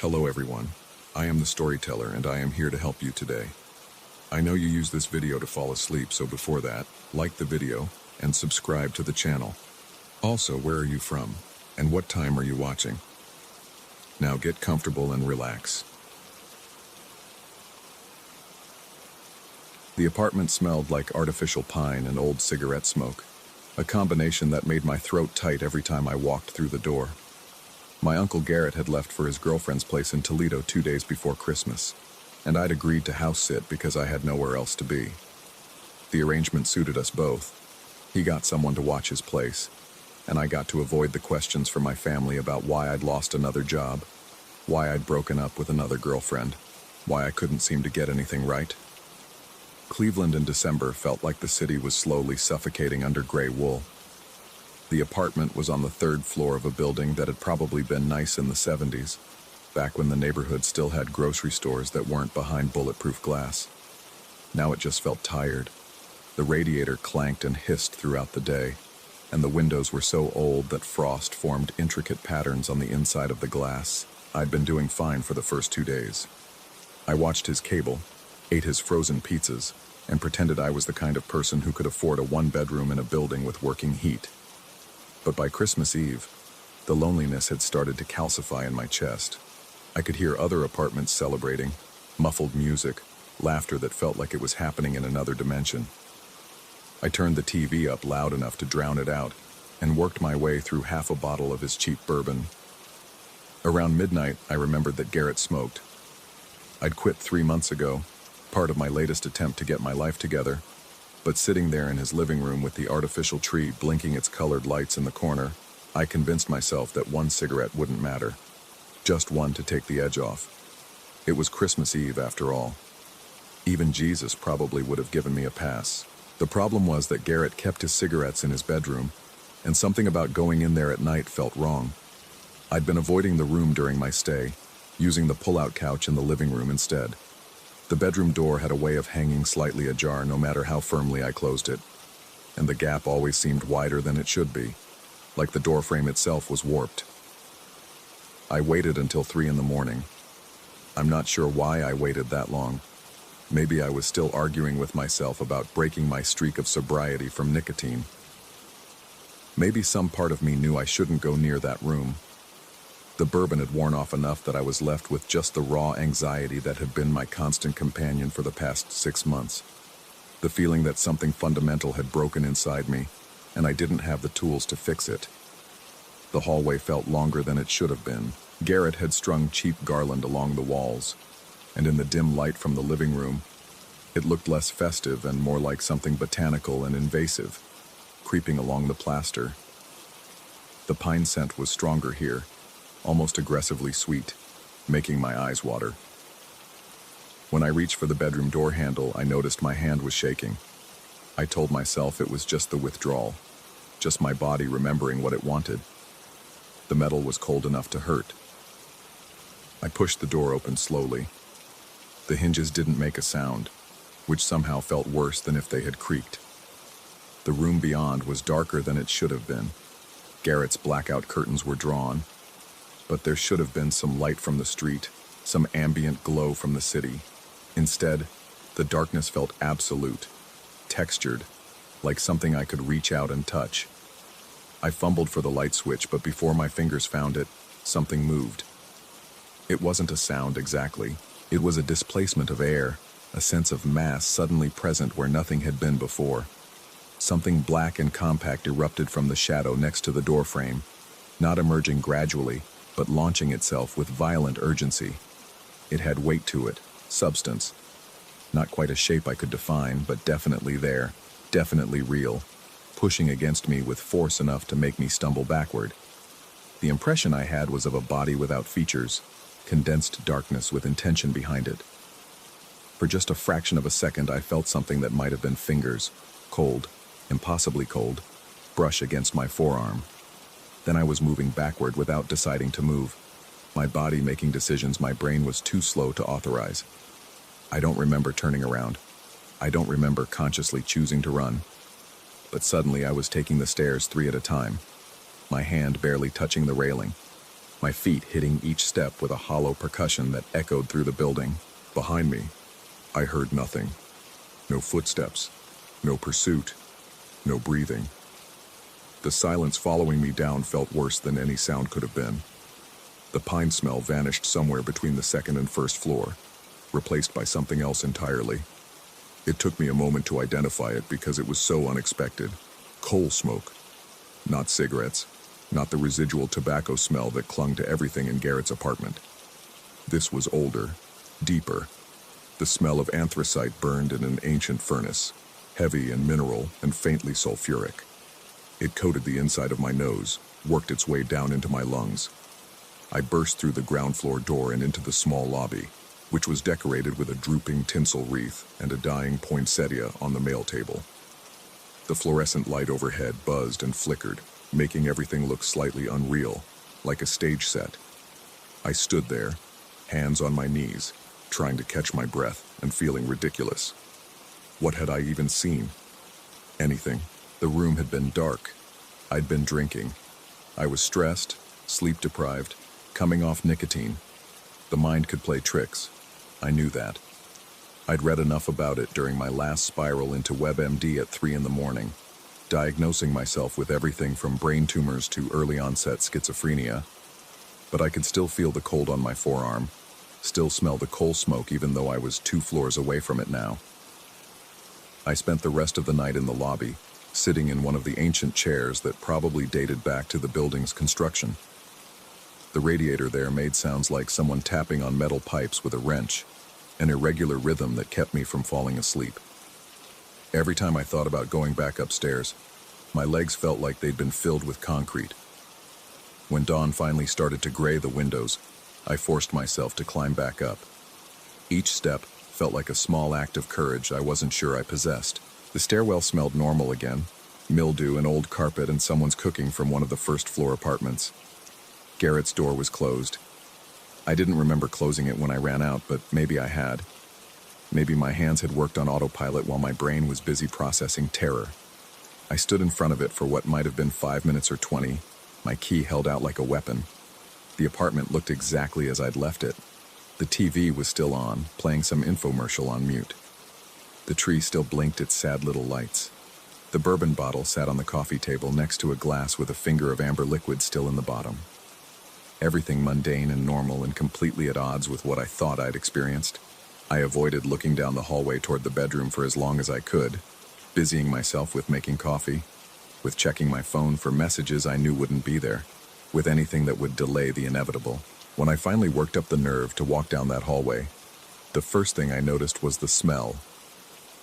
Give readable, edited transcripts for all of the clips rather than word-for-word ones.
Hello everyone, I am the storyteller and I am here to help you today. I know you use this video to fall asleep, so before that, like the video and subscribe to the channel. Also, where are you from and what time are you watching? Now get comfortable and relax. The apartment smelled like artificial pine and old cigarette smoke, a combination that made my throat tight every time I walked through the door. My Uncle Garrett had left for his girlfriend's place in Toledo 2 days before Christmas, and I'd agreed to house sit because I had nowhere else to be. The arrangement suited us both. He got someone to watch his place, and I got to avoid the questions from my family about why I'd lost another job, why I'd broken up with another girlfriend, why I couldn't seem to get anything right. Cleveland in December felt like the city was slowly suffocating under gray wool. The apartment was on the 3rd floor of a building that had probably been nice in the 70s, back when the neighborhood still had grocery stores that weren't behind bulletproof glass. Now it just felt tired. The radiator clanked and hissed throughout the day, and the windows were so old that frost formed intricate patterns on the inside of the glass. I'd been doing fine for the first 2 days. I watched his cable, ate his frozen pizzas, and pretended I was the kind of person who could afford a 1-bedroom in a building with working heat. But by Christmas Eve, the loneliness had started to calcify in my chest. I could hear other apartments celebrating, muffled music, laughter that felt like it was happening in another dimension. I turned the TV up loud enough to drown it out, and worked my way through half a bottle of his cheap bourbon. Around midnight, I remembered that Garrett smoked. I'd quit 3 months ago, part of my latest attempt to get my life together, but sitting there in his living room with the artificial tree blinking its colored lights in the corner, I convinced myself that 1 cigarette wouldn't matter. Just one to take the edge off. It was Christmas Eve after all. Even Jesus probably would have given me a pass. The problem was that Garrett kept his cigarettes in his bedroom, and something about going in there at night felt wrong. I'd been avoiding the room during my stay, using the pull-out couch in the living room instead. The bedroom door had a way of hanging slightly ajar no matter how firmly I closed it, and the gap always seemed wider than it should be, like the doorframe itself was warped. I waited until 3 in the morning. I'm not sure why I waited that long. Maybe I was still arguing with myself about breaking my streak of sobriety from nicotine. Maybe some part of me knew I shouldn't go near that room. The bourbon had worn off enough that I was left with just the raw anxiety that had been my constant companion for the past 6 months. The feeling that something fundamental had broken inside me, and I didn't have the tools to fix it. The hallway felt longer than it should have been. Garrett had strung cheap garland along the walls, and in the dim light from the living room, it looked less festive and more like something botanical and invasive, creeping along the plaster. The pine scent was stronger here, almost aggressively sweet, making my eyes water. When I reached for the bedroom door handle, I noticed my hand was shaking. I told myself it was just the withdrawal, just my body remembering what it wanted. The metal was cold enough to hurt. I pushed the door open slowly. The hinges didn't make a sound, which somehow felt worse than if they had creaked. The room beyond was darker than it should have been. Garrett's blackout curtains were drawn, but there should have been some light from the street, some ambient glow from the city. Instead, the darkness felt absolute, textured, like something I could reach out and touch. I fumbled for the light switch, but before my fingers found it, something moved. It wasn't a sound exactly. It was a displacement of air, a sense of mass suddenly present where nothing had been before. Something black and compact erupted from the shadow next to the doorframe, not emerging gradually, but launching itself with violent urgency. It had weight to it, substance. Not quite a shape I could define, but definitely there, definitely real, pushing against me with force enough to make me stumble backward. The impression I had was of a body without features, condensed darkness with intention behind it. For just a fraction of a second, I felt something that might have been fingers, cold, impossibly cold, brush against my forearm. Then I was moving backward without deciding to move, my body making decisions my brain was too slow to authorize. I don't remember turning around. I don't remember consciously choosing to run. But suddenly I was taking the stairs 3 at a time, my hand barely touching the railing. my feet hitting each step with a hollow percussion that echoed through the building. Behind me, I heard nothing. No footsteps, no pursuit, no breathing. The silence following me down felt worse than any sound could have been. The pine smell vanished somewhere between the second and first floor, replaced by something else entirely. It took me a moment to identify it because it was so unexpected. Coal smoke. Not cigarettes, not the residual tobacco smell that clung to everything in Garrett's apartment. This was older, deeper. The smell of anthracite burned in an ancient furnace, heavy and mineral and faintly sulfuric. It coated the inside of my nose, worked its way down into my lungs. I burst through the ground floor door and into the small lobby, which was decorated with a drooping tinsel wreath and a dying poinsettia on the mail table. The fluorescent light overhead buzzed and flickered, making everything look slightly unreal, like a stage set. I stood there, hands on my knees, trying to catch my breath and feeling ridiculous. What had I even seen? Anything. The room had been dark. I'd been drinking. I was stressed, sleep-deprived, coming off nicotine. The mind could play tricks. I knew that. I'd read enough about it during my last spiral into WebMD at 3 a.m, diagnosing myself with everything from brain tumors to early-onset schizophrenia. But I could still feel the cold on my forearm, still smell the coal smoke even though I was 2 floors away from it now. I spent the rest of the night in the lobby, sitting in one of the ancient chairs that probably dated back to the building's construction. The radiator there made sounds like someone tapping on metal pipes with a wrench, an irregular rhythm that kept me from falling asleep. Every time I thought about going back upstairs, my legs felt like they'd been filled with concrete. When dawn finally started to gray the windows, I forced myself to climb back up. Each step felt like a small act of courage I wasn't sure I possessed. The stairwell smelled normal again, mildew and old carpet and someone's cooking from one of the first-floor apartments. Garrett's door was closed. I didn't remember closing it when I ran out, but maybe I had. Maybe my hands had worked on autopilot while my brain was busy processing terror. I stood in front of it for what might have been 5 minutes or 20, my key held out like a weapon. The apartment looked exactly as I'd left it. The TV was still on, playing some infomercial on mute. The tree still blinked its sad little lights. The bourbon bottle sat on the coffee table next to a glass with a finger of amber liquid still in the bottom. Everything mundane and normal and completely at odds with what I thought I'd experienced. I avoided looking down the hallway toward the bedroom for as long as I could, busying myself with making coffee, with checking my phone for messages I knew wouldn't be there, with anything that would delay the inevitable. When I finally worked up the nerve to walk down that hallway, the first thing I noticed was the smell.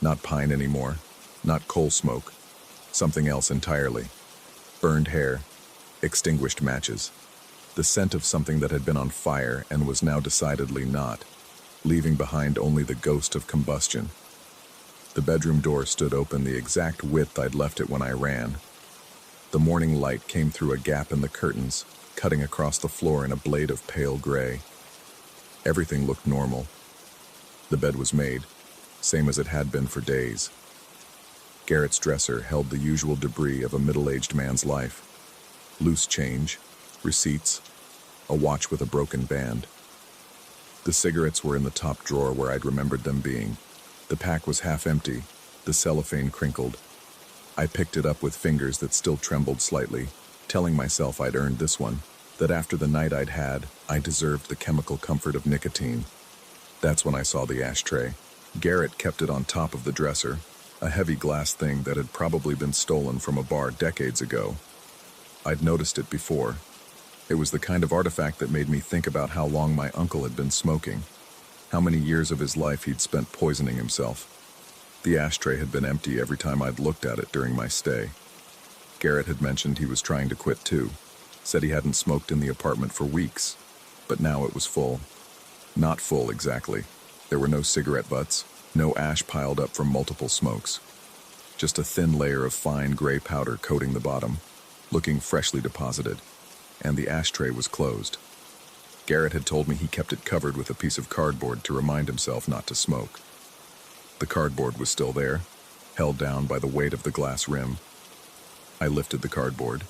Not pine anymore, not coal smoke, something else entirely. Burned hair, extinguished matches. The scent of something that had been on fire and was now decidedly not, leaving behind only the ghost of combustion. The bedroom door stood open the exact width I'd left it when I ran. The morning light came through a gap in the curtains, cutting across the floor in a blade of pale gray. Everything looked normal. The bed was made, same as it had been for days. Garrett's dresser held the usual debris of a middle-aged man's life. Loose change, receipts, a watch with a broken band. The cigarettes were in the top drawer where I'd remembered them being. The pack was half empty, the cellophane crinkled. I picked it up with fingers that still trembled slightly, telling myself I'd earned this one, that after the night I'd had, I deserved the chemical comfort of nicotine. That's when I saw the ashtray. Garrett kept it on top of the dresser, a heavy glass thing that had probably been stolen from a bar decades ago. I'd noticed it before. It was the kind of artifact that made me think about how long my uncle had been smoking, how many years of his life he'd spent poisoning himself. The ashtray had been empty every time I'd looked at it during my stay. Garrett had mentioned he was trying to quit too, said he hadn't smoked in the apartment for weeks, but now it was full. Not full exactly. There were no cigarette butts, no ash piled up from multiple smokes. Just a thin layer of fine gray powder coating the bottom, looking freshly deposited, and the ashtray was closed. Garrett had told me he kept it covered with a piece of cardboard to remind himself not to smoke. The cardboard was still there, held down by the weight of the glass rim. I lifted the cardboard.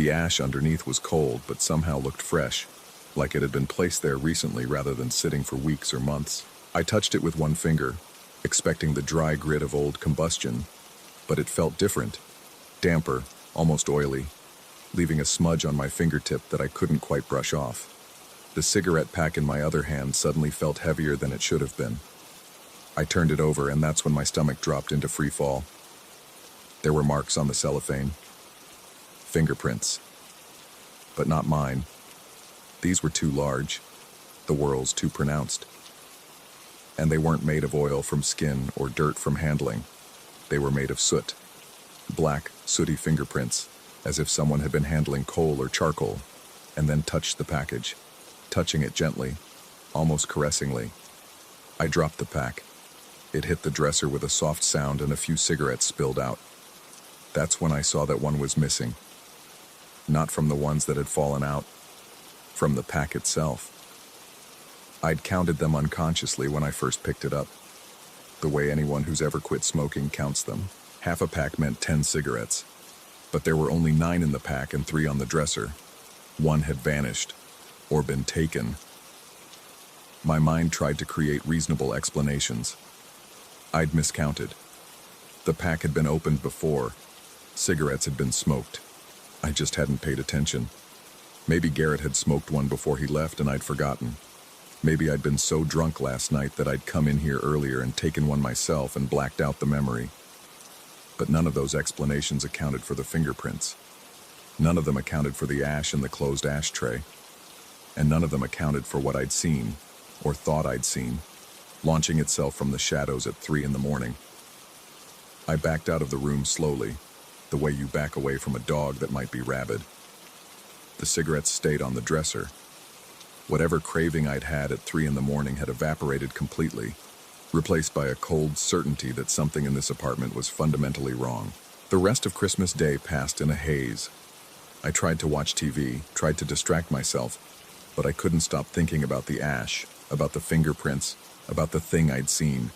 The ash underneath was cold, but somehow looked fresh, like it had been placed there recently rather than sitting for weeks or months. I touched it with one finger, expecting the dry grit of old combustion, but it felt different, damper, almost oily, leaving a smudge on my fingertip that I couldn't quite brush off. The cigarette pack in my other hand suddenly felt heavier than it should have been. I turned it over, and that's when my stomach dropped into free fall. There were marks on the cellophane. Fingerprints. But not mine. These were too large, the whorls too pronounced. And they weren't made of oil from skin or dirt from handling. They were made of soot. Black, sooty fingerprints, as if someone had been handling coal or charcoal, and then touched the package, touching it gently, almost caressingly. I dropped the pack. It hit the dresser with a soft sound and a few cigarettes spilled out. That's when I saw that one was missing. Not from the ones that had fallen out, from the pack itself. I'd counted them unconsciously when I first picked it up, the way anyone who's ever quit smoking counts them. Half a pack meant 10 cigarettes, but there were only 9 in the pack and 3 on the dresser. One had vanished, or been taken. My mind tried to create reasonable explanations. I'd miscounted. The pack had been opened before. Cigarettes had been smoked. I just hadn't paid attention. Maybe Garrett had smoked one before he left and I'd forgotten. Maybe I'd been so drunk last night that I'd come in here earlier and taken one myself and blacked out the memory. But none of those explanations accounted for the fingerprints. None of them accounted for the ash in the closed ashtray. And none of them accounted for what I'd seen, or thought I'd seen, launching itself from the shadows at 3 in the morning. I backed out of the room slowly, the way you back away from a dog that might be rabid. The cigarettes stayed on the dresser. Whatever craving I'd had at 3 in the morning had evaporated completely, replaced by a cold certainty that something in this apartment was fundamentally wrong. The rest of Christmas Day passed in a haze. I tried to watch TV, tried to distract myself, but I couldn't stop thinking about the ash, about the fingerprints, about the thing I'd seen.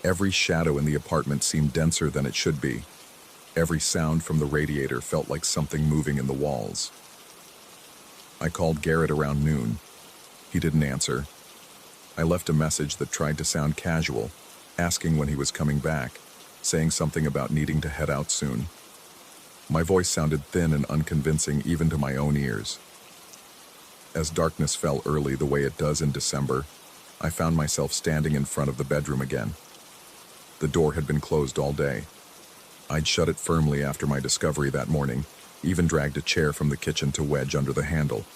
Every shadow in the apartment seemed denser than it should be. Every sound from the radiator felt like something moving in the walls. I called Garrett around noon. He didn't answer. I left a message that tried to sound casual, asking when he was coming back, saying something about needing to head out soon. My voice sounded thin and unconvincing even to my own ears. As darkness fell early the way it does in December, I found myself standing in front of the bedroom again. The door had been closed all day. I'd shut it firmly after my discovery that morning, even dragged a chair from the kitchen to wedge under the handle.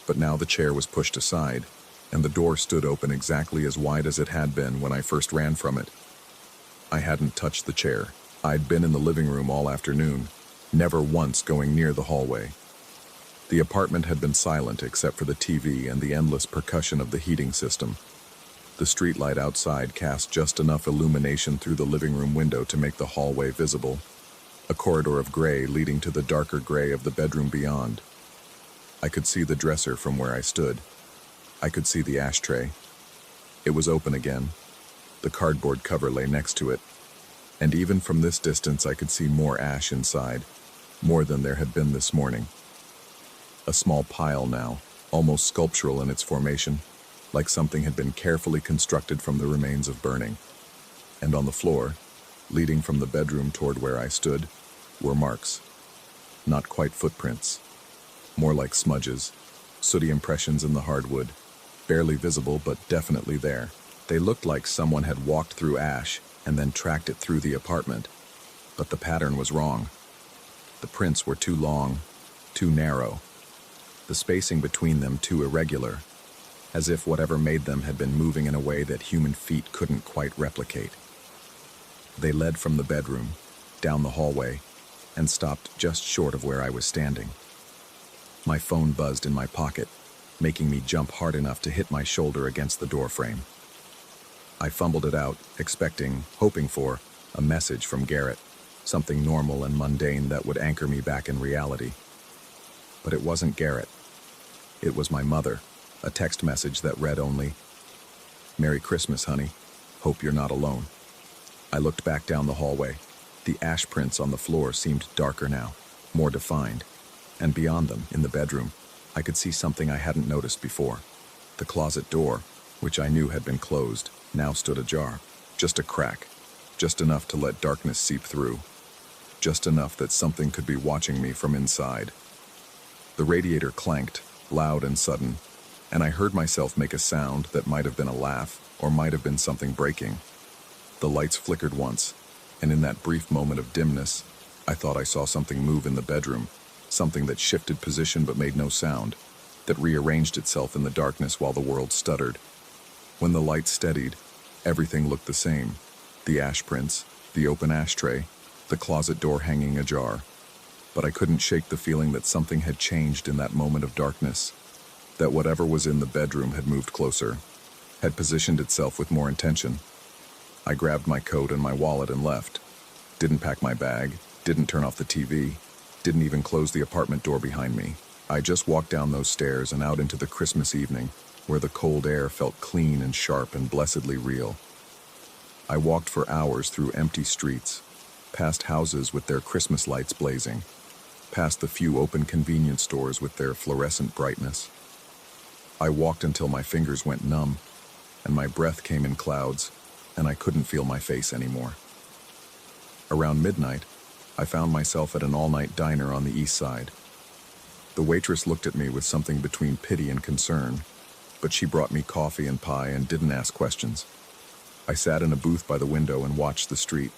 But now the chair was pushed aside, and the door stood open exactly as wide as it had been when I first ran from it. I hadn't touched the chair. I'd been in the living room all afternoon, never once going near the hallway. The apartment had been silent except for the TV and the endless percussion of the heating system. The streetlight outside cast just enough illumination through the living room window to make the hallway visible, a corridor of gray leading to the darker gray of the bedroom beyond. I could see the dresser from where I stood. I could see the ashtray. It was open again. The cardboard cover lay next to it. And even from this distance I could see more ash inside, more than there had been this morning. A small pile now, almost sculptural in its formation, like something had been carefully constructed from the remains of burning. And on the floor, leading from the bedroom toward where I stood, were marks. Not quite footprints. More like smudges, sooty impressions in the hardwood, barely visible but definitely there. They looked like someone had walked through ash and then tracked it through the apartment. But the pattern was wrong. The prints were too long, too narrow. The spacing between them too irregular, as if whatever made them had been moving in a way that human feet couldn't quite replicate. They led from the bedroom, down the hallway, and stopped just short of where I was standing. My phone buzzed in my pocket, making me jump hard enough to hit my shoulder against the doorframe. I fumbled it out, expecting, hoping for, a message from Garrett, something normal and mundane that would anchor me back in reality. But it wasn't Garrett. It was my mother, a text message that read only, "Merry Christmas, honey. Hope you're not alone." I looked back down the hallway. The ash prints on the floor seemed darker now, more defined. And beyond them, in the bedroom, I could see something I hadn't noticed before. The closet door, which I knew had been closed, now stood ajar. Just a crack. Just enough to let darkness seep through. Just enough that something could be watching me from inside. The radiator clanked, loud and sudden, and I heard myself make a sound that might have been a laugh or might have been something breaking. The lights flickered once, and in that brief moment of dimness, I thought I saw something move in the bedroom, something that shifted position but made no sound, that rearranged itself in the darkness while the world stuttered. When the light steadied, everything looked the same. The ash prints, the open ashtray, the closet door hanging ajar. But I couldn't shake the feeling that something had changed in that moment of darkness, that whatever was in the bedroom had moved closer, had positioned itself with more intention. I grabbed my coat and my wallet and left. Didn't pack my bag, didn't turn off the TV, didn't even close the apartment door behind me. I just walked down those stairs and out into the Christmas evening, where the cold air felt clean and sharp and blessedly real. I walked for hours through empty streets, past houses with their Christmas lights blazing, past the few open convenience stores with their fluorescent brightness. I walked until my fingers went numb, and my breath came in clouds, and I couldn't feel my face anymore. Around midnight, I found myself at an all-night diner on the east side. The waitress looked at me with something between pity and concern, but she brought me coffee and pie and didn't ask questions. I sat in a booth by the window and watched the street,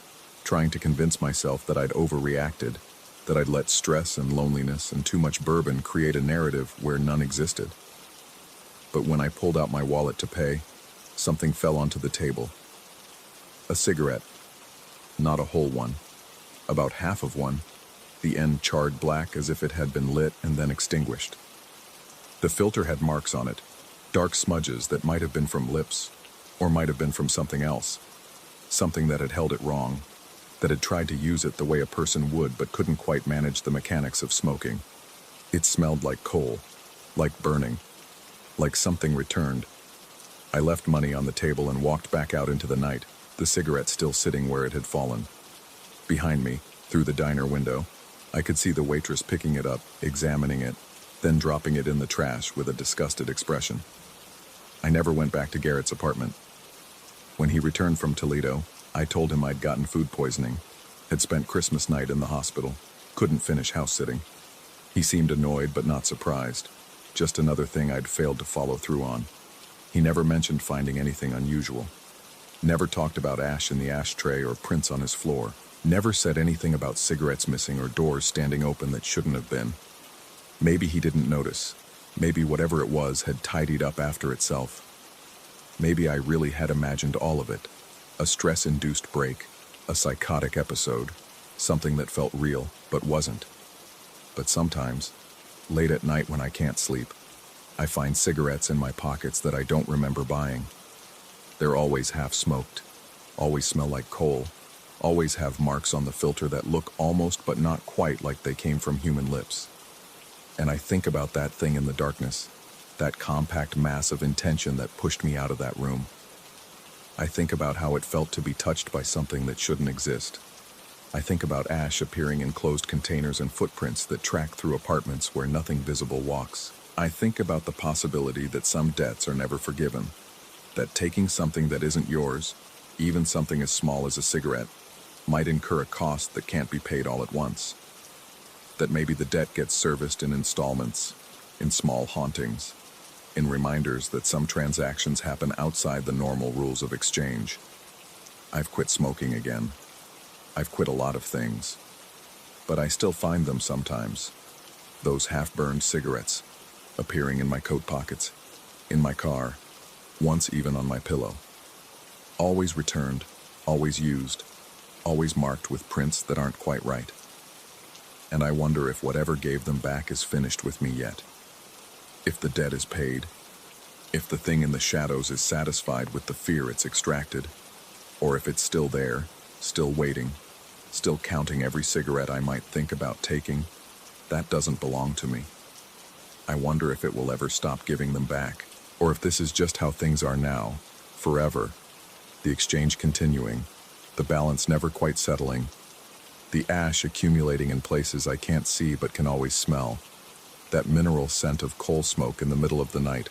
trying to convince myself that I'd overreacted, that I'd let stress and loneliness and too much bourbon create a narrative where none existed. But when I pulled out my wallet to pay, something fell onto the table. A cigarette. Not a whole one. About half of one, the end charred black as if it had been lit and then extinguished. The filter had marks on it, dark smudges that might have been from lips, or might have been from something else, something that had held it wrong, that had tried to use it the way a person would but couldn't quite manage the mechanics of smoking. It smelled like coal, like burning, like something returned. I left money on the table and walked back out into the night, the cigarette still sitting where it had fallen. Behind me, through the diner window, I could see the waitress picking it up, examining it, then dropping it in the trash with a disgusted expression. I never went back to Garrett's apartment. When he returned from Toledo, I told him I'd gotten food poisoning, had spent Christmas night in the hospital, couldn't finish house sitting. He seemed annoyed but not surprised, just another thing I'd failed to follow through on. He never mentioned finding anything unusual. Never talked about ash in the ashtray or prints on his floor. Never said anything about cigarettes missing or doors standing open that shouldn't have been. Maybe he didn't notice. Maybe whatever it was had tidied up after itself. Maybe I really had imagined all of it. A stress-induced break, a psychotic episode, something that felt real but wasn't. But sometimes, late at night when I can't sleep, I find cigarettes in my pockets that I don't remember buying. They're always half-smoked, always smell like coal, always have marks on the filter that look almost but not quite like they came from human lips. And I think about that thing in the darkness, that compact mass of intention that pushed me out of that room. I think about how it felt to be touched by something that shouldn't exist. I think about ash appearing in closed containers and footprints that track through apartments where nothing visible walks. I think about the possibility that some debts are never forgiven, that taking something that isn't yours, even something as small as a cigarette, might incur a cost that can't be paid all at once. That maybe the debt gets serviced in installments, in small hauntings, in reminders that some transactions happen outside the normal rules of exchange. I've quit smoking again. I've quit a lot of things. But I still find them sometimes. Those half-burned cigarettes, appearing in my coat pockets, in my car, once even on my pillow. Always returned, always used, always marked with prints that aren't quite right. And I wonder if whatever gave them back is finished with me yet. If the debt is paid, if the thing in the shadows is satisfied with the fear it's extracted, or if it's still there, still waiting, still counting every cigarette I might think about taking, that doesn't belong to me. I wonder if it will ever stop giving them back, or if this is just how things are now, forever, the exchange continuing, the balance never quite settling, the ash accumulating in places I can't see but can always smell, that mineral scent of coal smoke in the middle of the night,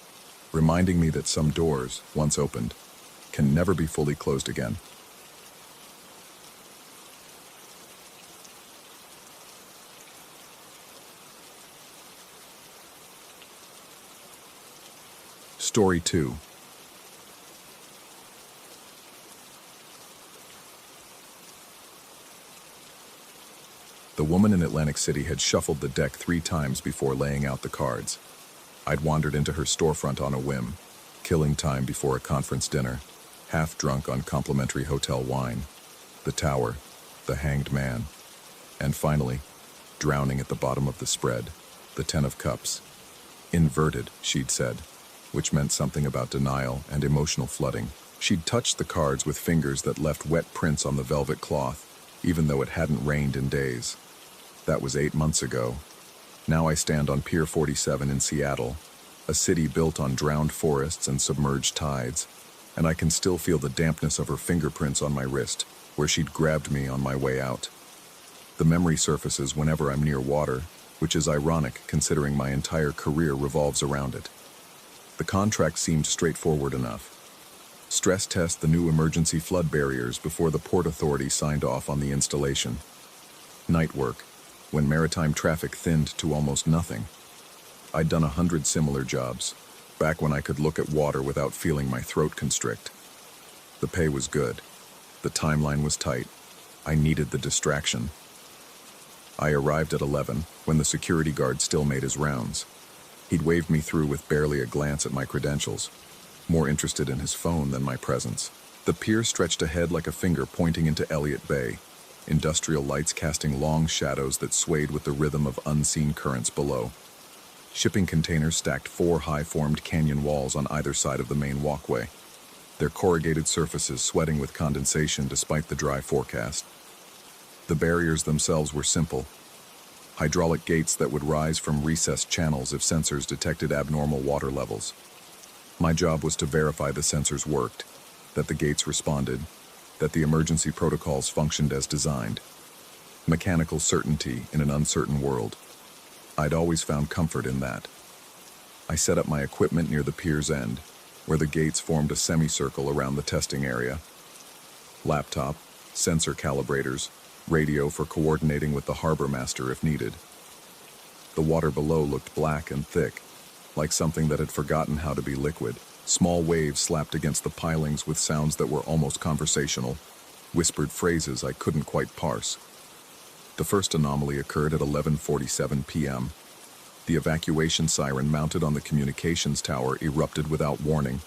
reminding me that some doors, once opened, can never be fully closed again. Story 2. The woman in Atlantic City had shuffled the deck 3 times before laying out the cards. I'd wandered into her storefront on a whim, killing time before a conference dinner, half drunk on complimentary hotel wine, the tower, the hanged man, and finally, drowning at the bottom of the spread, the 10 of cups. Inverted, she'd said, which meant something about denial and emotional flooding. She'd touched the cards with fingers that left wet prints on the velvet cloth, even though it hadn't rained in days. That was 8 months ago. Now I stand on Pier 47 in Seattle, a city built on drowned forests and submerged tides, and I can still feel the dampness of her fingerprints on my wrist, where she'd grabbed me on my way out. The memory surfaces whenever I'm near water, which is ironic considering my entire career revolves around it. The contract seemed straightforward enough. Stress test the new emergency flood barriers before the Port Authority signed off on the installation. Night work, when maritime traffic thinned to almost nothing. I'd done 100 similar jobs, back when I could look at water without feeling my throat constrict. The pay was good. The timeline was tight. I needed the distraction. I arrived at 11, when the security guard still made his rounds. He'd waved me through with barely a glance at my credentials, more interested in his phone than my presence. The pier stretched ahead like a finger pointing into Elliott Bay, industrial lights casting long shadows that swayed with the rhythm of unseen currents below. Shipping containers stacked 4 high-formed canyon walls on either side of the main walkway, their corrugated surfaces sweating with condensation despite the dry forecast. The barriers themselves were simple, hydraulic gates that would rise from recessed channels if sensors detected abnormal water levels. My job was to verify the sensors worked, that the gates responded, that the emergency protocols functioned as designed. Mechanical certainty in an uncertain world. I'd always found comfort in that. I set up my equipment near the pier's end, where the gates formed a semicircle around the testing area. Laptop, sensor calibrators, radio for coordinating with the harbor master if needed. The water below looked black and thick, like something that had forgotten how to be liquid. Small waves slapped against the pilings with sounds that were almost conversational, whispered phrases I couldn't quite parse. The first anomaly occurred at 11:47 p.m. The evacuation siren mounted on the communications tower erupted without warning,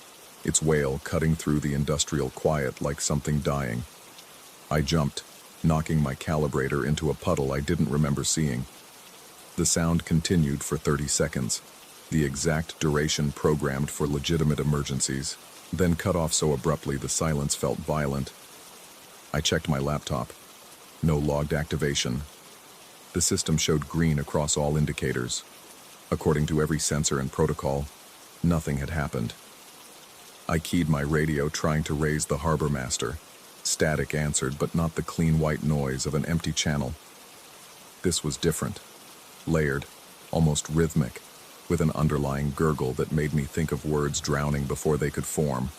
its wail cutting through the industrial quiet like something dying. I jumped, knocking my calibrator into a puddle I didn't remember seeing. The sound continued for 30 seconds, the exact duration programmed for legitimate emergencies, then cut off so abruptly the silence felt violent. I checked my laptop. No logged activation. The system showed green across all indicators. According to every sensor and protocol, nothing had happened. I keyed my radio trying to raise the harbor master. Static answered, but not the clean white noise of an empty channel. This was different. Layered, almost rhythmic, with an underlying gurgle that made me think of words drowning before they could form.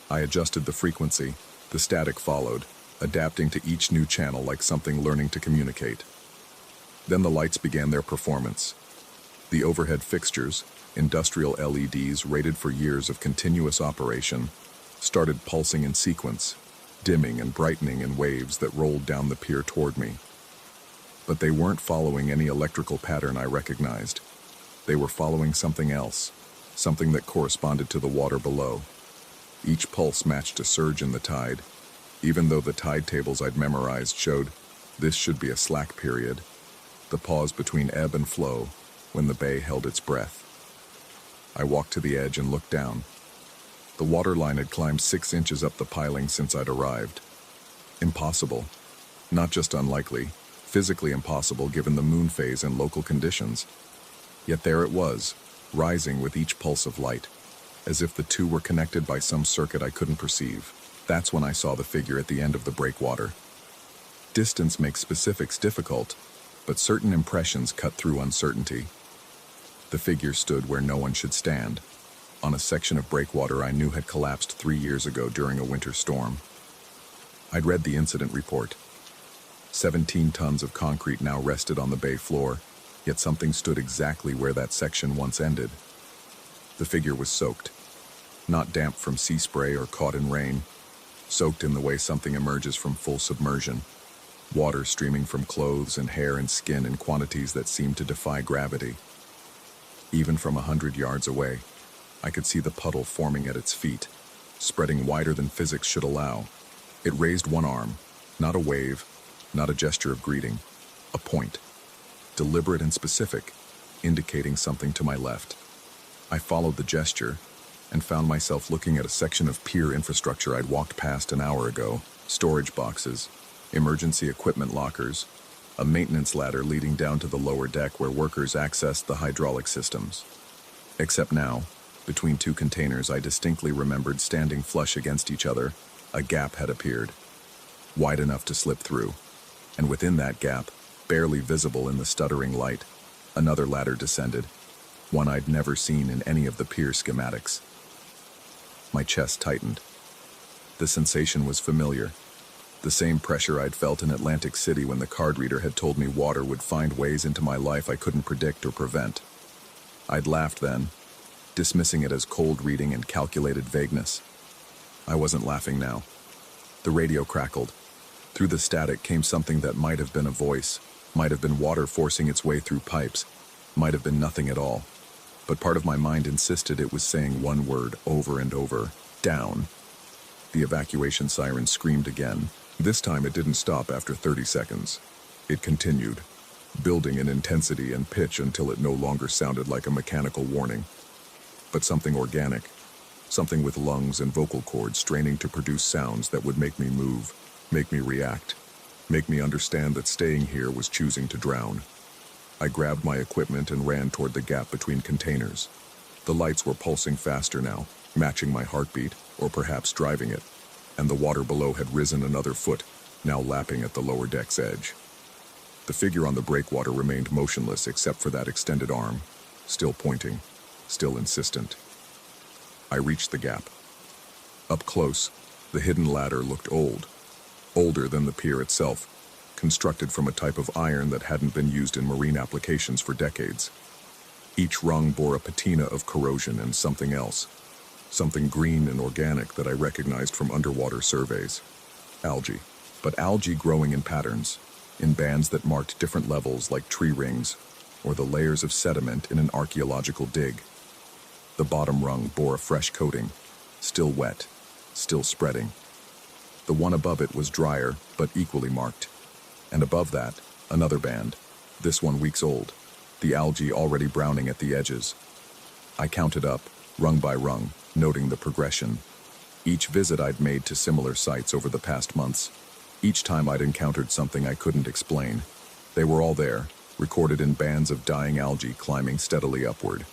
I adjusted the frequency. The static followed, adapting to each new channel like something learning to communicate. Then the lights began their performance. The overhead fixtures, industrial LEDs rated for years of continuous operation, started pulsing in sequence, dimming and brightening in waves that rolled down the pier toward me. But they weren't following any electrical pattern I recognized. They were following something else, something that corresponded to the water below. Each pulse matched a surge in the tide, even though the tide tables I'd memorized showed this should be a slack period, the pause between ebb and flow when the bay held its breath. I walked to the edge and looked down. The water line had climbed 6 inches up the piling since I'd arrived. Impossible. Not just unlikely, physically impossible given the moon phase and local conditions. Yet there it was, rising with each pulse of light, as if the two were connected by some circuit I couldn't perceive. That's when I saw the figure at the end of the breakwater. Distance makes specifics difficult, but certain impressions cut through uncertainty. The figure stood where no one should stand, on a section of breakwater I knew had collapsed 3 years ago during a winter storm. I'd read the incident report. 17 tons of concrete now rested on the bay floor, yet something stood exactly where that section once ended. The figure was soaked, not damp from sea spray or caught in rain, soaked in the way something emerges from full submersion, water streaming from clothes and hair and skin in quantities that seemed to defy gravity. Even from 100 yards away, I could see the puddle forming at its feet, spreading wider than physics should allow. It raised one arm, not a wave, not a gesture of greeting, a point, deliberate and specific, indicating something to my left. I followed the gesture and found myself looking at a section of pier infrastructure I'd walked past an hour ago: storage boxes, emergency equipment lockers, a maintenance ladder leading down to the lower deck where workers accessed the hydraulic systems. Except now, between two containers I distinctly remembered standing flush against each other, a gap had appeared, wide enough to slip through, and within that gap, barely visible in the stuttering light, another ladder descended, one I'd never seen in any of the pier schematics. My chest tightened. The sensation was familiar. The same pressure I'd felt in Atlantic City when the card reader had told me water would find ways into my life I couldn't predict or prevent. I'd laughed then, dismissing it as cold reading and calculated vagueness. I wasn't laughing now. The radio crackled. Through the static came something that might have been a voice, might have been water forcing its way through pipes, might have been nothing at all. But part of my mind insisted it was saying one word over and over: down. The evacuation siren screamed again. This time it didn't stop after 30 seconds. It continued, building in intensity and pitch until it no longer sounded like a mechanical warning, but something organic, something with lungs and vocal cords straining to produce sounds that would make me move, make me react, make me understand that staying here was choosing to drown. I grabbed my equipment and ran toward the gap between containers. The lights were pulsing faster now, matching my heartbeat, or perhaps driving it, and the water below had risen another foot, now lapping at the lower deck's edge. The figure on the breakwater remained motionless except for that extended arm, still pointing, still insistent. I reached the gap. Up close, the hidden ladder looked old, older than the pier itself, constructed from a type of iron that hadn't been used in marine applications for decades. Each rung bore a patina of corrosion and something else, something green and organic that I recognized from underwater surveys. Algae, but algae growing in patterns, in bands that marked different levels like tree rings, or the layers of sediment in an archaeological dig. The bottom rung bore a fresh coating, still wet, still spreading. The one above it was drier, but equally marked. And above that, another band, this one weeks old, the algae already browning at the edges. I counted up, rung by rung, noting the progression. Each visit I'd made to similar sites over the past months, each time I'd encountered something I couldn't explain. They were all there, recorded in bands of dying algae climbing steadily upward.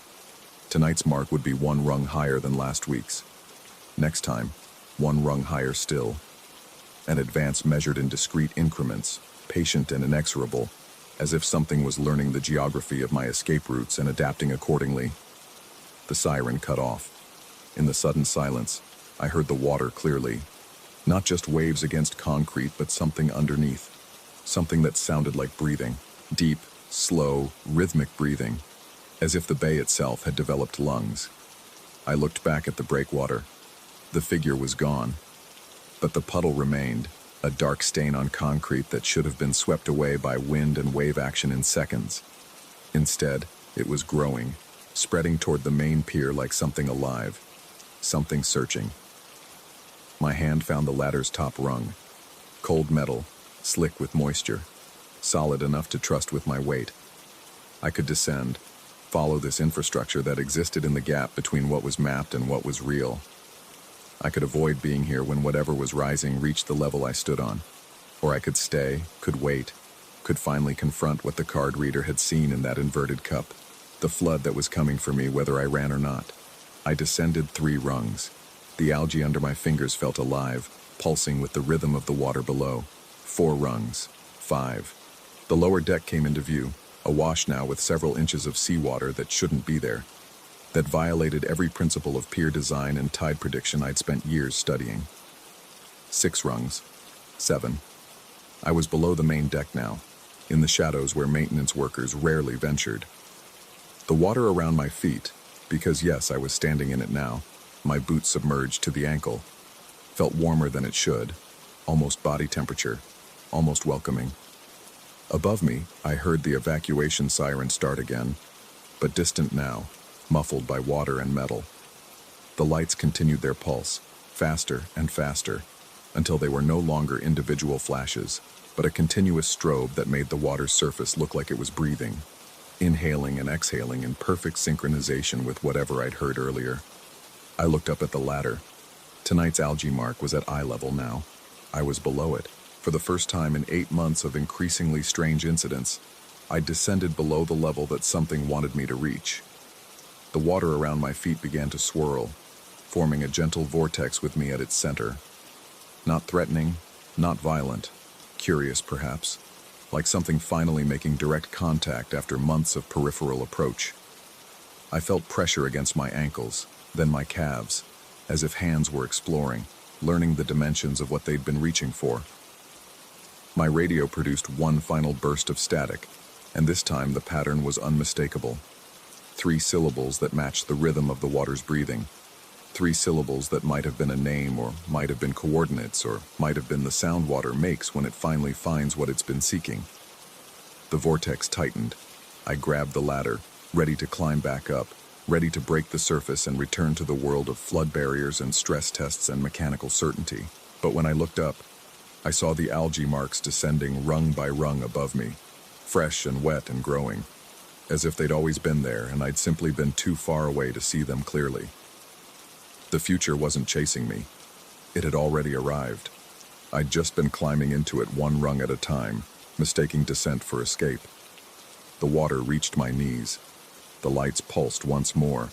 Tonight's mark would be one rung higher than last week's. Next time, one rung higher still. An advance measured in discrete increments, patient and inexorable, as if something was learning the geography of my escape routes and adapting accordingly. The siren cut off. In the sudden silence, I heard the water clearly. Not just waves against concrete, but something underneath. Something that sounded like breathing. Deep, slow, rhythmic breathing. As if the bay itself had developed lungs. I looked back at the breakwater. The figure was gone. But the puddle remained, a dark stain on concrete that should have been swept away by wind and wave action in seconds. Instead, it was growing, spreading toward the main pier like something alive, something searching. My hand found the ladder's top rung, cold metal, slick with moisture, solid enough to trust with my weight. I could descend, follow this infrastructure that existed in the gap between what was mapped and what was real. I could avoid being here when whatever was rising reached the level I stood on. Or I could stay, could wait, could finally confront what the card reader had seen in that inverted cup, the flood that was coming for me whether I ran or not. I descended 3 rungs. The algae under my fingers felt alive, pulsing with the rhythm of the water below. 4 rungs. 5. The lower deck came into view, awash now with several inches of seawater that shouldn't be there, that violated every principle of pier design and tide prediction I'd spent years studying. 6 rungs. 7. I was below the main deck now, in the shadows where maintenance workers rarely ventured. The water around my feet, because yes, I was standing in it now, my boots submerged to the ankle, felt warmer than it should, almost body temperature, almost welcoming. Above me, I heard the evacuation siren start again, but distant now, muffled by water and metal. The lights continued their pulse, faster and faster, until they were no longer individual flashes, but a continuous strobe that made the water's surface look like it was breathing, inhaling and exhaling in perfect synchronization with whatever I'd heard earlier. I looked up at the ladder. Tonight's algae mark was at eye level now. I was below it. For the first time in 8 months of increasingly strange incidents, I descended below the level that something wanted me to reach. The water around my feet began to swirl, forming a gentle vortex with me at its center. Not threatening, not violent, curious perhaps, like something finally making direct contact after months of peripheral approach. I felt pressure against my ankles, then my calves, as if hands were exploring, learning the dimensions of what they'd been reaching for. My radio produced one final burst of static, and this time the pattern was unmistakable. 3 syllables that matched the rhythm of the water's breathing. 3 syllables that might have been a name, or might have been coordinates, or might have been the sound water makes when it finally finds what it's been seeking. The vortex tightened. I grabbed the ladder, ready to climb back up, ready to break the surface and return to the world of flood barriers and stress tests and mechanical certainty. But when I looked up, I saw the algae marks descending rung by rung above me, fresh and wet and growing, as if they'd always been there and I'd simply been too far away to see them clearly. The future wasn't chasing me. It had already arrived. I'd just been climbing into it one rung at a time, mistaking descent for escape. The water reached my knees. The lights pulsed once more,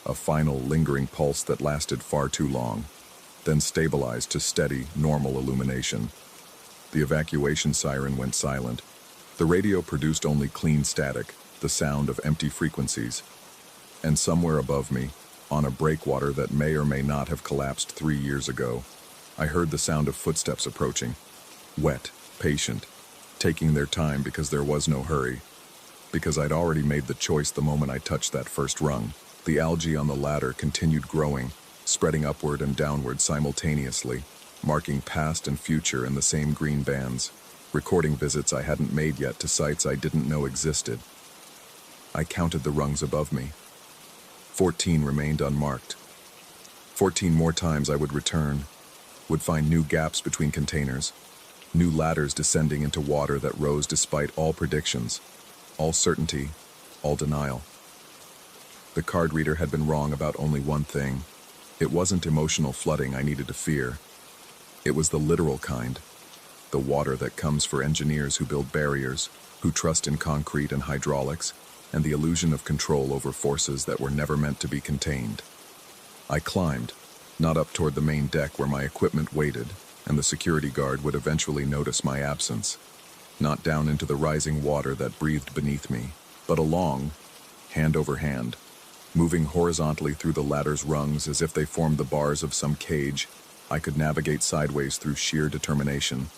a final lingering pulse that lasted far too long, then stabilized to steady, normal illumination. The evacuation siren went silent. The radio produced only clean static, the sound of empty frequencies. And somewhere above me, on a breakwater that may or may not have collapsed 3 years ago, I heard the sound of footsteps approaching. Wet, patient, taking their time because there was no hurry. Because I'd already made the choice the moment I touched that first rung. The algae on the ladder continued growing, spreading upward and downward simultaneously, marking past and future in the same green bands, recording visits I hadn't made yet to sites I didn't know existed. I counted the rungs above me. 14 remained unmarked. 14 more times I would return, would find new gaps between containers, new ladders descending into water that rose despite all predictions, all certainty, all denial. The card reader had been wrong about only one thing. It wasn't emotional flooding I needed to fear. It was the literal kind. The water that comes for engineers who build barriers, who trust in concrete and hydraulics, and the illusion of control over forces that were never meant to be contained. I climbed, not up toward the main deck where my equipment waited, and the security guard would eventually notice my absence. Not down into the rising water that breathed beneath me, but along, hand over hand, moving horizontally through the ladder's rungs as if they formed the bars of some cage I could navigate sideways through sheer determination.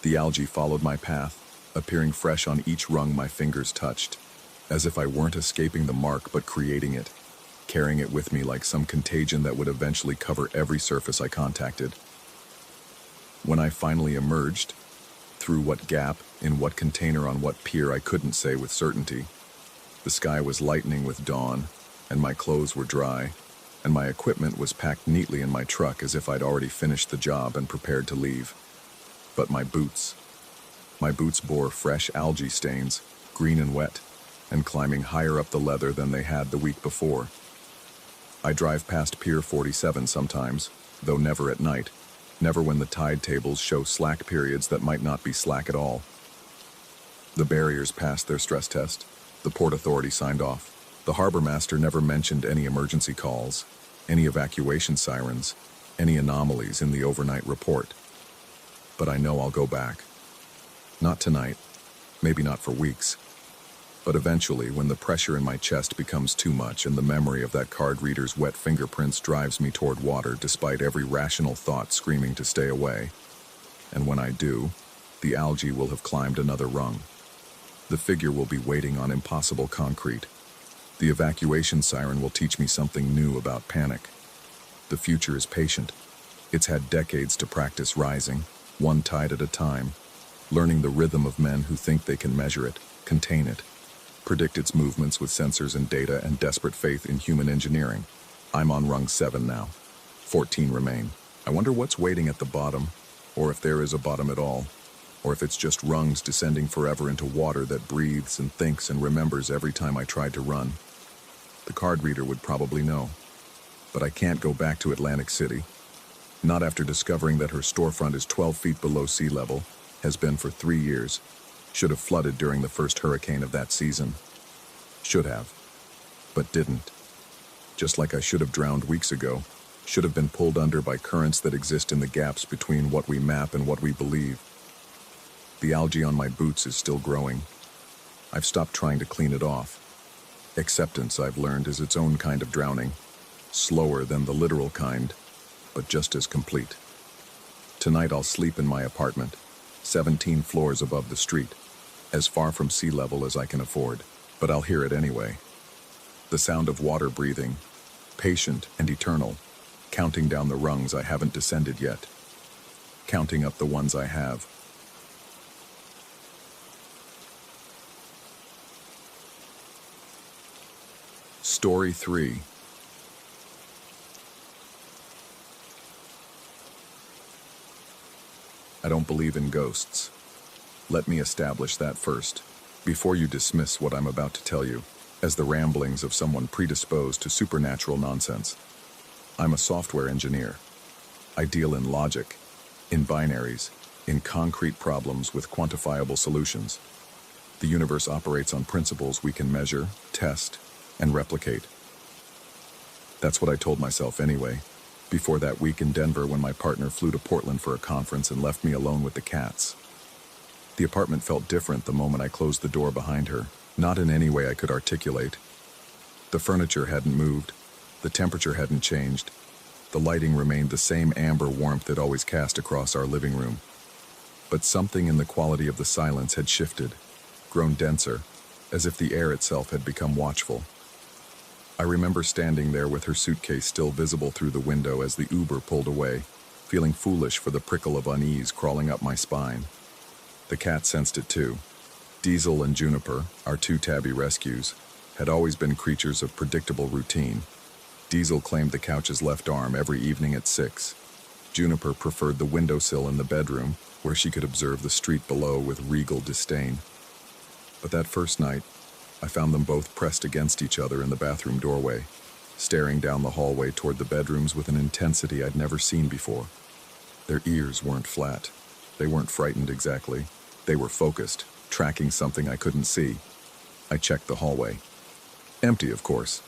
The algae followed my path, appearing fresh on each rung my fingers touched, as if I weren't escaping the mark but creating it, carrying it with me like some contagion that would eventually cover every surface I contacted. When I finally emerged, through what gap, in what container, on what pier, I couldn't say with certainty. The sky was lightening with dawn, and my clothes were dry, and my equipment was packed neatly in my truck as if I'd already finished the job and prepared to leave. But my boots bore fresh algae stains, green and wet, and climbing higher up the leather than they had the week before. I drive past Pier 47 sometimes, though never at night, never when the tide tables show slack periods that might not be slack at all. The barriers passed their stress test. The port authority signed off. The harbor master never mentioned any emergency calls, any evacuation sirens, any anomalies in the overnight report. but I know I'll go back. Not tonight, maybe not for weeks, but eventually when the pressure in my chest becomes too much and the memory of that card reader's wet fingerprints drives me toward water despite every rational thought screaming to stay away. And when I do, the algae will have climbed another rung. The figure will be waiting on impossible concrete. The evacuation siren will teach me something new about panic. The future is patient. It's had decades to practice rising, one tide at a time, learning the rhythm of men who think they can measure it, contain it, predict its movements with sensors and data and desperate faith in human engineering. I'm on rung 7 now. 14 remain. I wonder what's waiting at the bottom, or if there is a bottom at all, or if it's just rungs descending forever into water that breathes and thinks and remembers every time I tried to run. The card reader would probably know. But I can't go back to Atlantic City. Not after discovering that her storefront is 12 feet below sea level, has been for 3 years, should have flooded during the first hurricane of that season. Should have, but didn't. Just like I should have drowned weeks ago, should have been pulled under by currents that exist in the gaps between what we map and what we believe. The algae on my boots is still growing. I've stopped trying to clean it off. Acceptance, I've learned, is its own kind of drowning. Slower than the literal kind, but just as complete. Tonight I'll sleep in my apartment, 17 floors above the street, as far from sea level as I can afford, but I'll hear it anyway. The sound of water breathing, patient and eternal, counting down the rungs I haven't descended yet, counting up the ones I have. Story 3. I don't believe in ghosts. Let me establish that first, before you dismiss what I'm about to tell you as the ramblings of someone predisposed to supernatural nonsense. I'm a software engineer. I deal in logic, in binaries, in concrete problems with quantifiable solutions. The universe operates on principles we can measure, test, and replicate. That's what I told myself anyway, before that week in Denver when my partner flew to Portland for a conference and left me alone with the cats. The apartment felt different the moment I closed the door behind her, not in any way I could articulate. The furniture hadn't moved, the temperature hadn't changed, the lighting remained the same amber warmth it always cast across our living room. But something in the quality of the silence had shifted, grown denser, as if the air itself had become watchful. I remember standing there with her suitcase still visible through the window as the Uber pulled away, feeling foolish for the prickle of unease crawling up my spine. The cat sensed it too. Diesel and Juniper, our 2 tabby rescues, had always been creatures of predictable routine. Diesel claimed the couch's left arm every evening at 6. Juniper preferred the windowsill in the bedroom, where she could observe the street below with regal disdain. But that first night, I found them both pressed against each other in the bathroom doorway, staring down the hallway toward the bedrooms with an intensity I'd never seen before. Their ears weren't flat. They weren't frightened exactly. They were focused, tracking something I couldn't see. I checked the hallway. Empty, of course.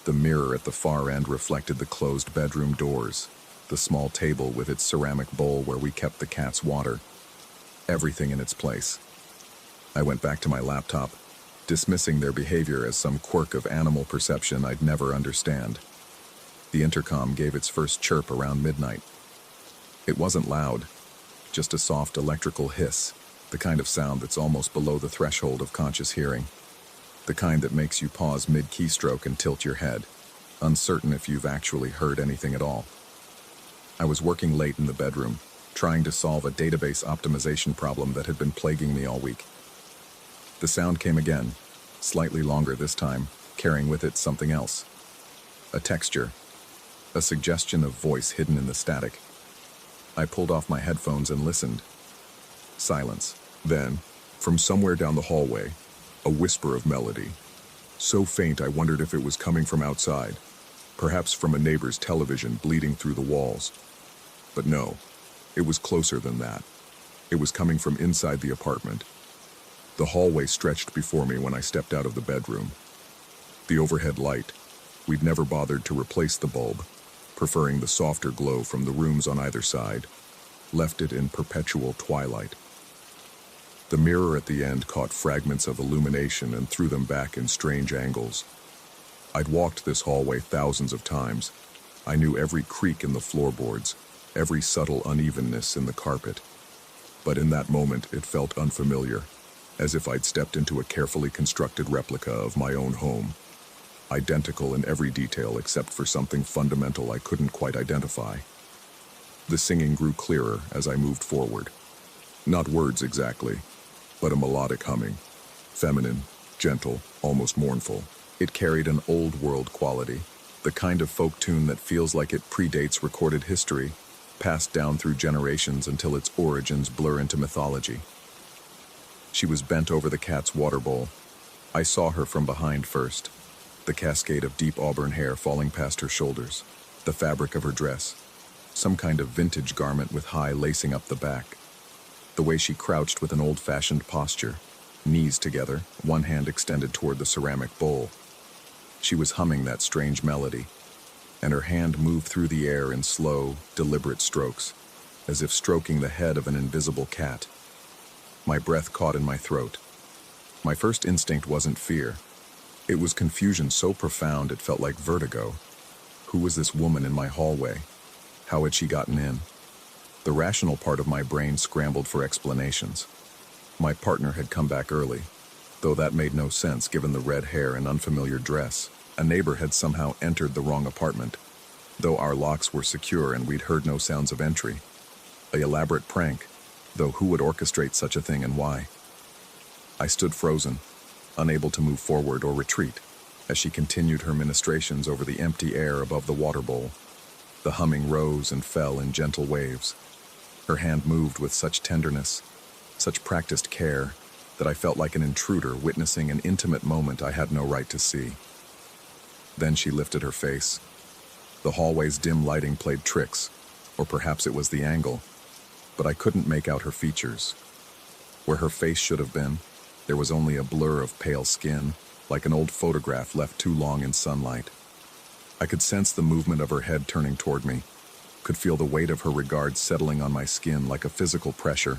The mirror at the far end reflected the closed bedroom doors, the small table with its ceramic bowl where we kept the cat's water. Everything in its place. I went back to my laptop, dismissing their behavior as some quirk of animal perception I'd never understand. The intercom gave its first chirp around midnight. It wasn't loud, just a soft electrical hiss, the kind of sound that's almost below the threshold of conscious hearing. The kind that makes you pause mid-keystroke and tilt your head, uncertain if you've actually heard anything at all. I was working late in the bedroom, trying to solve a database optimization problem that had been plaguing me all week. The sound came again, slightly longer this time, carrying with it something else. A texture, a suggestion of voice hidden in the static. I pulled off my headphones and listened. Silence. Then, from somewhere down the hallway, a whisper of melody. So faint I wondered if it was coming from outside, perhaps from a neighbor's television bleeding through the walls. But no, it was closer than that. It was coming from inside the apartment. The hallway stretched before me when I stepped out of the bedroom. The overhead light. We'd never bothered to replace the bulb, preferring the softer glow from the rooms on either side. left it in perpetual twilight. The mirror at the end caught fragments of illumination and threw them back in strange angles. I'd walked this hallway thousands of times. I knew every creak in the floorboards, every subtle unevenness in the carpet. But in that moment, it felt unfamiliar, as if I'd stepped into a carefully constructed replica of my own home, identical in every detail except for something fundamental I couldn't quite identify. The singing grew clearer as I moved forward. Not words exactly, but a melodic humming. Feminine, gentle, almost mournful. It carried an old-world quality, the kind of folk tune that feels like it predates recorded history, passed down through generations until its origins blur into mythology. She was bent over the cat's water bowl. I saw her from behind first, the cascade of deep auburn hair falling past her shoulders, the fabric of her dress, some kind of vintage garment with high lacing up the back. The way she crouched with an old-fashioned posture, knees together, one hand extended toward the ceramic bowl. She was humming that strange melody, and her hand moved through the air in slow, deliberate strokes, as if stroking the head of an invisible cat. My breath caught in my throat. My first instinct wasn't fear. It was confusion so profound it felt like vertigo. Who was this woman in my hallway? How had she gotten in? The rational part of my brain scrambled for explanations. My partner had come back early, though that made no sense given the red hair and unfamiliar dress. A neighbor had somehow entered the wrong apartment, though our locks were secure and we'd heard no sounds of entry. An elaborate prank, though who would orchestrate such a thing and why? I stood frozen, unable to move forward or retreat, as she continued her ministrations over the empty air above the water bowl. The humming rose and fell in gentle waves. Her hand moved with such tenderness, such practiced care, that I felt like an intruder witnessing an intimate moment I had no right to see. Then she lifted her face. The hallway's dim lighting played tricks, or perhaps it was the angle, but I couldn't make out her features. Where her face should have been, there was only a blur of pale skin, like an old photograph left too long in sunlight. I could sense the movement of her head turning toward me, could feel the weight of her regard settling on my skin like a physical pressure,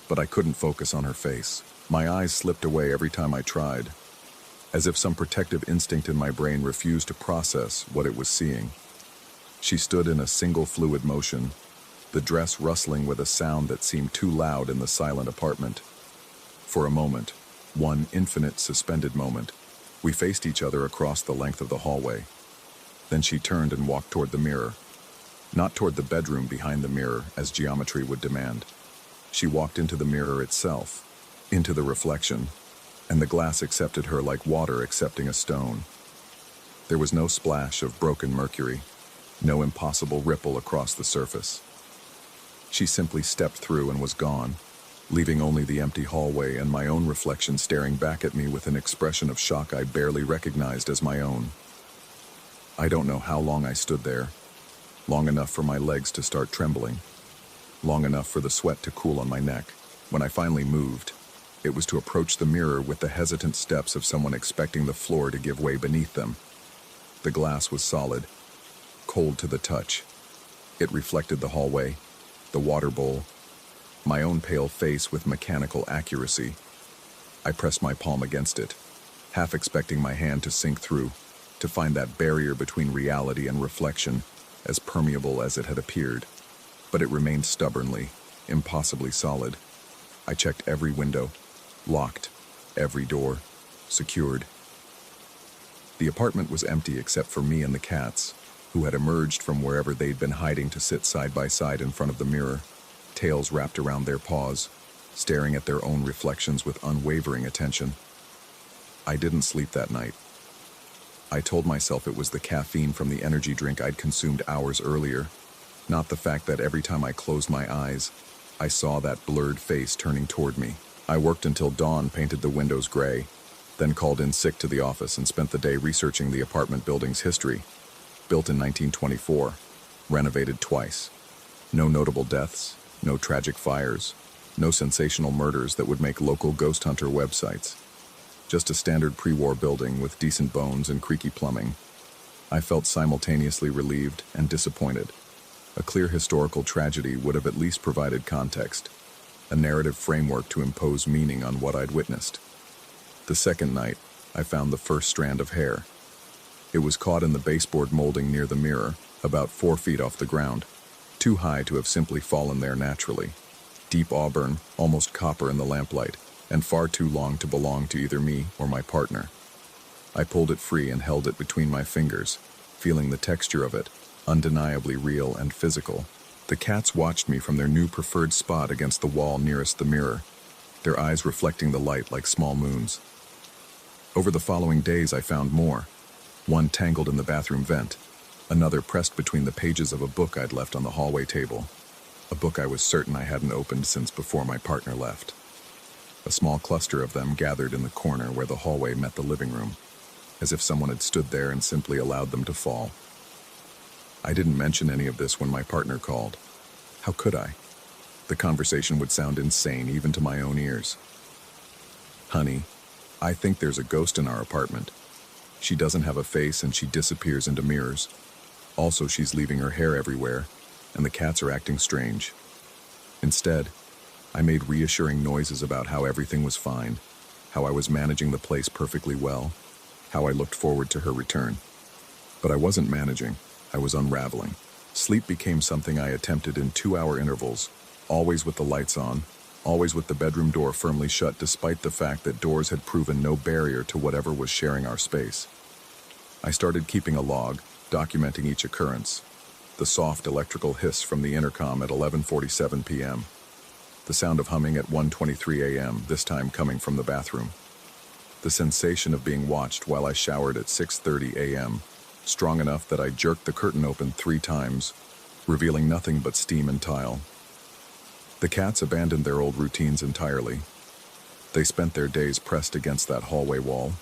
but I couldn't focus on her face. My eyes slipped away every time I tried, as if some protective instinct in my brain refused to process what it was seeing. She stood in a single fluid motion, the dress rustling with a sound that seemed too loud in the silent apartment. For a moment, one infinite suspended moment, we faced each other across the length of the hallway. Then she turned and walked toward the mirror. Not toward the bedroom behind the mirror, as geometry would demand. She walked into the mirror itself, into the reflection, and the glass accepted her like water accepting a stone. There was no splash of broken mercury, no impossible ripple across the surface. She simply stepped through and was gone, leaving only the empty hallway and my own reflection staring back at me with an expression of shock I barely recognized as my own. I don't know how long I stood there, long enough for my legs to start trembling, long enough for the sweat to cool on my neck. When I finally moved, it was to approach the mirror with the hesitant steps of someone expecting the floor to give way beneath them. The glass was solid, cold to the touch. It reflected the hallway, the water bowl, my own pale face with mechanical accuracy. I pressed my palm against it, half expecting my hand to sink through, to find that barrier between reality and reflection as permeable as it had appeared. But it remained stubbornly, impossibly solid. I checked every window, locked, every door, secured. The apartment was empty except for me and the cats, who had emerged from wherever they'd been hiding to sit side by side in front of the mirror, tails wrapped around their paws, staring at their own reflections with unwavering attention. I didn't sleep that night. I told myself it was the caffeine from the energy drink I'd consumed hours earlier, not the fact that every time I closed my eyes, I saw that blurred face turning toward me. I worked until dawn, painted the windows gray, then called in sick to the office and spent the day researching the apartment building's history. Built in 1924, renovated twice. No notable deaths, no tragic fires, no sensational murders that would make local ghost hunter websites. Just a standard pre-war building with decent bones and creaky plumbing. I felt simultaneously relieved and disappointed. A clear historical tragedy would have at least provided context, a narrative framework to impose meaning on what I'd witnessed. The second night, I found the first strand of hair. It was caught in the baseboard molding near the mirror, about 4 feet off the ground, too high to have simply fallen there naturally. Deep auburn, almost copper in the lamplight, and far too long to belong to either me or my partner. I pulled it free and held it between my fingers, feeling the texture of it, undeniably real and physical. The cats watched me from their new preferred spot against the wall nearest the mirror, their eyes reflecting the light like small moons. Over the following days I found more, one tangled in the bathroom vent, another pressed between the pages of a book I'd left on the hallway table, a book I was certain I hadn't opened since before my partner left. A small cluster of them gathered in the corner where the hallway met the living room, as if someone had stood there and simply allowed them to fall. I didn't mention any of this when my partner called. How could I? The conversation would sound insane even to my own ears. "Honey, I think there's a ghost in our apartment. She doesn't have a face and she disappears into mirrors. Also, she's leaving her hair everywhere, and the cats are acting strange." Instead, I made reassuring noises about how everything was fine, how I was managing the place perfectly well, how I looked forward to her return. But I wasn't managing, I was unraveling. Sleep became something I attempted in 2-hour intervals, always with the lights on, always with the bedroom door firmly shut despite the fact that doors had proven no barrier to whatever was sharing our space. I started keeping a log, documenting each occurrence. The soft electrical hiss from the intercom at 11:47 p.m. The sound of humming at 1:23 a.m., this time coming from the bathroom. The sensation of being watched while I showered at 6:30 a.m., strong enough that I jerked the curtain open 3 times, revealing nothing but steam and tile. The cats abandoned their old routines entirely. They spent their days pressed against that hallway wall,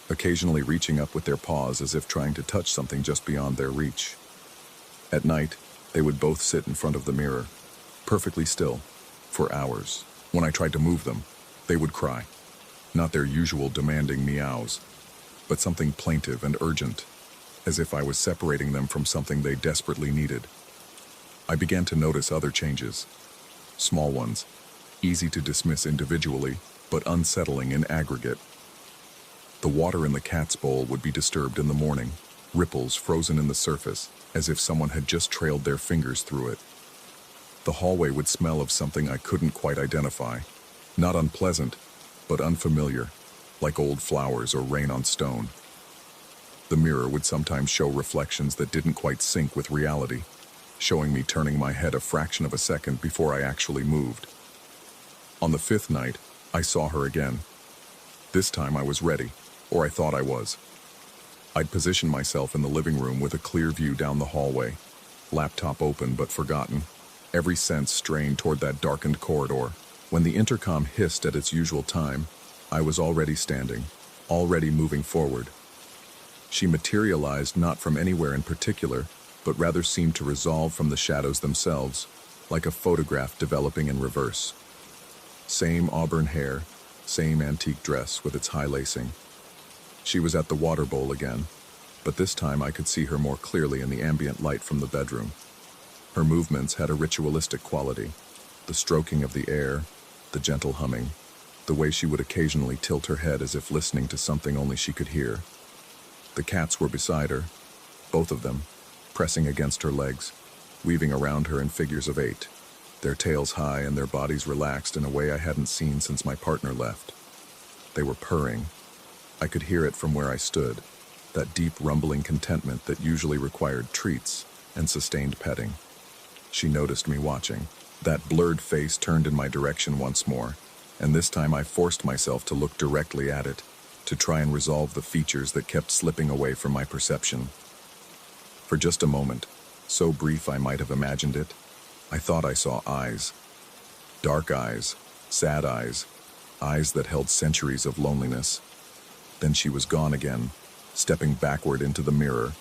occasionally reaching up with their paws as if trying to touch something just beyond their reach. At night, they would both sit in front of the mirror, perfectly still, for hours. When I tried to move them, they would cry. Not their usual demanding meows, but something plaintive and urgent, as if I was separating them from something they desperately needed. I began to notice other changes. Small ones, easy to dismiss individually, but unsettling in aggregate. The water in the cat's bowl would be disturbed in the morning, ripples frozen in the surface, as if someone had just trailed their fingers through it. The hallway would smell of something I couldn't quite identify. Not unpleasant, but unfamiliar, like old flowers or rain on stone. The mirror would sometimes show reflections that didn't quite sync with reality, showing me turning my head a fraction of a second before I actually moved. On the 5th night, I saw her again. This time I was ready, or I thought I was. I'd positioned myself in the living room with a clear view down the hallway, laptop open but forgotten, every sense strained toward that darkened corridor. When the intercom hissed at its usual time, I was already standing, already moving forward. She materialized not from anywhere in particular, but rather seemed to resolve from the shadows themselves, like a photograph developing in reverse. Same auburn hair, same antique dress with its high lacing. She was at the water bowl again, but this time I could see her more clearly in the ambient light from the bedroom. Her movements had a ritualistic quality, the stroking of the air, the gentle humming, the way she would occasionally tilt her head as if listening to something only she could hear. The cats were beside her, both of them, pressing against her legs, weaving around her in figures of 8, their tails high and their bodies relaxed in a way I hadn't seen since my partner left. They were purring. I could hear it from where I stood, that deep rumbling contentment that usually required treats and sustained petting. She noticed me watching. That blurred face turned in my direction once more, and this time I forced myself to look directly at it, to try and resolve the features that kept slipping away from my perception. For just a moment, so brief I might have imagined it, I thought I saw eyes. Dark eyes, sad eyes, eyes that held centuries of loneliness. Then she was gone again, stepping backward into the mirror,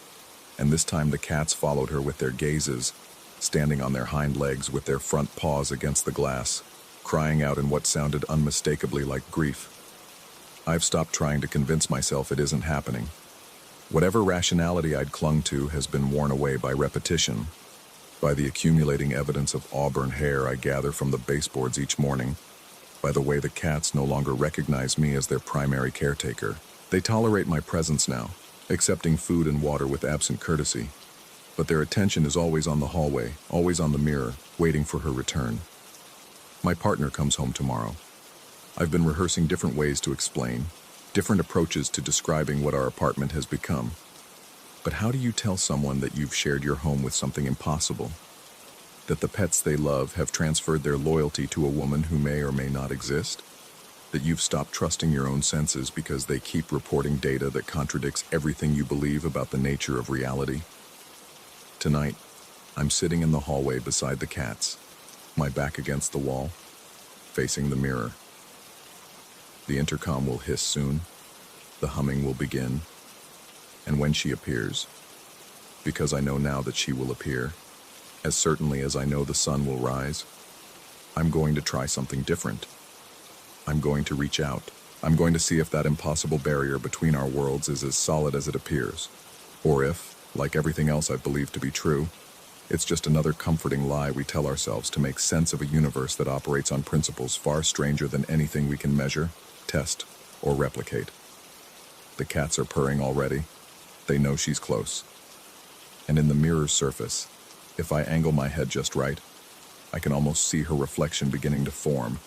and this time the cats followed her with their gazes, standing on their hind legs with their front paws against the glass, crying out in what sounded unmistakably like grief. I've stopped trying to convince myself it isn't happening. Whatever rationality I'd clung to has been worn away by repetition. by the accumulating evidence of auburn hair I gather from the baseboards each morning, by the way the cats no longer recognize me as their primary caretaker. They tolerate my presence now, accepting food and water with absent courtesy, but their attention is always on the hallway, always on the mirror, waiting for her return. My partner comes home tomorrow. I've been rehearsing different ways to explain, different approaches to describing what our apartment has become. But how do you tell someone that you've shared your home with something impossible? That the pets they love have transferred their loyalty to a woman who may or may not exist? That you've stopped trusting your own senses because they keep reporting data that contradicts everything you believe about the nature of reality? Tonight, I'm sitting in the hallway beside the cats, my back against the wall, facing the mirror. The intercom will hiss soon, the humming will begin, and when she appears, because I know now that she will appear, as certainly as I know the sun will rise, I'm going to try something different. I'm going to reach out. I'm going to see if that impossible barrier between our worlds is as solid as it appears, or if, like everything else I've believed to be true, it's just another comforting lie we tell ourselves to make sense of a universe that operates on principles far stranger than anything we can measure, test, or replicate. The cats are purring already. They know she's close. And in the mirror's surface, if I angle my head just right, I can almost see her reflection beginning to form,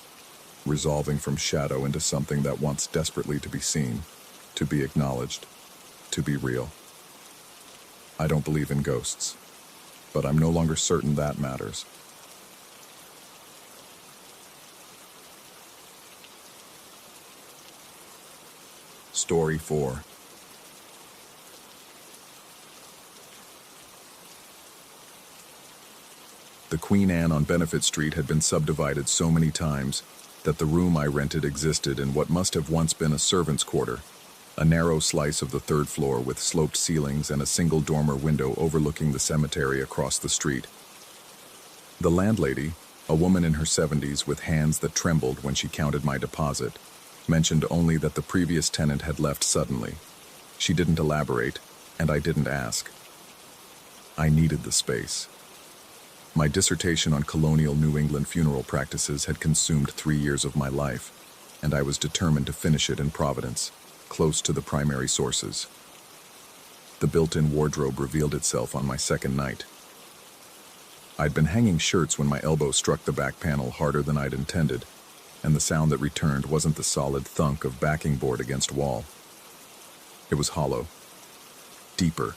resolving from shadow into something that wants desperately to be seen, to be acknowledged, to be real. I don't believe in ghosts, but I'm no longer certain that matters. Story 4. The Queen Anne on Benefit Street had been subdivided so many times that the room I rented existed in what must have once been a servant's quarter, a narrow slice of the third floor with sloped ceilings and a single dormer window overlooking the cemetery across the street. The landlady, a woman in her 70s with hands that trembled when she counted my deposit, mentioned only that the previous tenant had left suddenly. She didn't elaborate, and I didn't ask. I needed the space. My dissertation on colonial New England funeral practices had consumed 3 years of my life, and I was determined to finish it in Providence, close to the primary sources. The built-in wardrobe revealed itself on my second night. I'd been hanging shirts when my elbow struck the back panel harder than I'd intended, and the sound that returned wasn't the solid thunk of backing board against wall. It was hollow, deeper,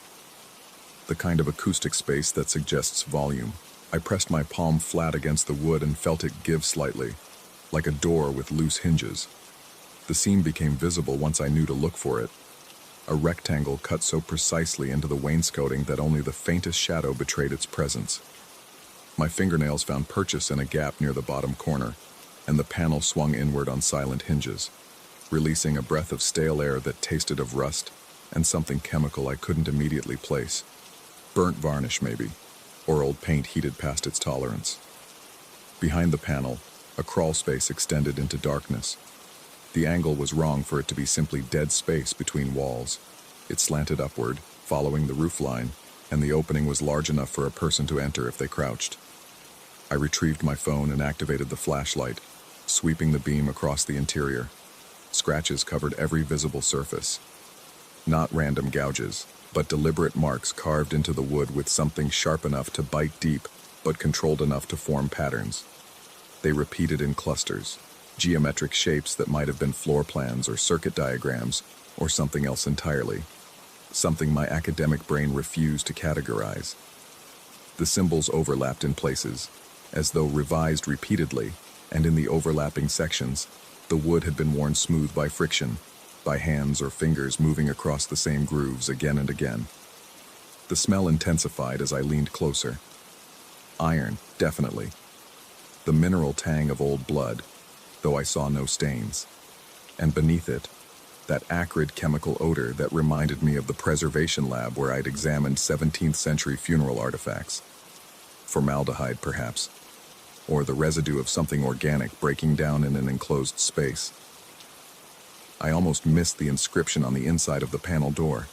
the kind of acoustic space that suggests volume. I pressed my palm flat against the wood and felt it give slightly, like a door with loose hinges. The seam became visible once I knew to look for it, a rectangle cut so precisely into the wainscoting that only the faintest shadow betrayed its presence. My fingernails found purchase in a gap near the bottom corner, and the panel swung inward on silent hinges, releasing a breath of stale air that tasted of rust and something chemical I couldn't immediately place. Burnt varnish, maybe, or old paint heated past its tolerance. Behind the panel, a crawl space extended into darkness. The angle was wrong for it to be simply dead space between walls. It slanted upward, following the roof line, and the opening was large enough for a person to enter if they crouched. I retrieved my phone and activated the flashlight, sweeping the beam across the interior. Scratches covered every visible surface. Not random gouges, but deliberate marks carved into the wood with something sharp enough to bite deep, but controlled enough to form patterns. They repeated in clusters, geometric shapes that might have been floor plans or circuit diagrams, or something else entirely. Something my academic brain refused to categorize. The symbols overlapped in places, as though revised repeatedly, and in the overlapping sections, the wood had been worn smooth by friction, by hands or fingers moving across the same grooves again and again. The smell intensified as I leaned closer. Iron, definitely. The mineral tang of old blood, though I saw no stains. And beneath it, that acrid chemical odor that reminded me of the preservation lab where I'd examined 17th century funeral artifacts. Formaldehyde, perhaps, or the residue of something organic breaking down in an enclosed space. I almost missed the inscription on the inside of the panel door.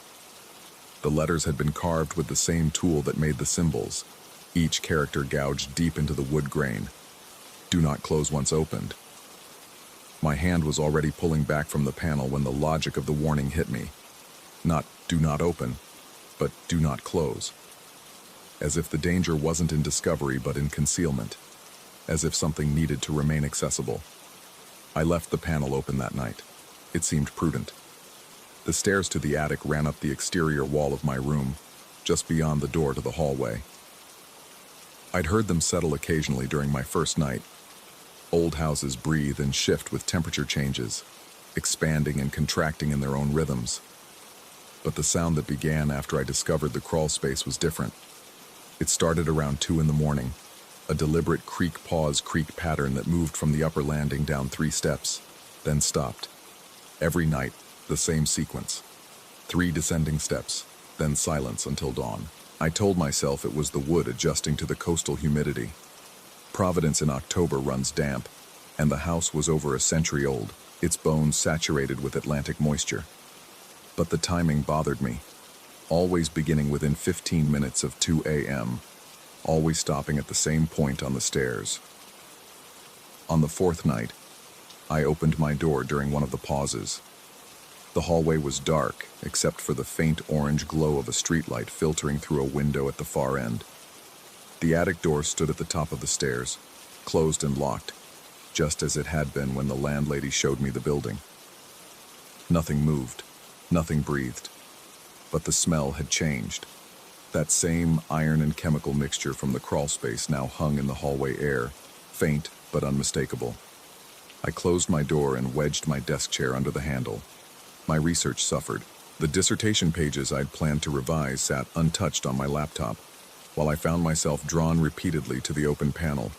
The letters had been carved with the same tool that made the symbols, each character gouged deep into the wood grain. Do not close once opened. My hand was already pulling back from the panel when the logic of the warning hit me. Not do not open, but do not close. As if the danger wasn't in discovery but in concealment. As if something needed to remain accessible. I left the panel open that night. It seemed prudent. The stairs to the attic ran up the exterior wall of my room, just beyond the door to the hallway. I'd heard them settle occasionally during my first night. Old houses breathe and shift with temperature changes, expanding and contracting in their own rhythms. But the sound that began after I discovered the crawl space was different. It started around 2 in the morning, a deliberate creak-pause creak pattern that moved from the upper landing down 3 steps, then stopped. Every night, the same sequence. 3 descending steps, then silence until dawn. I told myself it was the wood adjusting to the coastal humidity. Providence in October runs damp, and the house was over a century old, its bones saturated with Atlantic moisture. But the timing bothered me, always beginning within 15 minutes of 2 a.m., always stopping at the same point on the stairs. On the 4th night, I opened my door during one of the pauses. The hallway was dark, except for the faint orange glow of a streetlight filtering through a window at the far end. The attic door stood at the top of the stairs, closed and locked, just as it had been when the landlady showed me the building. Nothing moved, nothing breathed, but the smell had changed. That same iron and chemical mixture from the crawl space now hung in the hallway air, faint but unmistakable. I closed my door and wedged my desk chair under the handle. My research suffered. The dissertation pages I'd planned to revise sat untouched on my laptop, while I found myself drawn repeatedly to the open panel,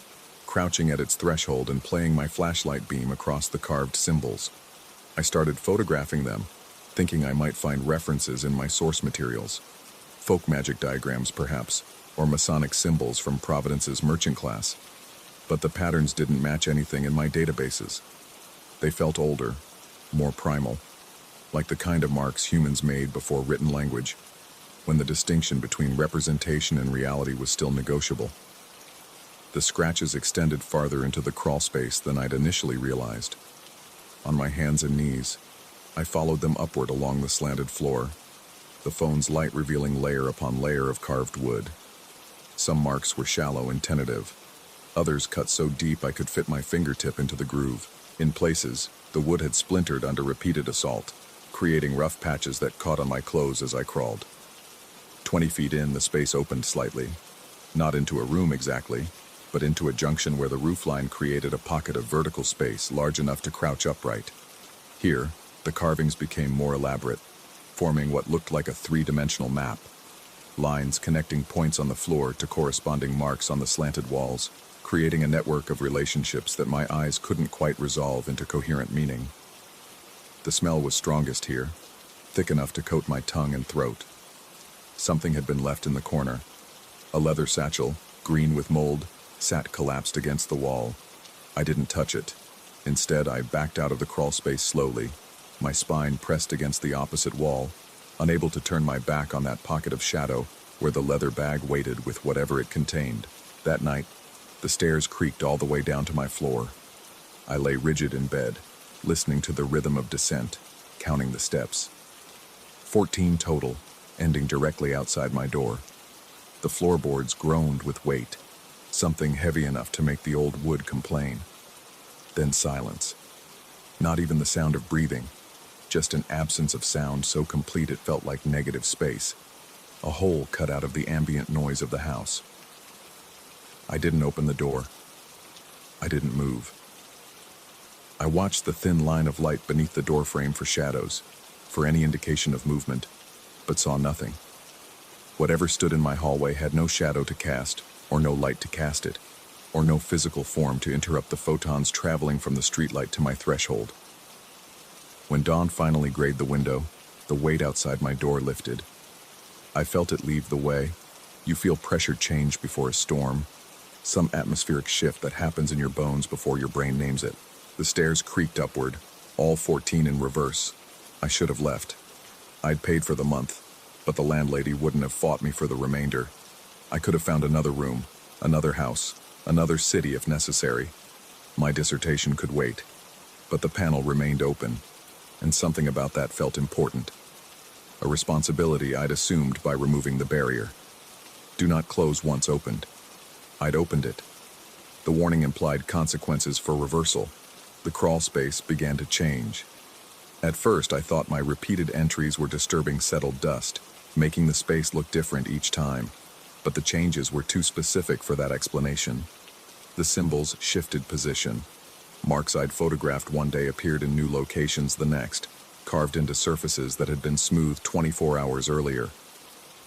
crouching at its threshold and playing my flashlight beam across the carved symbols. I started photographing them, thinking I might find references in my source materials. Folk magic diagrams, perhaps, or Masonic symbols from Providence's merchant class. But the patterns didn't match anything in my databases. They felt older, more primal, like the kind of marks humans made before written language, when the distinction between representation and reality was still negotiable. The scratches extended farther into the crawl space than I'd initially realized. On my hands and knees, I followed them upward along the slanted floor, the phone's light revealing layer upon layer of carved wood. Some marks were shallow and tentative. Others cut so deep I could fit my fingertip into the groove. In places, the wood had splintered under repeated assault, creating rough patches that caught on my clothes as I crawled. 20 feet in, the space opened slightly. Not into a room exactly, but into a junction where the roofline created a pocket of vertical space large enough to crouch upright. Here, the carvings became more elaborate, forming what looked like a 3-dimensional map. Lines connecting points on the floor to corresponding marks on the slanted walls, creating a network of relationships that my eyes couldn't quite resolve into coherent meaning. The smell was strongest here, thick enough to coat my tongue and throat. Something had been left in the corner. A leather satchel, green with mold, sat collapsed against the wall. I didn't touch it. Instead, I backed out of the crawl space slowly, my spine pressed against the opposite wall, unable to turn my back on that pocket of shadow where the leather bag waited with whatever it contained. That night, the stairs creaked all the way down to my floor. I lay rigid in bed, listening to the rhythm of descent, counting the steps. 14 total, ending directly outside my door. The floorboards groaned with weight, something heavy enough to make the old wood complain. Then silence. Not even the sound of breathing, just an absence of sound so complete it felt like negative space, a hole cut out of the ambient noise of the house. I didn't open the door. I didn't move. I watched the thin line of light beneath the doorframe for shadows, for any indication of movement, but saw nothing. Whatever stood in my hallway had no shadow to cast, or no light to cast it, or no physical form to interrupt the photons traveling from the streetlight to my threshold. When dawn finally grayed the window, the weight outside my door lifted. I felt it leave the way. You feel pressure change before a storm, some atmospheric shift that happens in your bones before your brain names it. The stairs creaked upward, all 14 in reverse. I should have left. I'd paid for the month, but the landlady wouldn't have fought me for the remainder. I could have found another room, another house, another city if necessary. My dissertation could wait, but the panel remained open, and something about that felt important. A responsibility I'd assumed by removing the barrier. Do not close once opened. I'd opened it. The warning implied consequences for reversal. The crawl space began to change. At first, I thought my repeated entries were disturbing settled dust, making the space look different each time. But the changes were too specific for that explanation. The symbols shifted position. Marks I'd photographed one day appeared in new locations the next, carved into surfaces that had been smoothed 24 hours earlier.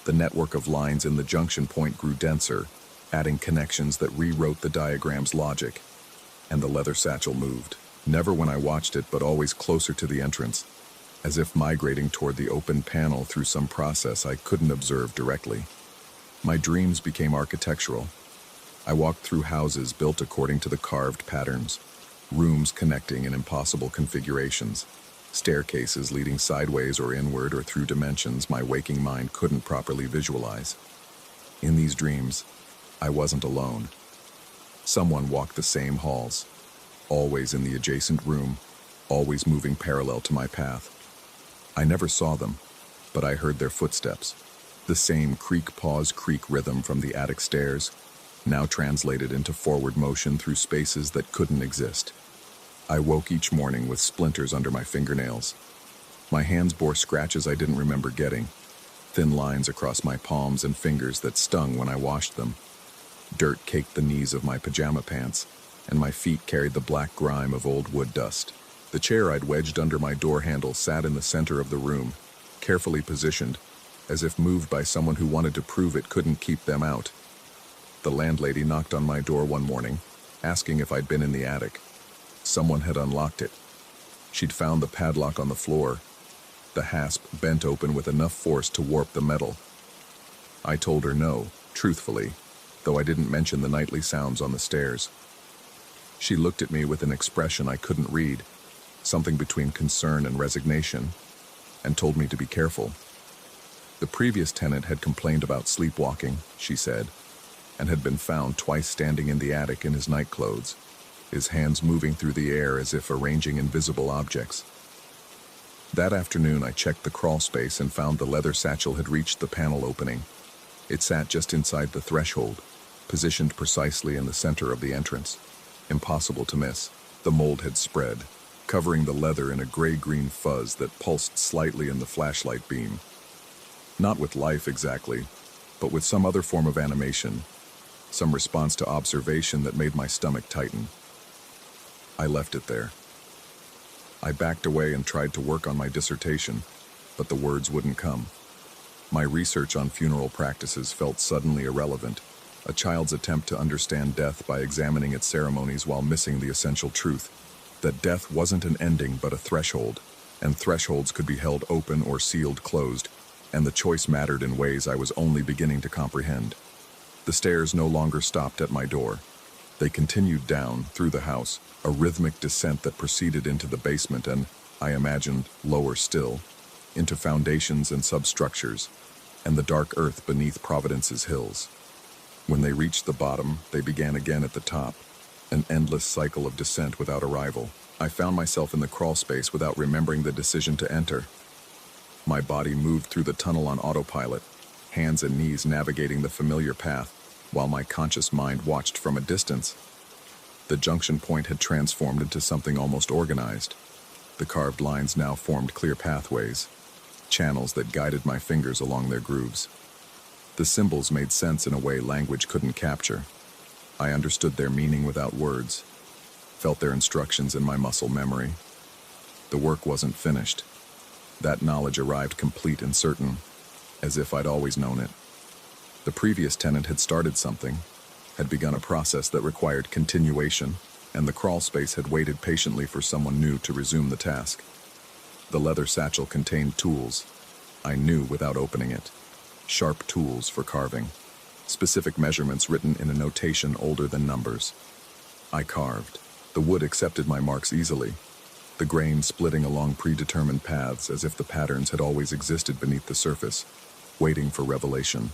The network of lines in the junction point grew denser, adding connections that rewrote the diagram's logic. And the leather satchel moved. Never when I watched it, but always closer to the entrance, as if migrating toward the open panel through some process I couldn't observe directly. My dreams became architectural. I walked through houses built according to the carved patterns, rooms connecting in impossible configurations, staircases leading sideways or inward or through dimensions my waking mind couldn't properly visualize. In these dreams, I wasn't alone. Someone walked the same halls, always in the adjacent room, always moving parallel to my path. I never saw them, but I heard their footsteps. The same creak-pause-creak rhythm from the attic stairs, now translated into forward motion through spaces that couldn't exist. I woke each morning with splinters under my fingernails. My hands bore scratches I didn't remember getting, thin lines across my palms and fingers that stung when I washed them. Dirt caked the knees of my pajama pants, and my feet carried the black grime of old wood dust. The chair I'd wedged under my door handle sat in the center of the room, carefully positioned, as if moved by someone who wanted to prove it couldn't keep them out. The landlady knocked on my door one morning, asking if I'd been in the attic. Someone had unlocked it. She'd found the padlock on the floor, the hasp bent open with enough force to warp the metal. I told her no, truthfully, though I didn't mention the nightly sounds on the stairs. She looked at me with an expression I couldn't read, something between concern and resignation, and told me to be careful. The previous tenant had complained about sleepwalking, she said, and had been found twice standing in the attic in his nightclothes, his hands moving through the air as if arranging invisible objects. That afternoon I checked the crawl space and found the leather satchel had reached the panel opening. It sat just inside the threshold, positioned precisely in the center of the entrance. Impossible to miss. The mold had spread, covering the leather in a gray-green fuzz that pulsed slightly in the flashlight beam. Not with life exactly, but with some other form of animation, some response to observation that made my stomach tighten. I left it there. I backed away and tried to work on my dissertation, but the words wouldn't come. My research on funeral practices felt suddenly irrelevant, a child's attempt to understand death by examining its ceremonies while missing the essential truth, that death wasn't an ending but a threshold, and thresholds could be held open or sealed closed, and the choice mattered in ways I was only beginning to comprehend. The stairs no longer stopped at my door. They continued down, through the house, a rhythmic descent that proceeded into the basement and, I imagined, lower still, into foundations and substructures, and the dark earth beneath Providence's hills. When they reached the bottom, they began again at the top, an endless cycle of descent without arrival. I found myself in the crawl space without remembering the decision to enter. My body moved through the tunnel on autopilot, hands and knees navigating the familiar path, while my conscious mind watched from a distance. The junction point had transformed into something almost organized. The carved lines now formed clear pathways, channels that guided my fingers along their grooves. The symbols made sense in a way language couldn't capture. I understood their meaning without words, felt their instructions in my muscle memory. The work wasn't finished. That knowledge arrived complete and certain, as if I'd always known it. The previous tenant had started something, had begun a process that required continuation, and the crawl space had waited patiently for someone new to resume the task. The leather satchel contained tools. I knew without opening it. Sharp tools for carving. Specific measurements written in a notation older than numbers. I carved. The wood accepted my marks easily, the grain splitting along predetermined paths as if the patterns had always existed beneath the surface, waiting for revelation.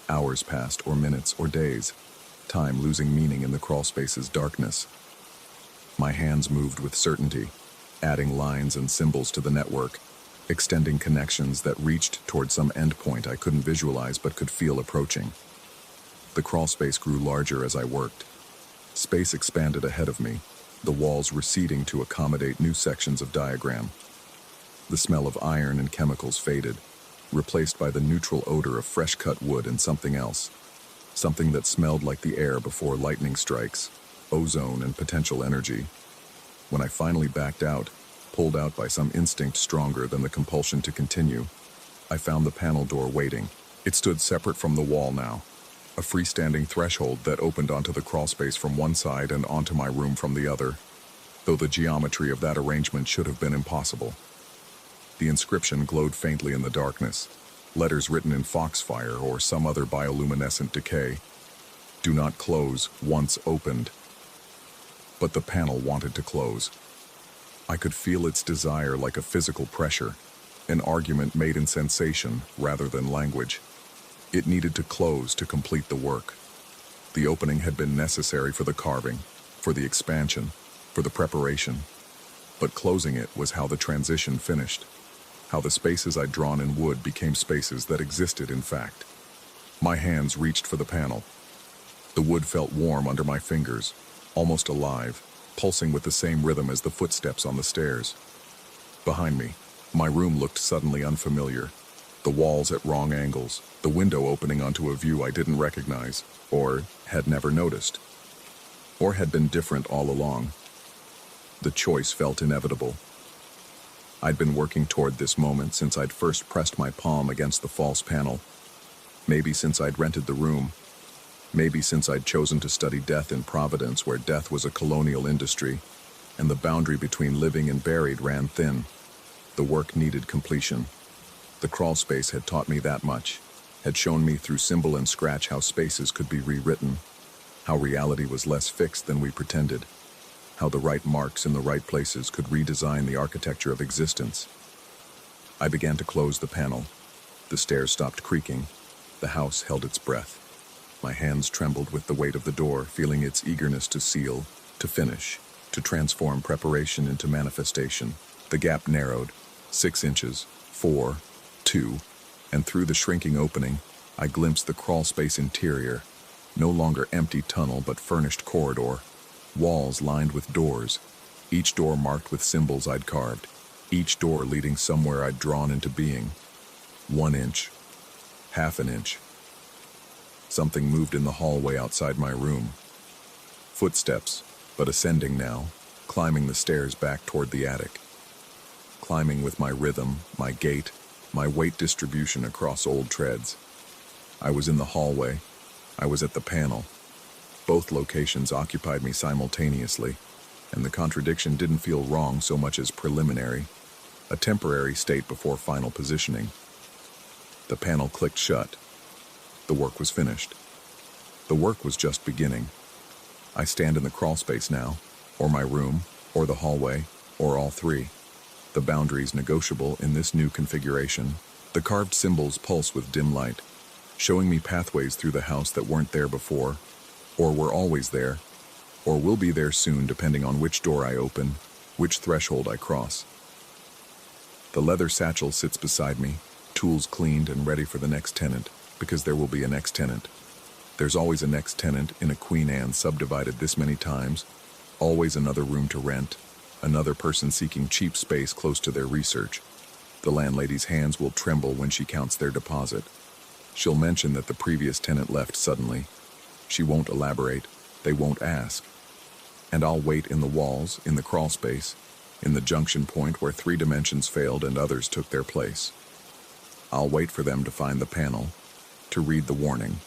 Hours passed, or minutes, or days, time losing meaning in the crawlspace's darkness. My hands moved with certainty, adding lines and symbols to the network, extending connections that reached toward some endpoint I couldn't visualize but could feel approaching. The crawlspace grew larger as I worked. Space expanded ahead of me, the walls receding to accommodate new sections of diagram. The smell of iron and chemicals faded, replaced by the neutral odor of fresh-cut wood and something else. Something that smelled like the air before lightning strikes, ozone and potential energy. When I finally backed out, pulled out by some instinct stronger than the compulsion to continue, I found the panel door waiting. It stood separate from the wall now, a freestanding threshold that opened onto the crawlspace from one side and onto my room from the other, though the geometry of that arrangement should have been impossible. The inscription glowed faintly in the darkness, letters written in foxfire or some other bioluminescent decay. Do not close once opened. But the panel wanted to close. I could feel its desire like a physical pressure, an argument made in sensation rather than language. It needed to close to complete the work. The opening had been necessary for the carving, for the expansion, for the preparation. But closing it was how the transition finished, how the spaces I'd drawn in wood became spaces that existed in fact. My hands reached for the panel. The wood felt warm under my fingers, almost alive, pulsing with the same rhythm as the footsteps on the stairs. Behind me, my room looked suddenly unfamiliar. The walls at wrong angles, the window opening onto a view I didn't recognize, or had never noticed, or had been different all along. The choice felt inevitable. I'd been working toward this moment since I'd first pressed my palm against the false panel. Maybe since I'd rented the room. Maybe since I'd chosen to study death in Providence, where death was a colonial industry, and the boundary between living and buried ran thin. The work needed completion. The crawlspace had taught me that much, had shown me through symbol and scratch how spaces could be rewritten, how reality was less fixed than we pretended, how the right marks in the right places could redesign the architecture of existence. I began to close the panel. The stairs stopped creaking. The house held its breath. My hands trembled with the weight of the door, feeling its eagerness to seal, to finish, to transform preparation into manifestation. The gap narrowed, 6 inches, 4, 2, and through the shrinking opening, I glimpsed the crawlspace interior, no longer empty tunnel but furnished corridor, walls lined with doors, each door marked with symbols I'd carved, each door leading somewhere I'd drawn into being. 1 inch, half an inch. Something moved in the hallway outside my room. Footsteps, but ascending now, climbing the stairs back toward the attic. Climbing with my rhythm, my gait, my weight distribution across old treads. I was in the hallway. I was at the panel. Both locations occupied me simultaneously, and the contradiction didn't feel wrong so much as preliminary, a temporary state before final positioning. The panel clicked shut. The work was finished. The work was just beginning. I stand in the crawlspace now, or my room, or the hallway, or all three. The boundaries negotiable in this new configuration. The carved symbols pulse with dim light, showing me pathways through the house that weren't there before, or were always there, or will be there soon depending on which door I open, which threshold I cross. The leather satchel sits beside me, tools cleaned and ready for the next tenant, because there will be a next tenant. There's always a next tenant in a Queen Anne subdivided this many times, always another room to rent, another person seeking cheap space close to their research. The landlady's hands will tremble when she counts their deposit. She'll mention that the previous tenant left suddenly. She won't elaborate. They won't ask. And I'll wait in the walls, in the crawlspace, in the junction point where 3 dimensions failed and others took their place. I'll wait for them to find the panel, to read the warning,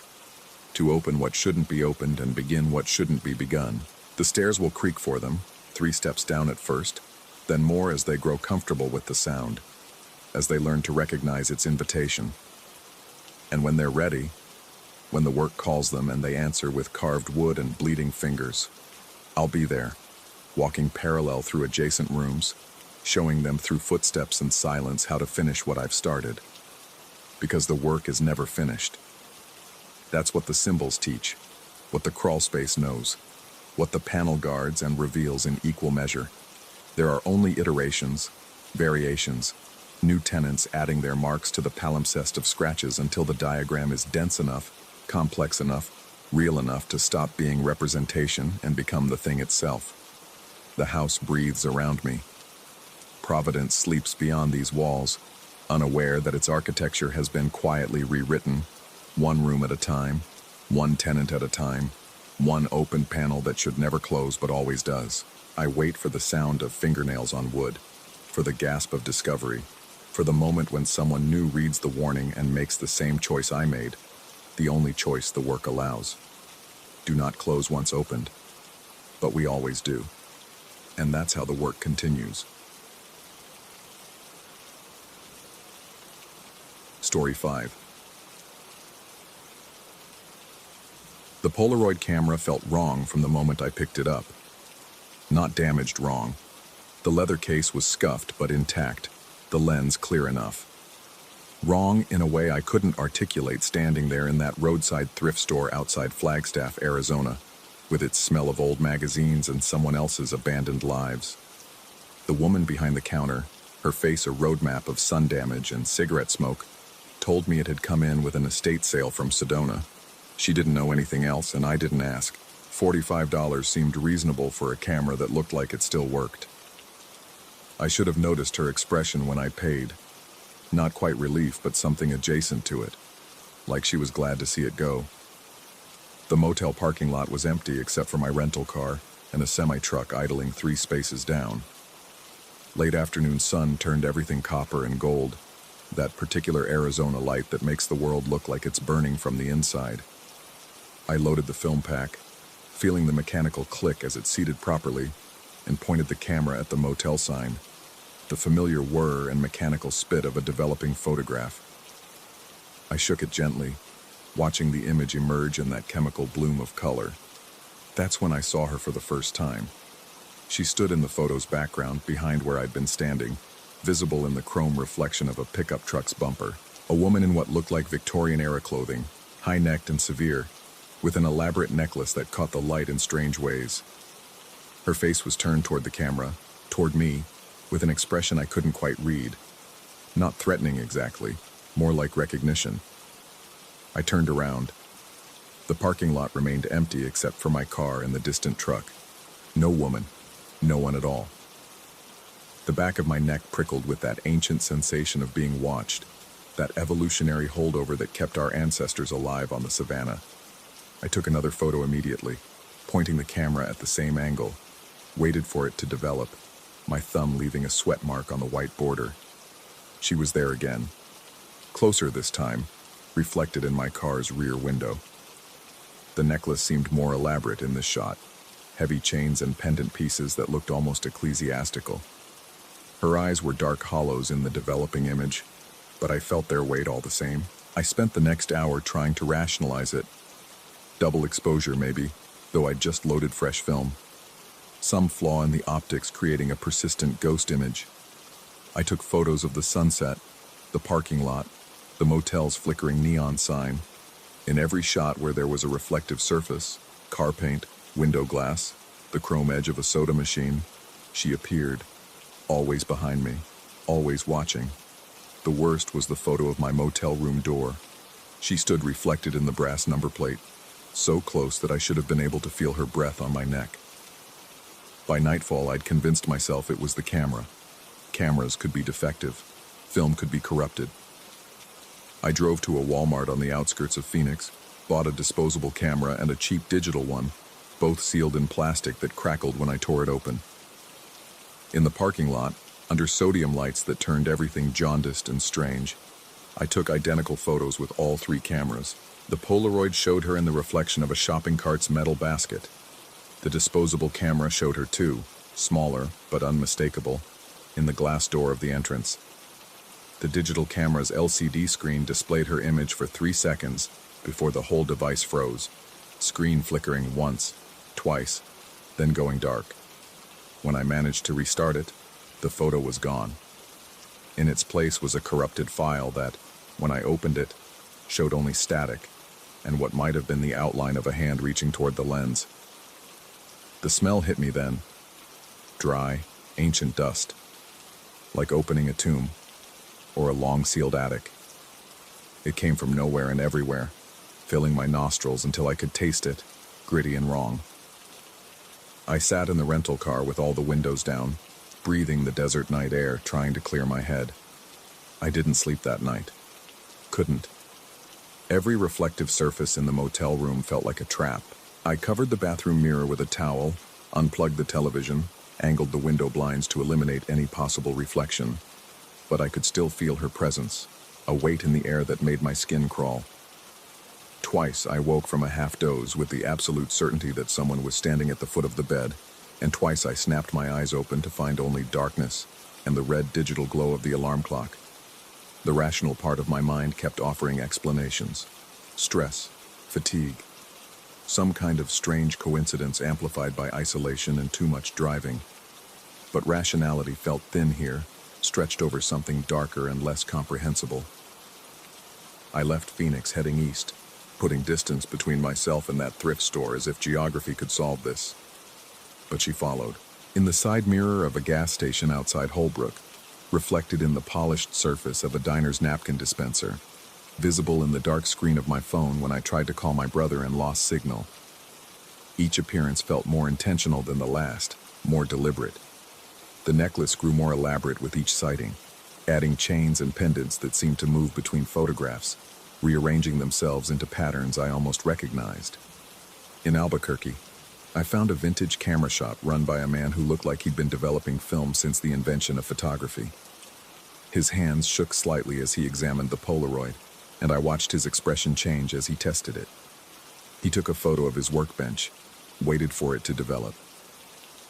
to open what shouldn't be opened and begin what shouldn't be begun. The stairs will creak for them, 3 steps down at first, then more as they grow comfortable with the sound, as they learn to recognize its invitation. And when they're ready, when the work calls them and they answer with carved wood and bleeding fingers, I'll be there, walking parallel through adjacent rooms, showing them through footsteps and silence how to finish what I've started. Because the work is never finished. That's what the symbols teach, what the crawl space knows, what the panel guards and reveals in equal measure. There are only iterations, variations, new tenants adding their marks to the palimpsest of scratches until the diagram is dense enough, complex enough, real enough to stop being representation and become the thing itself. The house breathes around me. Providence sleeps beyond these walls, unaware that its architecture has been quietly rewritten, one room at a time, one tenant at a time, one open panel that should never close but always does. I wait for the sound of fingernails on wood, for the gasp of discovery, for the moment when someone new reads the warning and makes the same choice I made, the only choice the work allows. Do not close once opened, but we always do. And that's how the work continues. Story 5. The Polaroid camera felt wrong from the moment I picked it up. Not damaged wrong. The leather case was scuffed but intact, the lens clear enough. Wrong in a way I couldn't articulate standing there in that roadside thrift store outside Flagstaff, Arizona, with its smell of old magazines and someone else's abandoned lives. The woman behind the counter, her face a roadmap of sun damage and cigarette smoke, told me it had come in with an estate sale from Sedona. She didn't know anything else, and I didn't ask. $45 seemed reasonable for a camera that looked like it still worked. I should have noticed her expression when I paid. Not quite relief, but something adjacent to it, like she was glad to see it go. The motel parking lot was empty except for my rental car and a semi-truck idling 3 spaces down. Late afternoon sun turned everything copper and gold, that particular Arizona light that makes the world look like it's burning from the inside. I loaded the film pack, feeling the mechanical click as it seated properly, and pointed the camera at the motel sign, the familiar whir and mechanical spit of a developing photograph. I shook it gently, watching the image emerge in that chemical bloom of color. That's when I saw her for the first time. She stood in the photo's background behind where I'd been standing, visible in the chrome reflection of a pickup truck's bumper. A woman in what looked like Victorian-era clothing, high-necked and severe, with an elaborate necklace that caught the light in strange ways. Her face was turned toward the camera, toward me, with an expression I couldn't quite read. Not threatening exactly, more like recognition. I turned around. The parking lot remained empty except for my car and the distant truck. No woman, no one at all. The back of my neck prickled with that ancient sensation of being watched, that evolutionary holdover that kept our ancestors alive on the savannah. I took another photo immediately, pointing the camera at the same angle, waited for it to develop, my thumb leaving a sweat mark on the white border. She was there again. Closer this time, reflected in my car's rear window. The necklace seemed more elaborate in this shot, heavy chains and pendant pieces that looked almost ecclesiastical. Her eyes were dark hollows in the developing image, but I felt their weight all the same. I spent the next hour trying to rationalize it. Double exposure, maybe, though I'd just loaded fresh film. Some flaw in the optics creating a persistent ghost image. I took photos of the sunset, the parking lot, the motel's flickering neon sign. In every shot where there was a reflective surface, car paint, window glass, the chrome edge of a soda machine, she appeared, always behind me, always watching. The worst was the photo of my motel room door. She stood reflected in the brass number plate, so close that I should have been able to feel her breath on my neck. By nightfall, I'd convinced myself it was the camera. Cameras could be defective. Film could be corrupted. I drove to a Walmart on the outskirts of Phoenix, bought a disposable camera and a cheap digital one, both sealed in plastic that crackled when I tore it open. In the parking lot, under sodium lights that turned everything jaundiced and strange, I took identical photos with all 3 cameras. The Polaroid showed her in the reflection of a shopping cart's metal basket. The disposable camera showed her too, smaller but unmistakable, in the glass door of the entrance. The digital camera's LCD screen displayed her image for 3 seconds before the whole device froze, screen flickering once, twice, then going dark. When I managed to restart it, the photo was gone. In its place was a corrupted file that, when I opened it, showed only static, and what might have been the outline of a hand reaching toward the lens. The smell hit me then. Dry, ancient dust. Like opening a tomb, or a long-sealed attic. It came from nowhere and everywhere, filling my nostrils until I could taste it, gritty and wrong. I sat in the rental car with all the windows down, breathing the desert night air, trying to clear my head. I didn't sleep that night. Couldn't. Every reflective surface in the motel room felt like a trap. I covered the bathroom mirror with a towel, unplugged the television, angled the window blinds to eliminate any possible reflection. But I could still feel her presence, a weight in the air that made my skin crawl. Twice I woke from a half-doze with the absolute certainty that someone was standing at the foot of the bed, and twice I snapped my eyes open to find only darkness and the red digital glow of the alarm clock. The rational part of my mind kept offering explanations. Stress, fatigue, some kind of strange coincidence amplified by isolation and too much driving. But rationality felt thin here, stretched over something darker and less comprehensible. I left Phoenix heading east, putting distance between myself and that thrift store as if geography could solve this. But she followed. In the side mirror of a gas station outside Holbrook, reflected in the polished surface of a diner's napkin dispenser, visible in the dark screen of my phone when I tried to call my brother and lost signal. Each appearance felt more intentional than the last, more deliberate. The necklace grew more elaborate with each sighting, adding chains and pendants that seemed to move between photographs, rearranging themselves into patterns I almost recognized. In Albuquerque, I found a vintage camera shop run by a man who looked like he'd been developing film since the invention of photography. His hands shook slightly as he examined the Polaroid, and I watched his expression change as he tested it. He took a photo of his workbench, waited for it to develop.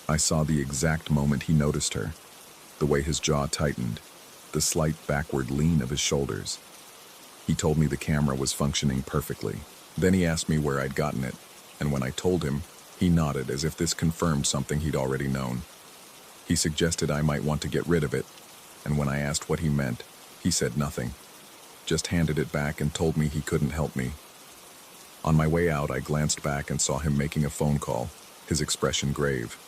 I saw the exact moment he noticed her, the way his jaw tightened, the slight backward lean of his shoulders. He told me the camera was functioning perfectly. Then he asked me where I'd gotten it, and when I told him, he nodded as if this confirmed something he'd already known. He suggested I might want to get rid of it, and when I asked what he meant, he said nothing. Just handed it back and told me he couldn't help me. On my way out, I glanced back and saw him making a phone call, his expression grave.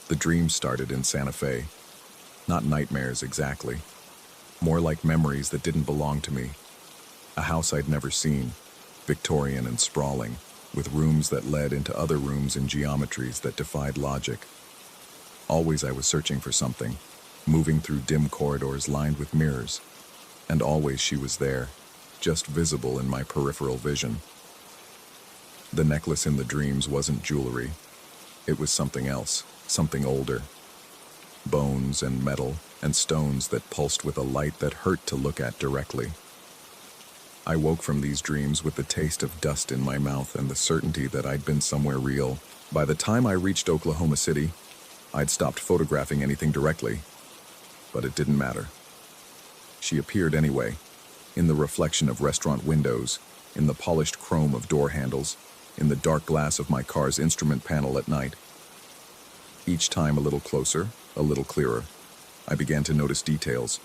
The dream started in Santa Fe. Not nightmares exactly. More like memories that didn't belong to me. A house I'd never seen, Victorian and sprawling, with rooms that led into other rooms in geometries that defied logic. Always I was searching for something, moving through dim corridors lined with mirrors. And always she was there, just visible in my peripheral vision. The necklace in the dreams wasn't jewelry. It was something else, something older. Bones and metal and stones that pulsed with a light that hurt to look at directly. I woke from these dreams with the taste of dust in my mouth and the certainty that I'd been somewhere real. By the time I reached Oklahoma City, I'd stopped photographing anything directly. But it didn't matter. She appeared anyway, in the reflection of restaurant windows, in the polished chrome of door handles, in the dark glass of my car's instrument panel at night. Each time a little closer, a little clearer, I began to notice details.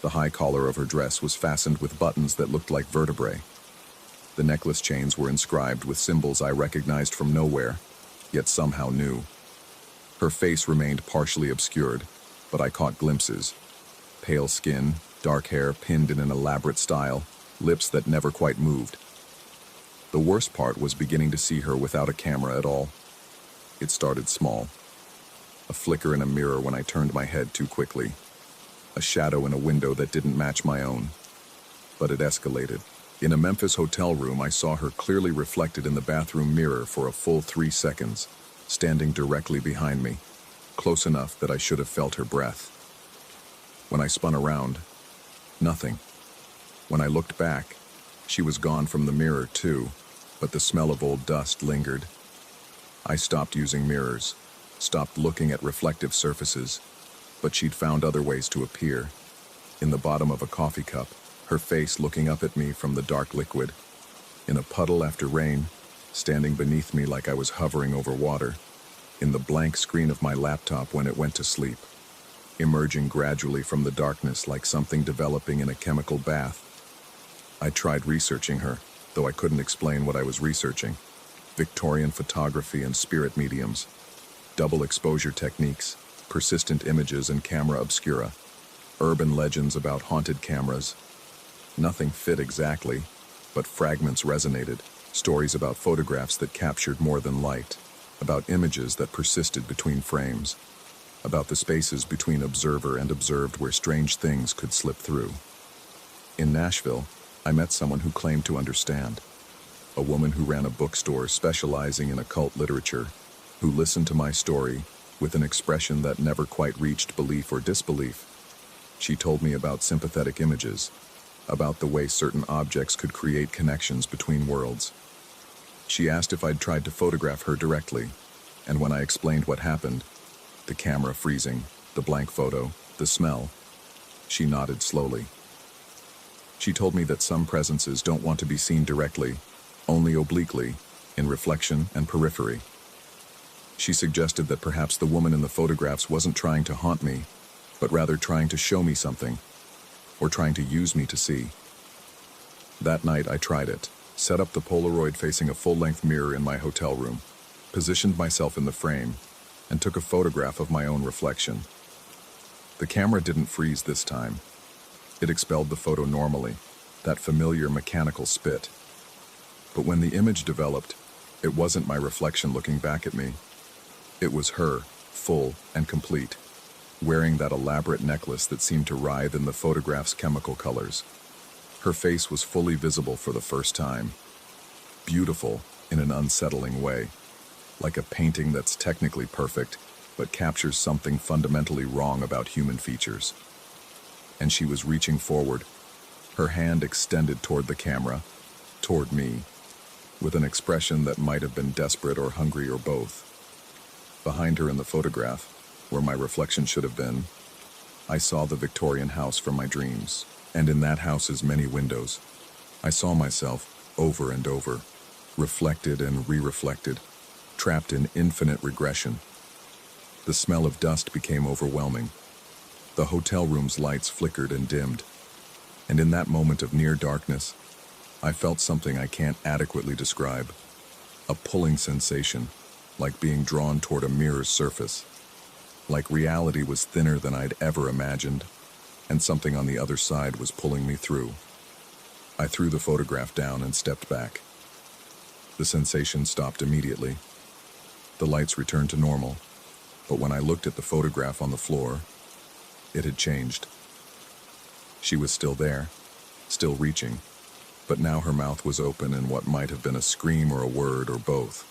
The high collar of her dress was fastened with buttons that looked like vertebrae. The necklace chains were inscribed with symbols I recognized from nowhere, yet somehow knew. Her face remained partially obscured, but I caught glimpses. Pale skin, dark hair pinned in an elaborate style, lips that never quite moved. The worst part was beginning to see her without a camera at all. It started small. A flicker in a mirror when I turned my head too quickly. A shadow in a window that didn't match my own. But it escalated. In a Memphis hotel room, I saw her clearly reflected in the bathroom mirror for a full 3 seconds, standing directly behind me, close enough that I should have felt her breath. When I spun around, nothing. When I looked back, she was gone from the mirror too, but the smell of old dust lingered. I stopped using mirrors, stopped looking at reflective surfaces, but she'd found other ways to appear. In the bottom of a coffee cup, her face looking up at me from the dark liquid. In a puddle after rain, standing beneath me like I was hovering over water. In the blank screen of my laptop when it went to sleep. Emerging gradually from the darkness like something developing in a chemical bath. I tried researching her, though I couldn't explain what I was researching. Victorian photography and spirit mediums, double exposure techniques, persistent images and camera obscura, urban legends about haunted cameras. Nothing fit exactly, but fragments resonated, stories about photographs that captured more than light, about images that persisted between frames, about the spaces between observer and observed where strange things could slip through. In Nashville, I met someone who claimed to understand. A woman who ran a bookstore specializing in occult literature, who listened to my story with an expression that never quite reached belief or disbelief. She told me about sympathetic images, about the way certain objects could create connections between worlds. She asked if I'd tried to photograph her directly, and when I explained what happened, the camera freezing, the blank photo, the smell, she nodded slowly. She told me that some presences don't want to be seen directly, only obliquely, in reflection and periphery. She suggested that perhaps the woman in the photographs wasn't trying to haunt me, but rather trying to show me something, or trying to use me to see. That night I tried it, set up the Polaroid facing a full-length mirror in my hotel room, positioned myself in the frame, and took a photograph of my own reflection. The camera didn't freeze this time. It expelled the photo normally, that familiar mechanical spit. But when the image developed, it wasn't my reflection looking back at me. It was her, full and complete, wearing that elaborate necklace that seemed to writhe in the photograph's chemical colors. Her face was fully visible for the first time. Beautiful in an unsettling way, like a painting that's technically perfect, but captures something fundamentally wrong about human features. And she was reaching forward, her hand extended toward the camera, toward me, with an expression that might have been desperate or hungry or both. Behind her in the photograph, where my reflection should have been, I saw the Victorian house from my dreams, and in that house's many windows, I saw myself over and over, reflected and re-reflected, trapped in infinite regression. The smell of dust became overwhelming. The hotel room's lights flickered and dimmed, and in that moment of near darkness, I felt something I can't adequately describe, a pulling sensation, like being drawn toward a mirror's surface, like reality was thinner than I'd ever imagined, and something on the other side was pulling me through. I threw the photograph down and stepped back. The sensation stopped immediately. The lights returned to normal, but when I looked at the photograph on the floor, it had changed. She was still there, still reaching, but now her mouth was open in what might have been a scream or a word or both.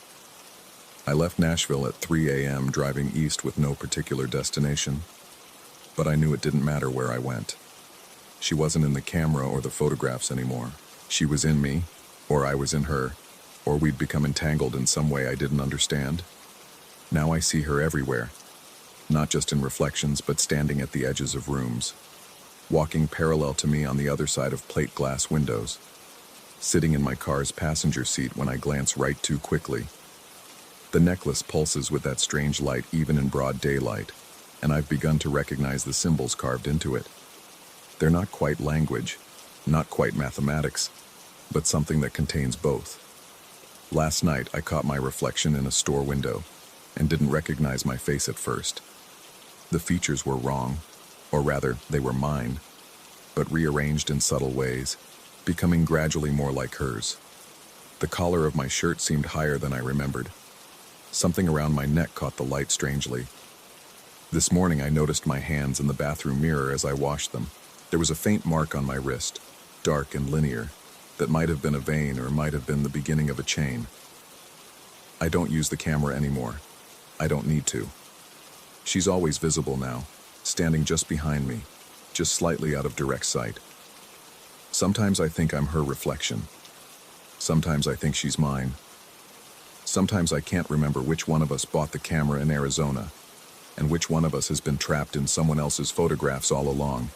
I left Nashville at 3 a.m. driving east with no particular destination, but I knew it didn't matter where I went. She wasn't in the camera or the photographs anymore. She was in me, or I was in her, or we'd become entangled in some way I didn't understand. Now I see her everywhere, not just in reflections, but standing at the edges of rooms, walking parallel to me on the other side of plate glass windows, sitting in my car's passenger seat when I glance right too quickly. The necklace pulses with that strange light even in broad daylight, and I've begun to recognize the symbols carved into it. They're not quite language, not quite mathematics, but something that contains both. Last night I caught my reflection in a store window and didn't recognize my face at first. The features were wrong, or rather, they were mine, but rearranged in subtle ways, becoming gradually more like hers. The collar of my shirt seemed higher than I remembered. Something around my neck caught the light strangely. This morning I noticed my hands in the bathroom mirror as I washed them. There was a faint mark on my wrist, dark and linear, that might have been a vein or might have been the beginning of a chain. I don't use the camera anymore. I don't need to. She's always visible now, standing just behind me, just slightly out of direct sight. Sometimes I think I'm her reflection. Sometimes I think she's mine. Sometimes I can't remember which one of us bought the camera in Arizona, and which one of us has been trapped in someone else's photographs all along.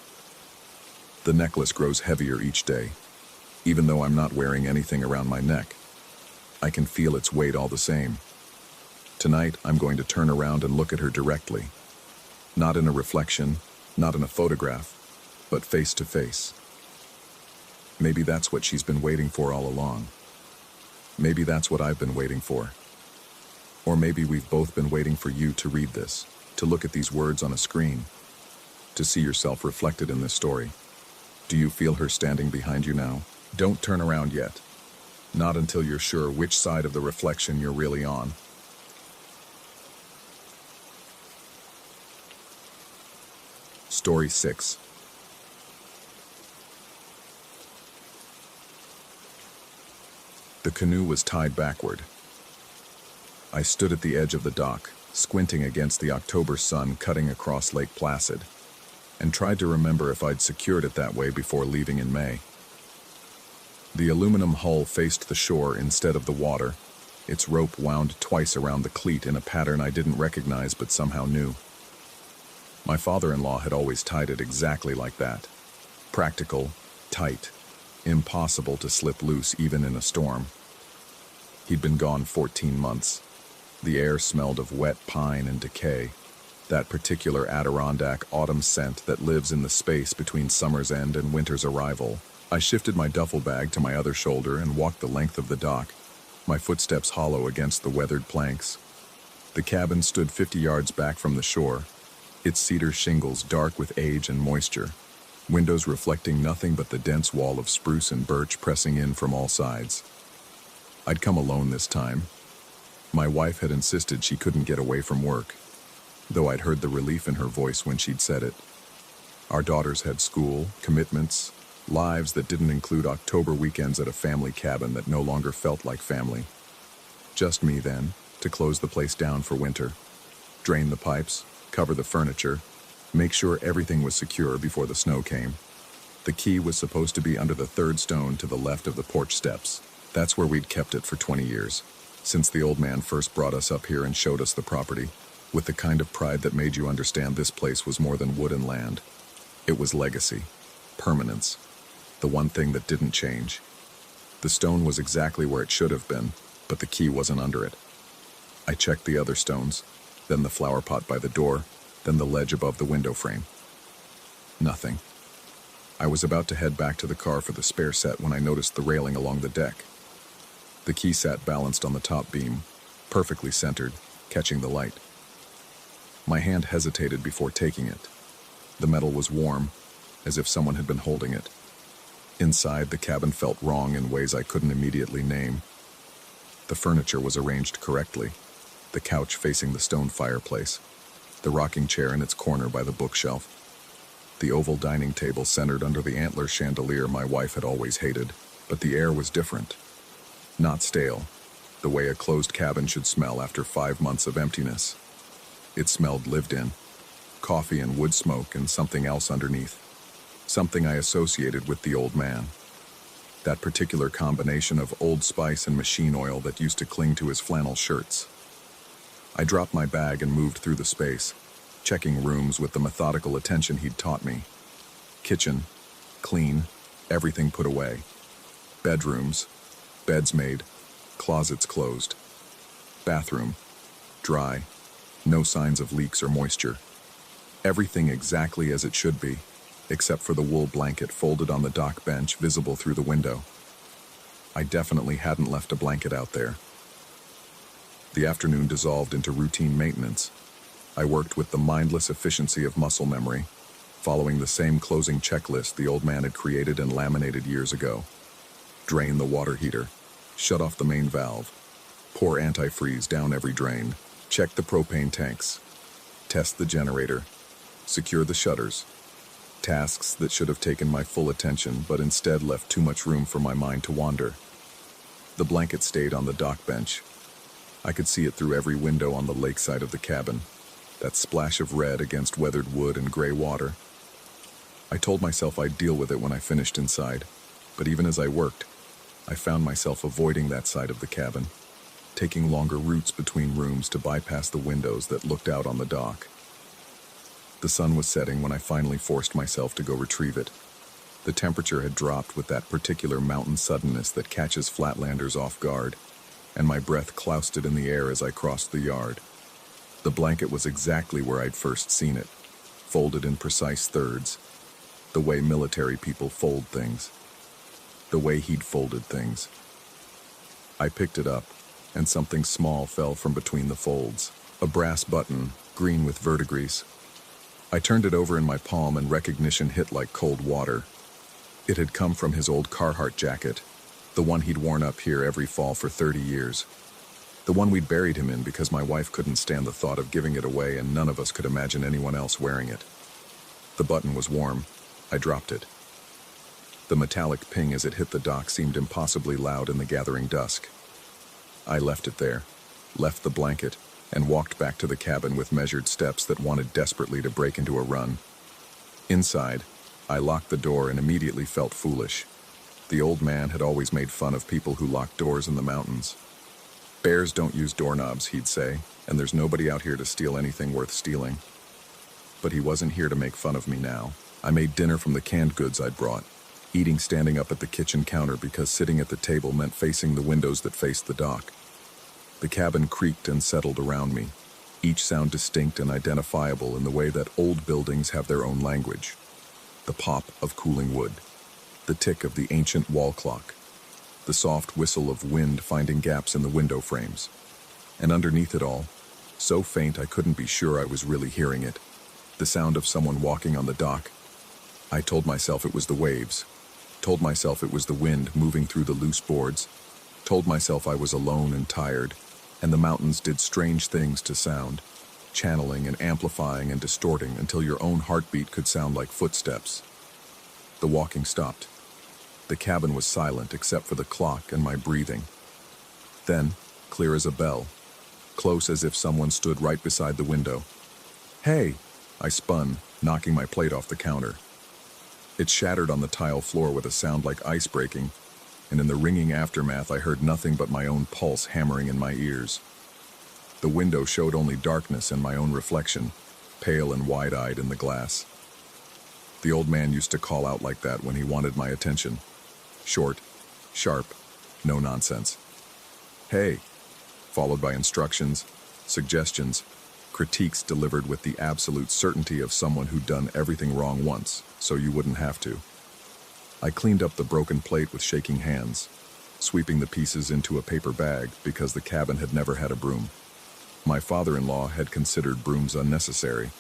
The necklace grows heavier each day, even though I'm not wearing anything around my neck. I can feel its weight all the same. Tonight, I'm going to turn around and look at her directly. Not in a reflection, not in a photograph, but face to face. Maybe that's what she's been waiting for all along. Maybe that's what I've been waiting for. Or maybe we've both been waiting for you to read this, to look at these words on a screen, to see yourself reflected in this story. Do you feel her standing behind you now? Don't turn around yet. Not until you're sure which side of the reflection you're really on. Story 6. The canoe was tied backward. I stood at the edge of the dock, squinting against the October sun cutting across Lake Placid, and tried to remember if I'd secured it that way before leaving in May. The aluminum hull faced the shore instead of the water, its rope wound twice around the cleat in a pattern I didn't recognize but somehow knew. My father-in-law had always tied it exactly like that. Practical, tight, impossible to slip loose even in a storm. He'd been gone 14 months. The air smelled of wet pine and decay, that particular Adirondack autumn scent that lives in the space between summer's end and winter's arrival. I shifted my duffel bag to my other shoulder and walked the length of the dock, my footsteps hollow against the weathered planks. The cabin stood 50 yards back from the shore, its cedar shingles dark with age and moisture, windows reflecting nothing but the dense wall of spruce and birch pressing in from all sides. I'd come alone this time. My wife had insisted she couldn't get away from work, though I'd heard the relief in her voice when she'd said it. Our daughters had school, commitments, lives that didn't include October weekends at a family cabin that no longer felt like family. Just me then, to close the place down for winter, drain the pipes, cover the furniture, make sure everything was secure before the snow came. The key was supposed to be under the third stone to the left of the porch steps. That's where we'd kept it for 20 years, since the old man first brought us up here and showed us the property, with the kind of pride that made you understand this place was more than wood and land. It was legacy, permanence, the one thing that didn't change. The stone was exactly where it should have been, but the key wasn't under it. I checked the other stones, then the flower pot by the door, then the ledge above the window frame. Nothing. I was about to head back to the car for the spare set when I noticed the railing along the deck. The key sat balanced on the top beam, perfectly centered, catching the light. My hand hesitated before taking it. The metal was warm, as if someone had been holding it. Inside, the cabin felt wrong in ways I couldn't immediately name. The furniture was arranged correctly, the couch facing the stone fireplace, the rocking chair in its corner by the bookshelf, the oval dining table centered under the antler chandelier my wife had always hated, but the air was different. Not stale, the way a closed cabin should smell after 5 months of emptiness. It smelled lived in, coffee and wood smoke and something else underneath, something I associated with the old man. That particular combination of Old Spice and machine oil that used to cling to his flannel shirts. I dropped my bag and moved through the space, checking rooms with the methodical attention he'd taught me. Kitchen, clean, everything put away. Bedrooms, beds made, closets closed. Bathroom, dry, no signs of leaks or moisture. Everything exactly as it should be, except for the wool blanket folded on the dock bench visible through the window. I definitely hadn't left a blanket out there. The afternoon dissolved into routine maintenance. I worked with the mindless efficiency of muscle memory, following the same closing checklist the old man had created and laminated years ago. Drain the water heater, shut off the main valve, pour antifreeze down every drain, check the propane tanks, test the generator, secure the shutters. Tasks that should have taken my full attention but instead left too much room for my mind to wander. The blanket stayed on the dock bench. I could see it through every window on the lakeside of the cabin, that splash of red against weathered wood and gray water. I told myself I'd deal with it when I finished inside, but even as I worked, I found myself avoiding that side of the cabin, taking longer routes between rooms to bypass the windows that looked out on the dock. The sun was setting when I finally forced myself to go retrieve it. The temperature had dropped with that particular mountain suddenness that catches flatlanders off guard, and my breath cloused in the air as I crossed the yard. The blanket was exactly where I'd first seen it, folded in precise thirds, the way military people fold things, the way he'd folded things. I picked it up, and something small fell from between the folds. A brass button, green with verdigris. I turned it over in my palm and recognition hit like cold water. It had come from his old Carhartt jacket, the one he'd worn up here every fall for 30 years. The one we'd buried him in because my wife couldn't stand the thought of giving it away and none of us could imagine anyone else wearing it. The button was warm. I dropped it. The metallic ping as it hit the dock seemed impossibly loud in the gathering dusk. I left it there, left the blanket, and walked back to the cabin with measured steps that wanted desperately to break into a run. Inside, I locked the door and immediately felt foolish. The old man had always made fun of people who locked doors in the mountains. Bears don't use doorknobs, he'd say, and there's nobody out here to steal anything worth stealing. But he wasn't here to make fun of me now. I made dinner from the canned goods I'd brought, eating standing up at the kitchen counter because sitting at the table meant facing the windows that faced the dock. The cabin creaked and settled around me, each sound distinct and identifiable in the way that old buildings have their own language. The pop of cooling wood, the tick of the ancient wall clock, the soft whistle of wind finding gaps in the window frames. And underneath it all, so faint I couldn't be sure I was really hearing it, the sound of someone walking on the dock. I told myself it was the waves, told myself it was the wind moving through the loose boards, told myself I was alone and tired, and the mountains did strange things to sound, channeling and amplifying and distorting until your own heartbeat could sound like footsteps. The walking stopped. The cabin was silent except for the clock and my breathing. Then, clear as a bell, close as if someone stood right beside the window. "Hey!" I spun, knocking my plate off the counter. It shattered on the tile floor with a sound like ice breaking, and in the ringing aftermath I heard nothing but my own pulse hammering in my ears. The window showed only darkness and my own reflection, pale and wide-eyed in the glass. The old man used to call out like that when he wanted my attention. Short, sharp, no nonsense. "Hey," followed by instructions, suggestions, critiques delivered with the absolute certainty of someone who'd done everything wrong once, so you wouldn't have to. I cleaned up the broken plate with shaking hands, sweeping the pieces into a paper bag because the cabin had never had a broom. My father-in-law had considered brooms unnecessary.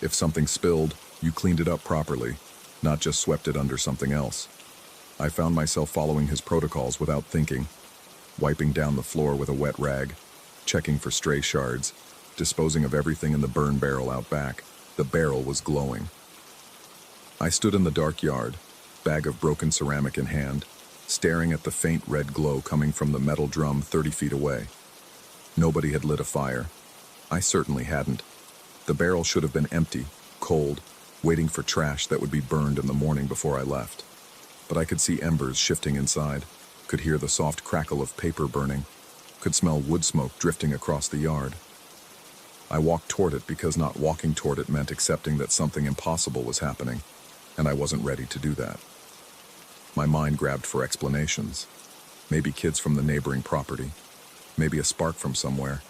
If something spilled, you cleaned it up properly, not just swept it under something else. I found myself following his protocols without thinking, wiping down the floor with a wet rag, checking for stray shards, disposing of everything in the burn barrel out back. The barrel was glowing. I stood in the dark yard, bag of broken ceramic in hand, staring at the faint red glow coming from the metal drum 30 feet away. Nobody had lit a fire. I certainly hadn't. The barrel should have been empty, cold, waiting for trash that would be burned in the morning before I left. But I could see embers shifting inside, could hear the soft crackle of paper burning, could smell wood smoke drifting across the yard. I walked toward it because not walking toward it meant accepting that something impossible was happening, and I wasn't ready to do that. My mind grabbed for explanations. Maybe kids from the neighboring property. Maybe a spark from somewhere.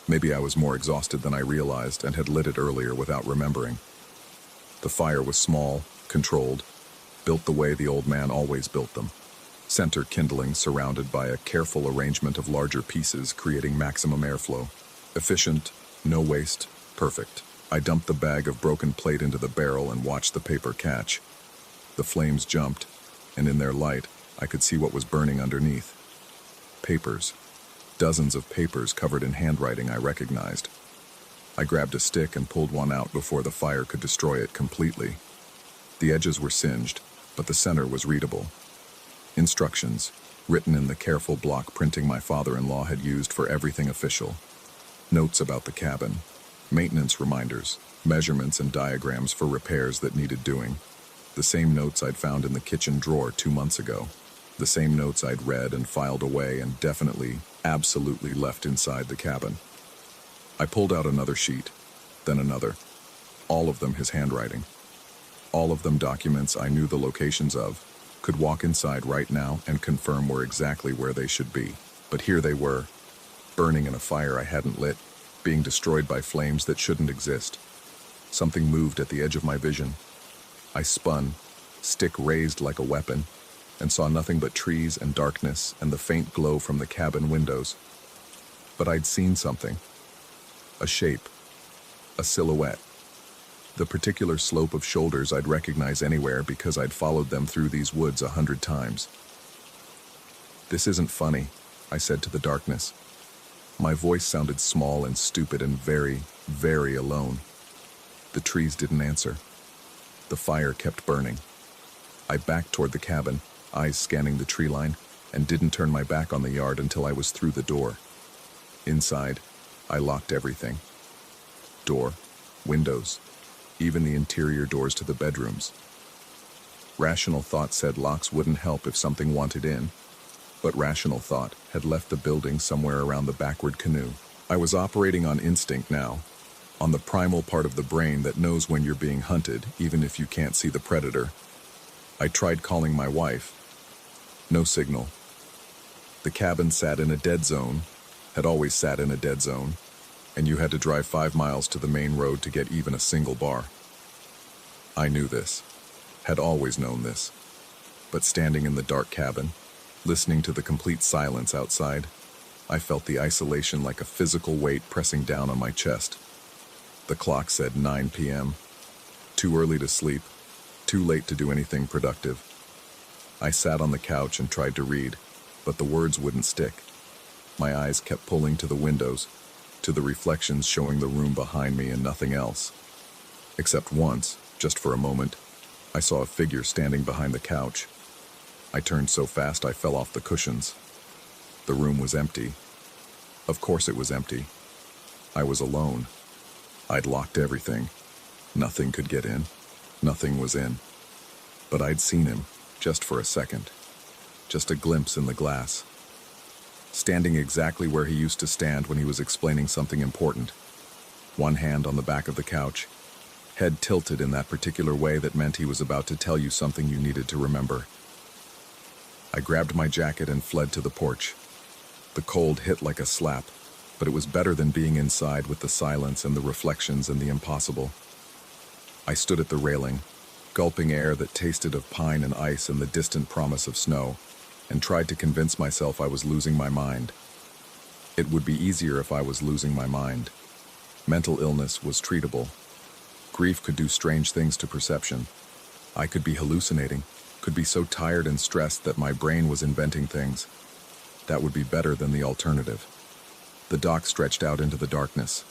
Maybe I was more exhausted than I realized and had lit it earlier without remembering. The fire was small, controlled, built the way the old man always built them. Center kindling surrounded by a careful arrangement of larger pieces creating maximum airflow. Efficient, no waste, perfect. I dumped the bag of broken plate into the barrel and watched the paper catch. The flames jumped, and in their light, I could see what was burning underneath. Papers. Dozens of papers covered in handwriting I recognized. I grabbed a stick and pulled one out before the fire could destroy it completely. The edges were singed, but the center was readable. Instructions, written in the careful block printing my father-in-law had used for everything official. Notes about the cabin. Maintenance reminders, measurements and diagrams for repairs that needed doing. The same notes I'd found in the kitchen drawer 2 months ago. The same notes I'd read and filed away and definitely, absolutely left inside the cabin. I pulled out another sheet, then another. All of them his handwriting. All of them documents I knew the locations of, could walk inside right now and confirm were exactly where they should be. But here they were, burning in a fire I hadn't lit, being destroyed by flames that shouldn't exist. Something moved at the edge of my vision. I spun, stick raised like a weapon, and saw nothing but trees and darkness and the faint glow from the cabin windows. But I'd seen something. A shape. A silhouette. The particular slope of shoulders I'd recognize anywhere because I'd followed them through these woods 100 times. "This isn't funny," I said to the darkness. My voice sounded small and stupid and very, very alone. The trees didn't answer. The fire kept burning. I backed toward the cabin, eyes scanning the tree line, and didn't turn my back on the yard until I was through the door. Inside, I locked everything. Door, windows, even the interior doors to the bedrooms. Rational thought said locks wouldn't help if something wanted in, but rational thought had left the building somewhere around the backward canoe. I was operating on instinct now, on the primal part of the brain that knows when you're being hunted, even if you can't see the predator. I tried calling my wife. No signal. The cabin sat in a dead zone, had always sat in a dead zone, and you had to drive 5 miles to the main road to get even a single bar. I knew this, had always known this, but standing in the dark cabin, listening to the complete silence outside, I felt the isolation like a physical weight pressing down on my chest. The clock said 9 p.m. Too early to sleep, too late to do anything productive. I sat on the couch and tried to read, but the words wouldn't stick. My eyes kept pulling to the windows, to the reflections showing the room behind me and nothing else. Except once, just for a moment, I saw a figure standing behind the couch. I turned so fast I fell off the cushions. The room was empty. Of course it was empty. I was alone. I'd locked everything. Nothing could get in. Nothing was in. But I'd seen him, just for a second. Just a glimpse in the glass. Standing exactly where he used to stand when he was explaining something important. One hand on the back of the couch, head tilted in that particular way that meant he was about to tell you something you needed to remember. I grabbed my jacket and fled to the porch. The cold hit like a slap, but it was better than being inside with the silence and the reflections and the impossible. I stood at the railing, gulping air that tasted of pine and ice and the distant promise of snow, and tried to convince myself I was losing my mind. It would be easier if I was losing my mind. Mental illness was treatable. Grief could do strange things to perception. I could be hallucinating, could be so tired and stressed that my brain was inventing things. That would be better than the alternative. The dock stretched out into the darkness,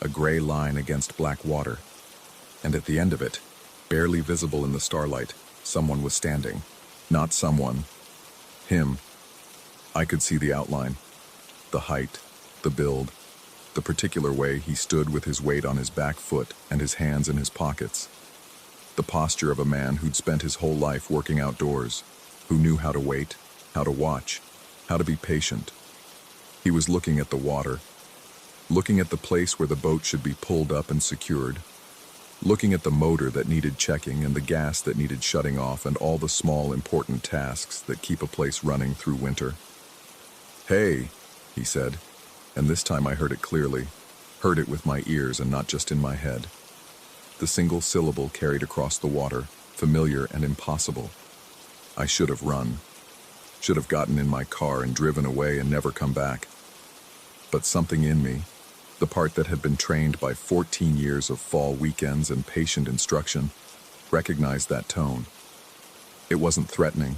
a gray line against black water. And at the end of it, barely visible in the starlight, someone was standing. Not someone. Him. I could see the outline, the height, the build, the particular way he stood with his weight on his back foot and his hands in his pockets. The posture of a man who'd spent his whole life working outdoors, who knew how to wait, how to watch, how to be patient. He was looking at the water, looking at the place where the boat should be pulled up and secured, looking at the motor that needed checking and the gas that needed shutting off and all the small, important tasks that keep a place running through winter. "Hey," he said, and this time I heard it clearly, heard it with my ears and not just in my head. The single syllable carried across the water, familiar and impossible. I should have run, should have gotten in my car and driven away and never come back. But something in me, the part that had been trained by 14 years of fall weekends and patient instruction, recognized that tone. It wasn't threatening.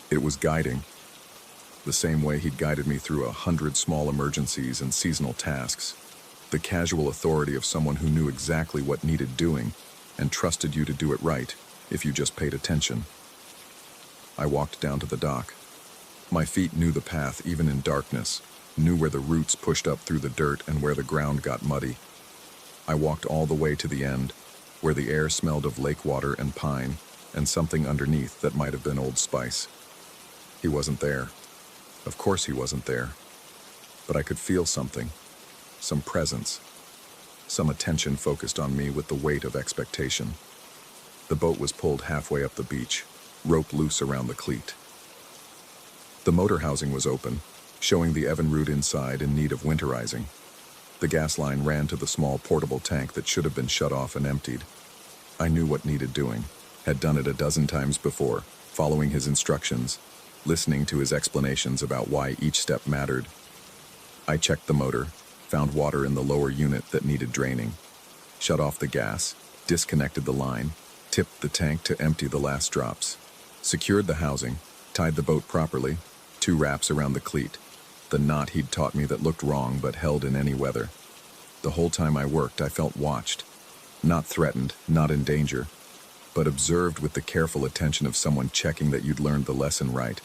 It was guiding. The same way he'd guided me through 100 small emergencies and seasonal tasks. The casual authority of someone who knew exactly what needed doing and trusted you to do it right if you just paid attention. I walked down to the dock. My feet knew the path even in darkness, knew where the roots pushed up through the dirt and where the ground got muddy. I walked all the way to the end, where the air smelled of lake water and pine, and something underneath that might have been Old Spice. He wasn't there. Of course he wasn't there. But I could feel something, some presence, some attention focused on me with the weight of expectation. The boat was pulled halfway up the beach, rope loose around the cleat. The motor housing was open, showing the Evinrude inside in need of winterizing. The gas line ran to the small portable tank that should have been shut off and emptied. I knew what needed doing, had done it a dozen times before, following his instructions, listening to his explanations about why each step mattered. I checked the motor, found water in the lower unit that needed draining, shut off the gas, disconnected the line, tipped the tank to empty the last drops, secured the housing, tied the boat properly, 2 wraps around the cleat, the knot he'd taught me that looked wrong but held in any weather. The whole time I worked, I felt watched, not threatened, not in danger, but observed with the careful attention of someone checking that you'd learned the lesson right.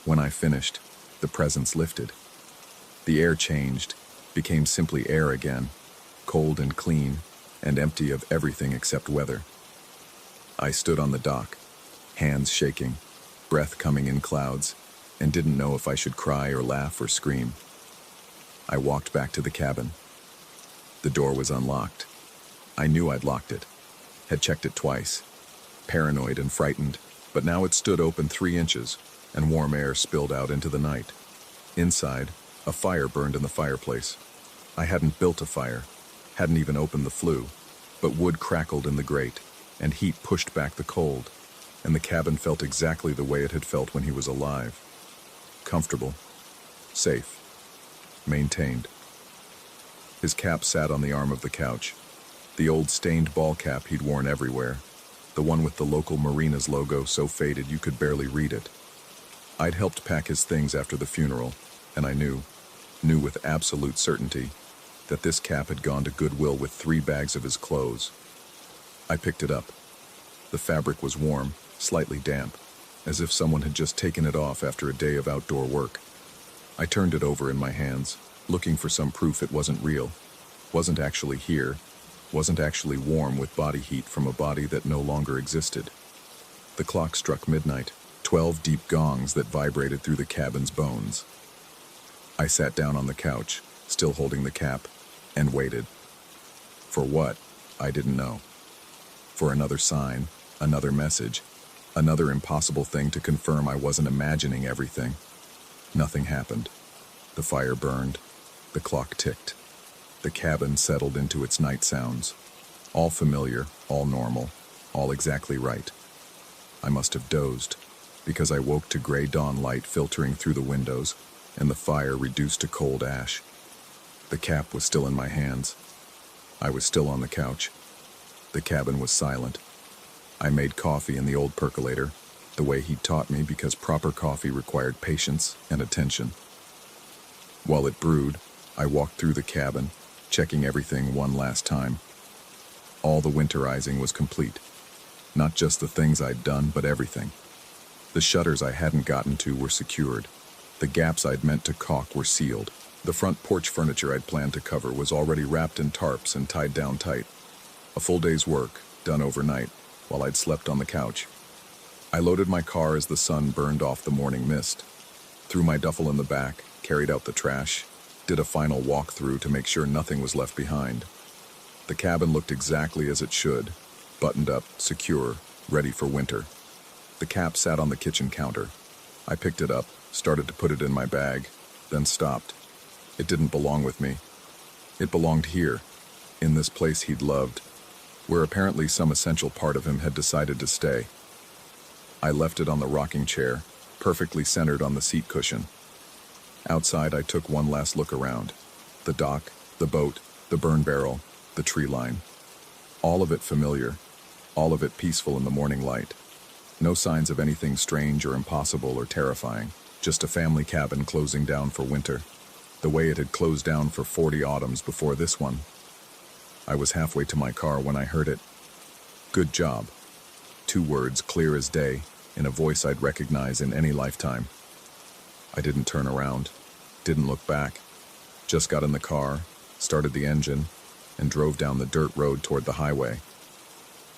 When I finished, the presence lifted. The air changed, became simply air again, cold and clean, and empty of everything except weather. I stood on the dock, hands shaking, breath coming in clouds, and didn't know if I should cry or laugh or scream. I walked back to the cabin. The door was unlocked. I knew I'd locked it, had checked it twice, paranoid and frightened, but now it stood open 3 inches, and warm air spilled out into the night. Inside, a fire burned in the fireplace. I hadn't built a fire, hadn't even opened the flue, but wood crackled in the grate, and heat pushed back the cold, and the cabin felt exactly the way it had felt when he was alive. Comfortable, safe, maintained. His cap sat on the arm of the couch, the old stained ball cap he'd worn everywhere, the one with the local marinas logo so faded you could barely read it. I'd helped pack his things after the funeral, and I knew with absolute certainty, that this cap had gone to Goodwill with 3 bags of his clothes. I picked it up. The fabric was warm, slightly damp, as if someone had just taken it off after a day of outdoor work. I turned it over in my hands, looking for some proof it wasn't real, wasn't actually here, wasn't actually warm with body heat from a body that no longer existed. The clock struck midnight, 12 deep gongs that vibrated through the cabin's bones. I sat down on the couch, still holding the cap, and waited. For what? I didn't know. For another sign, another message, another impossible thing to confirm I wasn't imagining everything. Nothing happened. The fire burned. The clock ticked. The cabin settled into its night sounds. All familiar, all normal, all exactly right. I must have dozed, because I woke to gray dawn light filtering through the windows, and the fire reduced to cold ash. The cap was still in my hands. I was still on the couch. The cabin was silent. I made coffee in the old percolator, the way he'd taught me, because proper coffee required patience and attention. While it brewed, I walked through the cabin, checking everything one last time. All the winterizing was complete. Not just the things I'd done, but everything. The shutters I hadn't gotten to were secured. The gaps I'd meant to caulk were sealed. The front porch furniture I'd planned to cover was already wrapped in tarps and tied down tight. A full day's work, done overnight, while I'd slept on the couch. I loaded my car as the sun burned off the morning mist. Threw my duffel in the back, carried out the trash, did a final walk-through to make sure nothing was left behind. The cabin looked exactly as it should, buttoned up, secure, ready for winter. The cap sat on the kitchen counter. I picked it up, started to put it in my bag, then stopped. It didn't belong with me. It belonged here, in this place he'd loved, where apparently some essential part of him had decided to stay. I left it on the rocking chair, perfectly centered on the seat cushion. Outside, I took one last look around. The dock, the boat, the burn barrel, the tree line. All of it familiar, all of it peaceful in the morning light. No signs of anything strange or impossible or terrifying. Just a family cabin closing down for winter, the way it had closed down for 40 autumns before this one. I was halfway to my car when I heard it. Good job. 2 words clear as day, in a voice I'd recognize in any lifetime. I didn't turn around, didn't look back, just got in the car, started the engine, and drove down the dirt road toward the highway.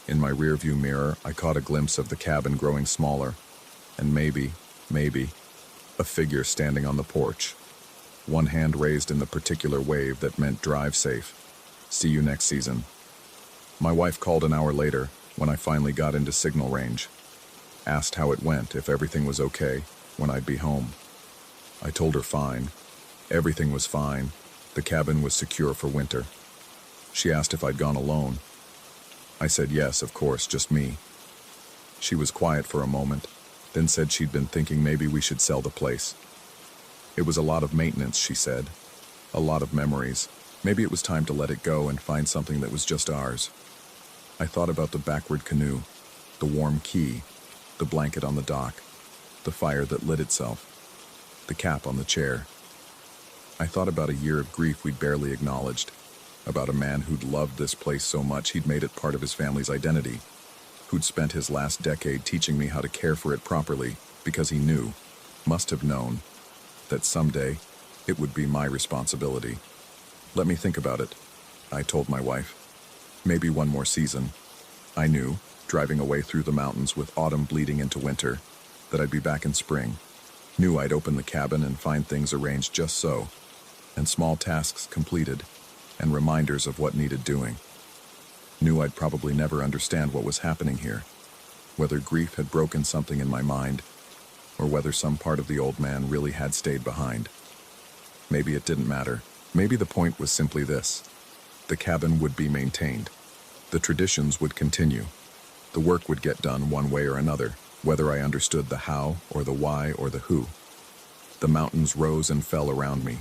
In my rearview mirror, I caught a glimpse of the cabin growing smaller, and maybe, a figure standing on the porch. One hand raised in the particular wave that meant drive safe. See you next season. My wife called an hour later, when I finally got into signal range. Asked how it went, if everything was okay, when I'd be home. I told her fine. Everything was fine. The cabin was secure for winter. She asked if I'd gone alone. I said yes, of course, just me. She was quiet for a moment, then said she'd been thinking maybe we should sell the place. It was a lot of maintenance, she said. A lot of memories. Maybe it was time to let it go and find something that was just ours. I thought about the backward canoe, the warm key, the blanket on the dock, the fire that lit itself, the cap on the chair. I thought about a year of grief we'd barely acknowledged, about a man who'd loved this place so much he'd made it part of his family's identity, who'd spent his last decade teaching me how to care for it properly because he knew, must have known, that someday it would be my responsibility. Let me think about it, I told my wife. Maybe one more season. I knew, driving away through the mountains with autumn bleeding into winter, that I'd be back in spring. Knew I'd open the cabin and find things arranged just so, and small tasks completed, and reminders of what needed doing. Knew I'd probably never understand what was happening here, whether grief had broken something in my mind, or whether some part of the old man really had stayed behind. Maybe it didn't matter. Maybe the point was simply this. The cabin would be maintained. The traditions would continue. The work would get done one way or another, whether I understood the how or the why or the who. The mountains rose and fell around me,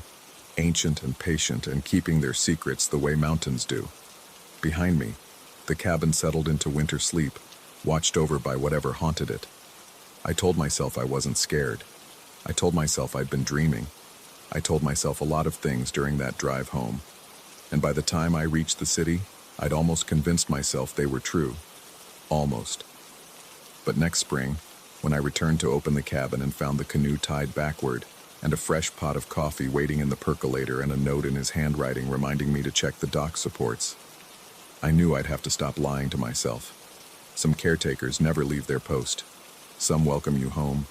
ancient and patient and keeping their secrets the way mountains do. Behind me, the cabin settled into winter sleep, watched over by whatever haunted it. I told myself I wasn't scared. I told myself I'd been dreaming. I told myself a lot of things during that drive home. And by the time I reached the city, I'd almost convinced myself they were true. Almost. But next spring, when I returned to open the cabin and found the canoe tied backward, and a fresh pot of coffee waiting in the percolator and a note in his handwriting reminding me to check the dock supports, I knew I'd have to stop lying to myself. Some caretakers never leave their post. Some welcome you home,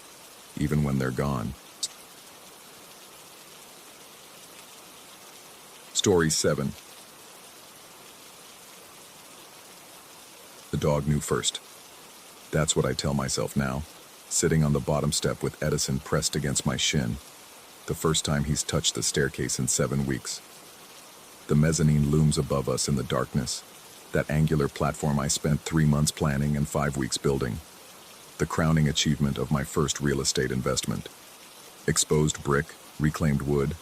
even when they're gone. Story 7. The dog knew first. That's what I tell myself now, sitting on the bottom step with Edison pressed against my shin, the first time he's touched the staircase in 7 weeks. The mezzanine looms above us in the darkness, that angular platform I spent 3 months planning and 5 weeks building. The crowning achievement of my first real estate investment. Exposed brick, reclaimed wood,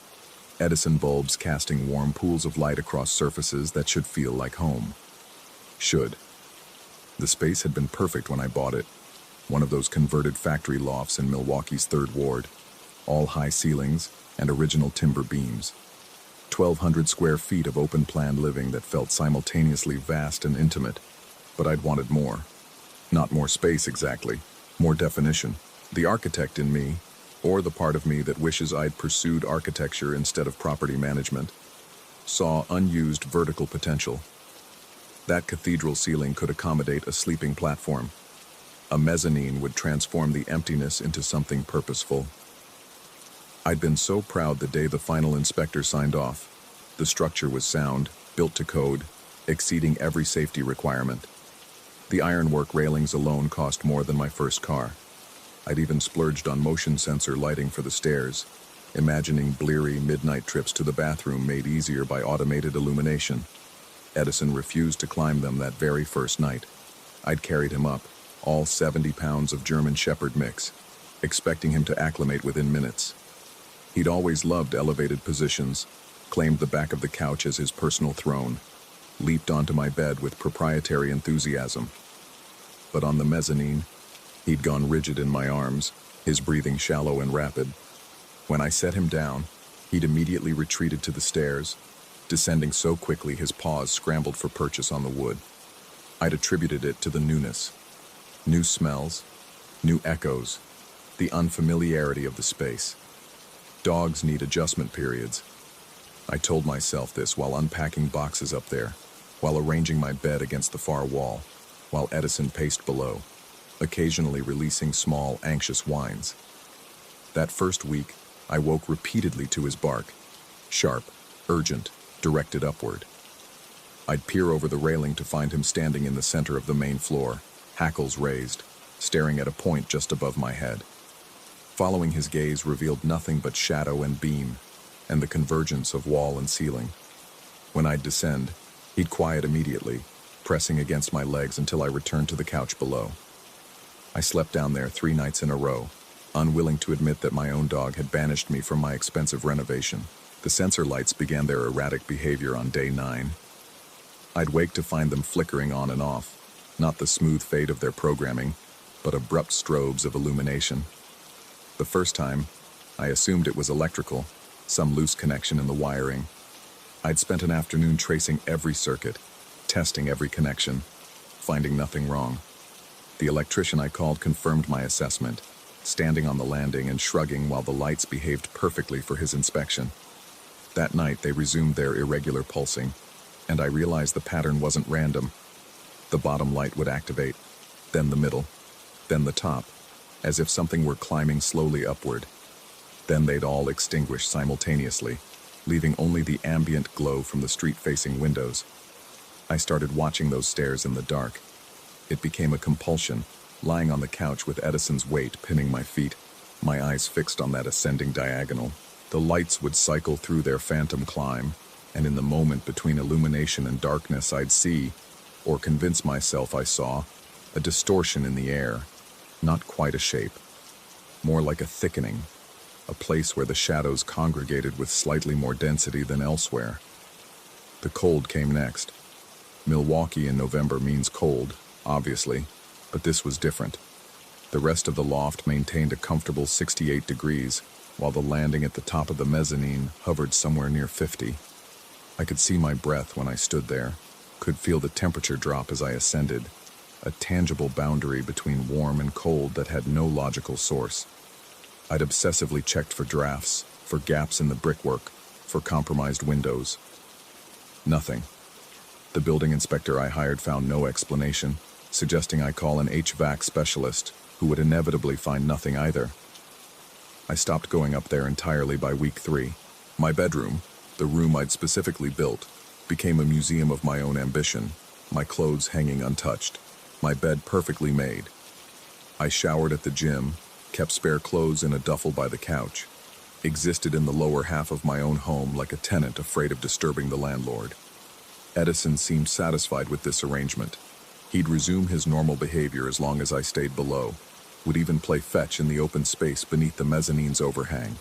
Edison bulbs casting warm pools of light across surfaces that should feel like home. Should. The space had been perfect when I bought it, one of those converted factory lofts in Milwaukee's 3rd Ward, all high ceilings and original timber beams. 1,200 square feet of open-plan living that felt simultaneously vast and intimate, but I'd wanted more. Not more space exactly, more definition. The architect in me, or the part of me that wishes I'd pursued architecture instead of property management, saw unused vertical potential. That cathedral ceiling could accommodate a sleeping platform. A mezzanine would transform the emptiness into something purposeful. I'd been so proud the day the final inspector signed off. The structure was sound, built to code, exceeding every safety requirement. The ironwork railings alone cost more than my first car. I'd even splurged on motion sensor lighting for the stairs, imagining bleary midnight trips to the bathroom made easier by automated illumination. Edison refused to climb them that very first night. I'd carried him up, all 70 pounds of German Shepherd mix, expecting him to acclimate within minutes. He'd always loved elevated positions, claimed the back of the couch as his personal throne, leaped onto my bed with proprietary enthusiasm. But on the mezzanine, he'd gone rigid in my arms, his breathing shallow and rapid. When I set him down, he'd immediately retreated to the stairs, descending so quickly his paws scrambled for purchase on the wood. I'd attributed it to the newness. New smells, new echoes, the unfamiliarity of the space. Dogs need adjustment periods. I told myself this while unpacking boxes up there, while arranging my bed against the far wall, while Edison paced below, occasionally releasing small, anxious whines. That first week, I woke repeatedly to his bark, sharp, urgent, directed upward. I'd peer over the railing to find him standing in the center of the main floor, hackles raised, staring at a point just above my head. Following his gaze revealed nothing but shadow and beam, and the convergence of wall and ceiling. When I'd descend, he'd quiet immediately, pressing against my legs until I returned to the couch below. I slept down there 3 nights in a row, unwilling to admit that my own dog had banished me from my expensive renovation. The sensor lights began their erratic behavior on day 9. I'd wake to find them flickering on and off, not the smooth fade of their programming, but abrupt strobes of illumination. The first time, I assumed it was electrical, some loose connection in the wiring. I'd spent an afternoon tracing every circuit, testing every connection, finding nothing wrong. The electrician I called confirmed my assessment, standing on the landing and shrugging while the lights behaved perfectly for his inspection. That night they resumed their irregular pulsing, and I realized the pattern wasn't random. The bottom light would activate, then the middle, then the top, as if something were climbing slowly upward. Then they'd all extinguish simultaneously, leaving only the ambient glow from the street-facing windows. I started watching those stairs in the dark. It became a compulsion, lying on the couch with Edison's weight pinning my feet, my eyes fixed on that ascending diagonal. The lights would cycle through their phantom climb, and in the moment between illumination and darkness I'd see, or convince myself I saw, a distortion in the air, not quite a shape, more like a thickening, a place where the shadows congregated with slightly more density than elsewhere. The cold came next. Milwaukee in November means cold, obviously, but this was different. The rest of the loft maintained a comfortable 68 degrees, while the landing at the top of the mezzanine hovered somewhere near 50. I could see my breath when I stood there, could feel the temperature drop as I ascended, a tangible boundary between warm and cold that had no logical source. I'd obsessively checked for drafts, for gaps in the brickwork, for compromised windows. Nothing. The building inspector I hired found no explanation, suggesting I call an HVAC specialist, who would inevitably find nothing either. I stopped going up there entirely by week 3. My bedroom, the room I'd specifically built, became a museum of my own ambition, my clothes hanging untouched, my bed perfectly made. I showered at the gym, kept spare clothes in a duffel by the couch, existed in the lower half of my own home like a tenant afraid of disturbing the landlord. Edison seemed satisfied with this arrangement. He'd resume his normal behavior as long as I stayed below, would even play fetch in the open space beneath the mezzanine's overhang.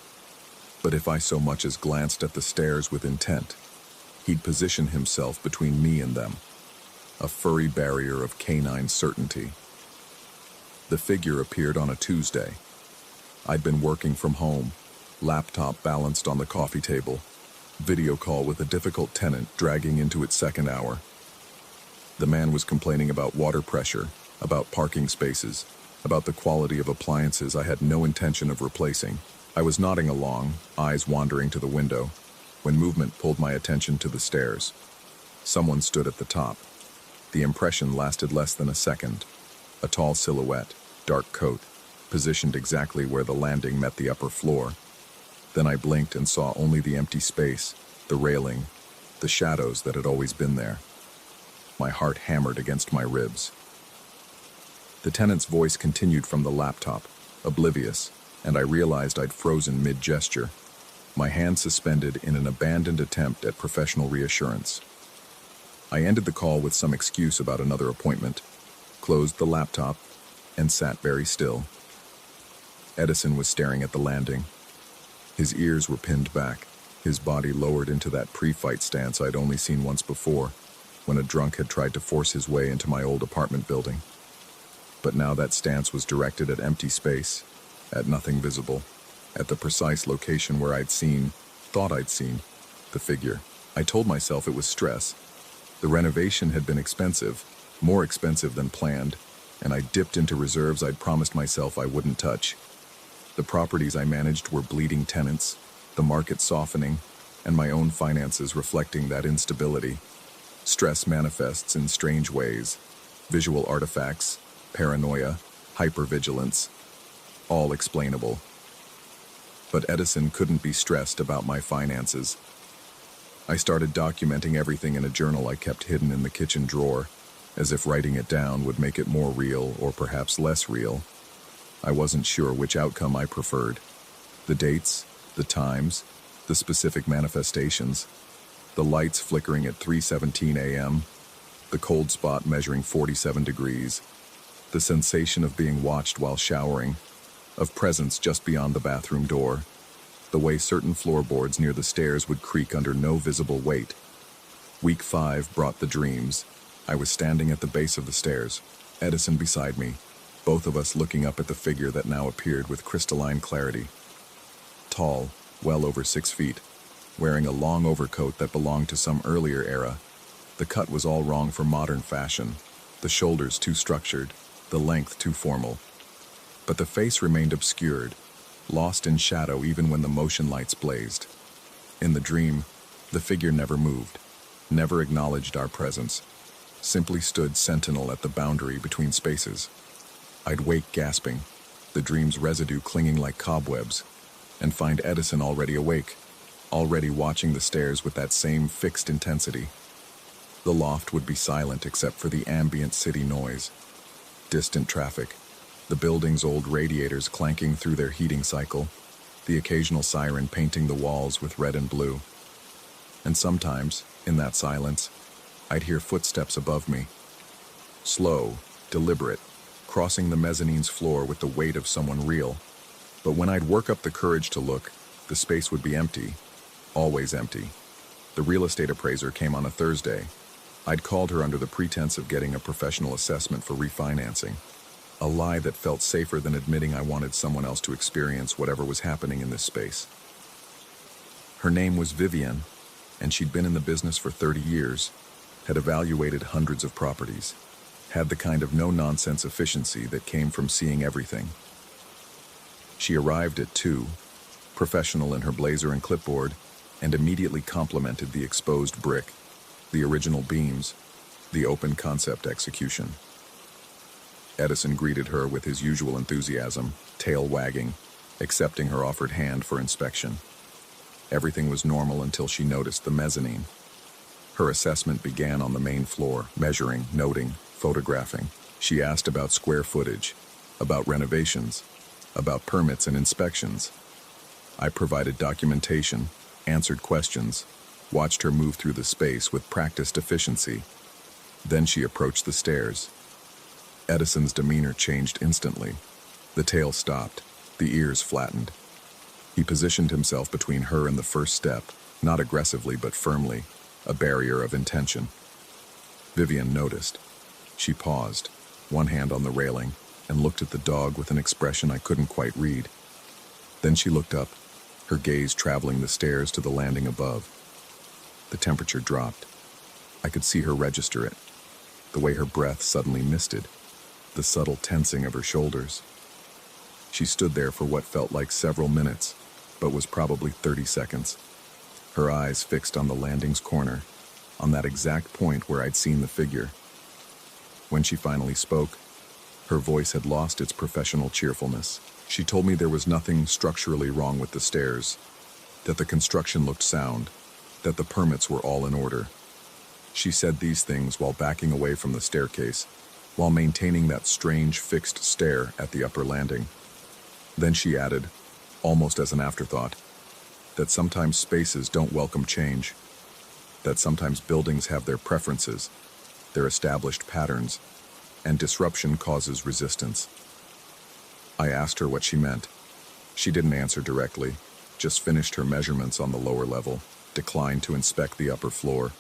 But if I so much as glanced at the stairs with intent, he'd position himself between me and them, a furry barrier of canine certainty. The figure appeared on a Tuesday. I'd been working from home, laptop balanced on the coffee table, video call with a difficult tenant dragging into its second hour. The man was complaining about water pressure, about parking spaces, about the quality of appliances I had no intention of replacing. I was nodding along, eyes wandering to the window, when movement pulled my attention to the stairs. Someone stood at the top. The impression lasted less than a second. A tall silhouette, dark coat, positioned exactly where the landing met the upper floor. Then I blinked and saw only the empty space, the railing, the shadows that had always been there. My heart hammered against my ribs. The tenant's voice continued from the laptop, oblivious, and I realized I'd frozen mid-gesture, my hand suspended in an abandoned attempt at professional reassurance. I ended the call with some excuse about another appointment, closed the laptop, and sat very still. Edison was staring at the landing. His ears were pinned back, his body lowered into that pre-fight stance I'd only seen once before, when a drunk had tried to force his way into my old apartment building. But now that stance was directed at empty space, at nothing visible, at the precise location where thought I'd seen, the figure. I told myself it was stress. The renovation had been expensive, more expensive than planned, and I dipped into reserves I'd promised myself I wouldn't touch. The properties I managed were bleeding tenants, the market softening, and my own finances reflecting that instability. Stress manifests in strange ways. Visual artifacts, paranoia, hypervigilance, all explainable. But Edison couldn't be stressed about my finances. I started documenting everything in a journal I kept hidden in the kitchen drawer, as if writing it down would make it more real or perhaps less real. I wasn't sure which outcome I preferred. The dates, the times, the specific manifestations, the lights flickering at 3:17 a.m., the cold spot measuring 47 degrees. The sensation of being watched while showering, of presence just beyond the bathroom door, the way certain floorboards near the stairs would creak under no visible weight. Week 5 brought the dreams. I was standing at the base of the stairs, Edison beside me, both of us looking up at the figure that now appeared with crystalline clarity. Tall, well over 6 feet, wearing a long overcoat that belonged to some earlier era. The cut was all wrong for modern fashion, the shoulders too structured, the length too formal. But the face remained obscured, lost in shadow even when the motion lights blazed. In the dream, the figure never moved, never acknowledged our presence, simply stood sentinel at the boundary between spaces. I'd wake gasping, the dream's residue clinging like cobwebs, and find Edison already awake, already watching the stairs with that same fixed intensity. The loft would be silent except for the ambient city noise, distant traffic, the building's old radiators clanking through their heating cycle, the occasional siren painting the walls with red and blue. And sometimes, in that silence, I'd hear footsteps above me. Slow, deliberate, crossing the mezzanine's floor with the weight of someone real. But when I'd work up the courage to look, the space would be empty, always empty. The real estate appraiser came on a Thursday. I'd called her under the pretense of getting a professional assessment for refinancing. A lie that felt safer than admitting I wanted someone else to experience whatever was happening in this space. Her name was Vivian, and she'd been in the business for 30 years, had evaluated hundreds of properties, had the kind of no-nonsense efficiency that came from seeing everything. She arrived at 2, professional in her blazer and clipboard, and immediately complimented the exposed brick, the original beams, the open concept execution. Edison greeted her with his usual enthusiasm, tail wagging, accepting her offered hand for inspection. Everything was normal until she noticed the mezzanine. Her assessment began on the main floor, measuring, noting, photographing. She asked about square footage, about renovations, about permits and inspections. I provided documentation, answered questions, watched her move through the space with practiced efficiency. Then she approached the stairs. Edison's demeanor changed instantly. The tail stopped, the ears flattened. He positioned himself between her and the first step, not aggressively but firmly, a barrier of intention. Vivian noticed. She paused, one hand on the railing, and looked at the dog with an expression I couldn't quite read. Then she looked up, her gaze traveling the stairs to the landing above. The temperature dropped. I could see her register it, the way her breath suddenly misted, the subtle tensing of her shoulders. She stood there for what felt like several minutes, but was probably 30 seconds, her eyes fixed on the landing's corner, on that exact point where I'd seen the figure. When she finally spoke, her voice had lost its professional cheerfulness. She told me there was nothing structurally wrong with the stairs, that the construction looked sound, that the permits were all in order. She said these things while backing away from the staircase, while maintaining that strange fixed stare at the upper landing. Then she added, almost as an afterthought, that sometimes spaces don't welcome change, that sometimes buildings have their preferences, their established patterns, and disruption causes resistance. I asked her what she meant. She didn't answer directly, just finished her measurements on the lower level, declined to inspect the upper floor,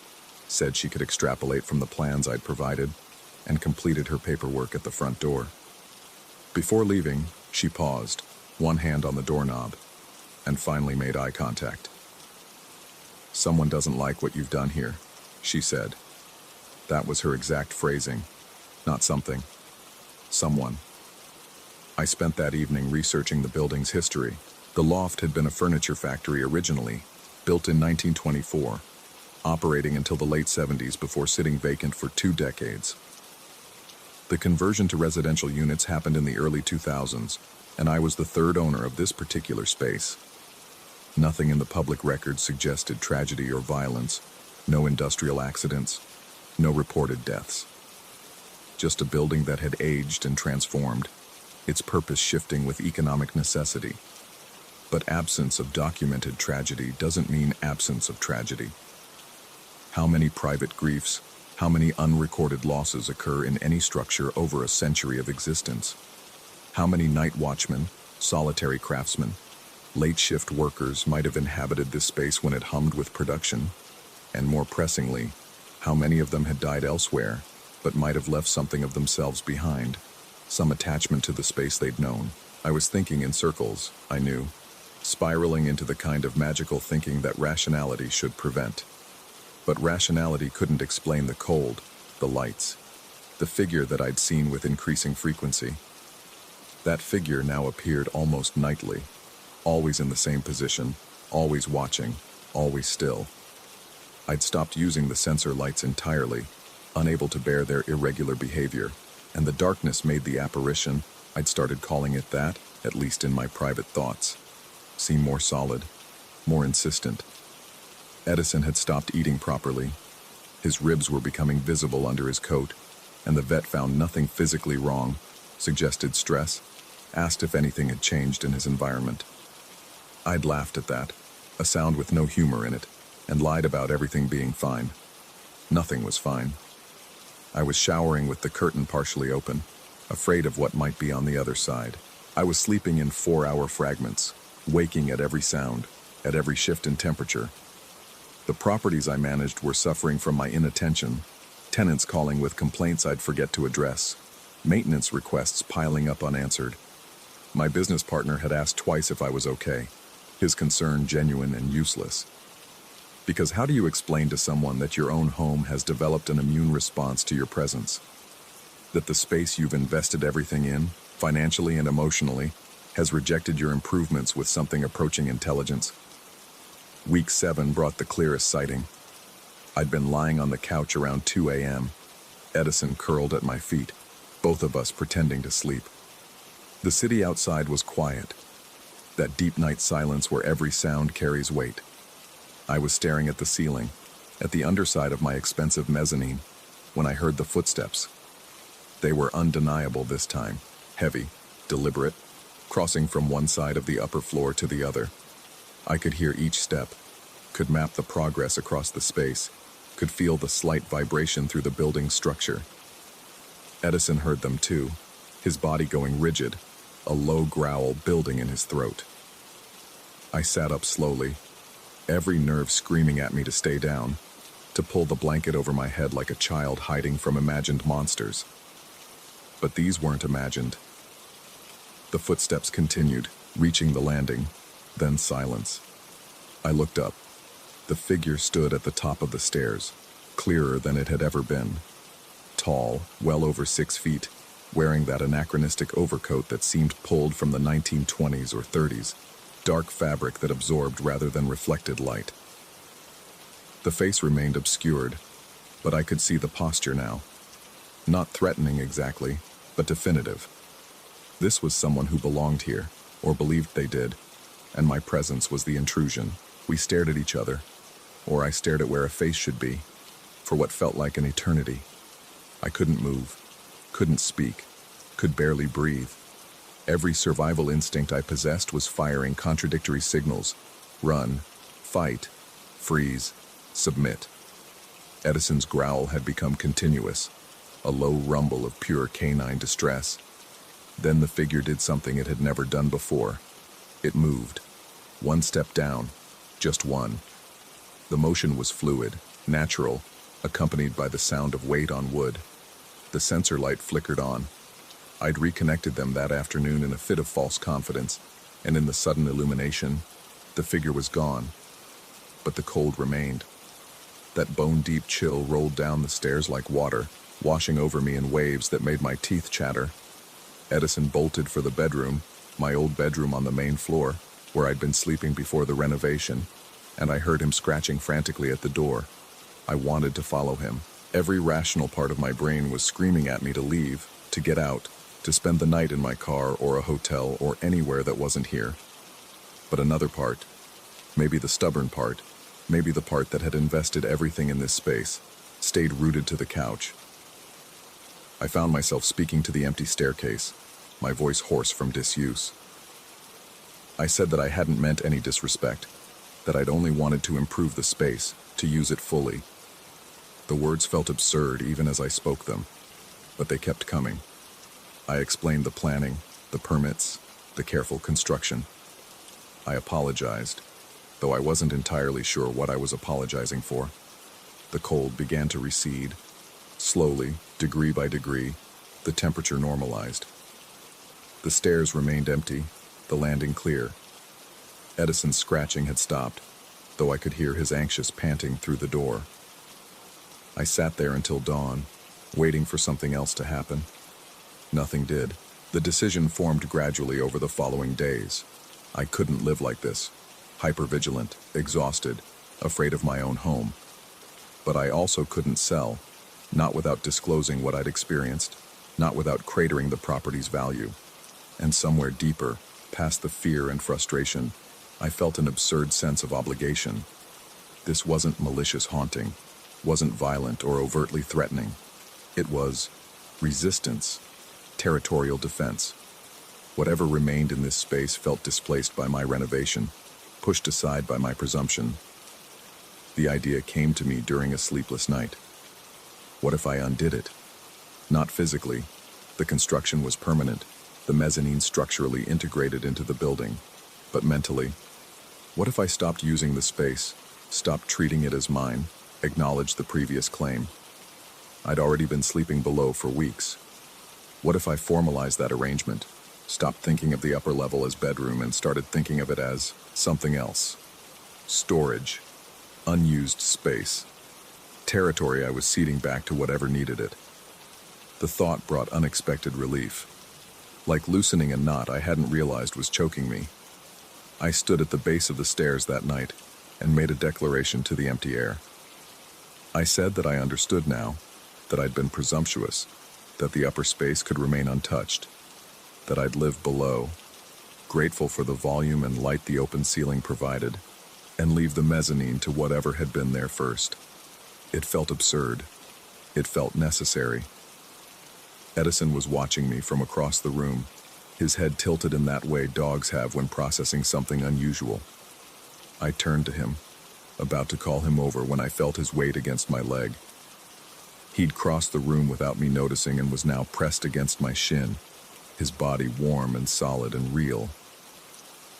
said she could extrapolate from the plans I'd provided, and completed her paperwork at the front door. Before leaving, she paused, one hand on the doorknob, and finally made eye contact. "Someone doesn't like what you've done here," she said. That was her exact phrasing, not something. Someone. I spent that evening researching the building's history. The loft had been a furniture factory originally, built in 1924, operating until the late 70s before sitting vacant for 2 decades. The conversion to residential units happened in the early 2000s, and I was the third owner of this particular space. Nothing in the public record suggested tragedy or violence, no industrial accidents, no reported deaths. Just a building that had aged and transformed, its purpose shifting with economic necessity. But absence of documented tragedy doesn't mean absence of tragedy. How many private griefs, How many unrecorded losses occur in any structure over a century of existence? How many night watchmen, solitary craftsmen, late shift workers might have inhabited this space when it hummed with production? And more pressingly, how many of them had died elsewhere, but might have left something of themselves behind, some attachment to the space they'd known? I was thinking in circles, I knew, spiraling into the kind of magical thinking that rationality should prevent. But rationality couldn't explain the cold, the lights, the figure that I'd seen with increasing frequency. That figure now appeared almost nightly, always in the same position, always watching, always still. I'd stopped using the sensor lights entirely, unable to bear their irregular behavior, and the darkness made the apparition, I'd started calling it that, at least in my private thoughts, seem more solid, more insistent. Edison had stopped eating properly. His ribs were becoming visible under his coat, and the vet found nothing physically wrong, suggested stress, asked if anything had changed in his environment. I'd laughed at that, a sound with no humor in it, and lied about everything being fine. Nothing was fine. I was showering with the curtain partially open, afraid of what might be on the other side. I was sleeping in 4-hour fragments, waking at every sound, at every shift in temperature. The properties I managed were suffering from my inattention, tenants calling with complaints I'd forget to address, maintenance requests piling up unanswered. My business partner had asked twice if I was okay, his concern genuine and useless. Because how do you explain to someone that your own home has developed an immune response to your presence? That the space you've invested everything in, financially and emotionally, has rejected your improvements with something approaching intelligence? Week 7 brought the clearest sighting. I'd been lying on the couch around 2 a.m., Edison curled at my feet, both of us pretending to sleep. The city outside was quiet, that deep night silence where every sound carries weight. I was staring at the ceiling, at the underside of my expensive mezzanine, when I heard the footsteps. They were undeniable this time, heavy, deliberate, crossing from one side of the upper floor to the other. I could hear each step, could map the progress across the space, could feel the slight vibration through the building's structure. Edison heard them too, his body going rigid, a low growl building in his throat. I sat up slowly, every nerve screaming at me to stay down, to pull the blanket over my head like a child hiding from imagined monsters. But these weren't imagined. The footsteps continued, reaching the landing, then silence. I looked up. The figure stood at the top of the stairs, clearer than it had ever been. Tall, well over 6 feet, wearing that anachronistic overcoat that seemed pulled from the 1920s or 30s, dark fabric that absorbed rather than reflected light. The face remained obscured, but I could see the posture now. Not threatening exactly, but definitive. This was someone who belonged here, or believed they did, and my presence was the intrusion. We stared at each other, or I stared at where a face should be, for what felt like an eternity. I couldn't move, couldn't speak, could barely breathe. Every survival instinct I possessed was firing contradictory signals: run, fight, freeze, submit. Edison's growl had become continuous, a low rumble of pure canine distress. Then the figure did something it had never done before. It moved. One step down, just one. The motion was fluid, natural, accompanied by the sound of weight on wood. The sensor light flickered on. I'd reconnected them that afternoon in a fit of false confidence, and in the sudden illumination, the figure was gone. But the cold remained. That bone-deep chill rolled down the stairs like water, washing over me in waves that made my teeth chatter. Edison bolted for the bedroom, my old bedroom on the main floor, where I'd been sleeping before the renovation, and I heard him scratching frantically at the door. I wanted to follow him. Every rational part of my brain was screaming at me to leave, to get out, to spend the night in my car or a hotel or anywhere that wasn't here. But another part, maybe the stubborn part, maybe the part that had invested everything in this space, stayed rooted to the couch. I found myself speaking to the empty staircase, my voice hoarse from disuse. I said that I hadn't meant any disrespect, that I'd only wanted to improve the space, to use it fully. The words felt absurd even as I spoke them, but they kept coming. I explained the planning, the permits, the careful construction. I apologized, though I wasn't entirely sure what I was apologizing for. The cold began to recede. Slowly, degree by degree, the temperature normalized. The stairs remained empty, the landing clear. Edison's scratching had stopped, though I could hear his anxious panting through the door. I sat there until dawn, waiting for something else to happen. Nothing did. The decision formed gradually over the following days. I couldn't live like this, hypervigilant, exhausted, afraid of my own home. But I also couldn't sell, not without disclosing what I'd experienced, not without cratering the property's value. And somewhere deeper, past the fear and frustration, I felt an absurd sense of obligation. This wasn't malicious haunting, wasn't violent or overtly threatening. It was resistance, territorial defense. Whatever remained in this space felt displaced by my renovation, pushed aside by my presumption. The idea came to me during a sleepless night. What if I undid it? Not physically. The construction was permanent, the mezzanine structurally integrated into the building. But mentally, what if I stopped using the space, stopped treating it as mine, acknowledged the previous claim? I'd already been sleeping below for weeks. What if I formalized that arrangement, stopped thinking of the upper level as bedroom and started thinking of it as something else? Storage, unused space, territory I was ceding back to whatever needed it. The thought brought unexpected relief. Like loosening a knot I hadn't realized was choking me. I stood at the base of the stairs that night and made a declaration to the empty air. I said that I understood now, that I'd been presumptuous, that the upper space could remain untouched, that I'd live below, grateful for the volume and light the open ceiling provided, and leave the mezzanine to whatever had been there first. It felt absurd. It felt necessary. Edison was watching me from across the room, his head tilted in that way dogs have when processing something unusual. I turned to him, about to call him over when I felt his weight against my leg. He'd crossed the room without me noticing and was now pressed against my shin, his body warm and solid and real.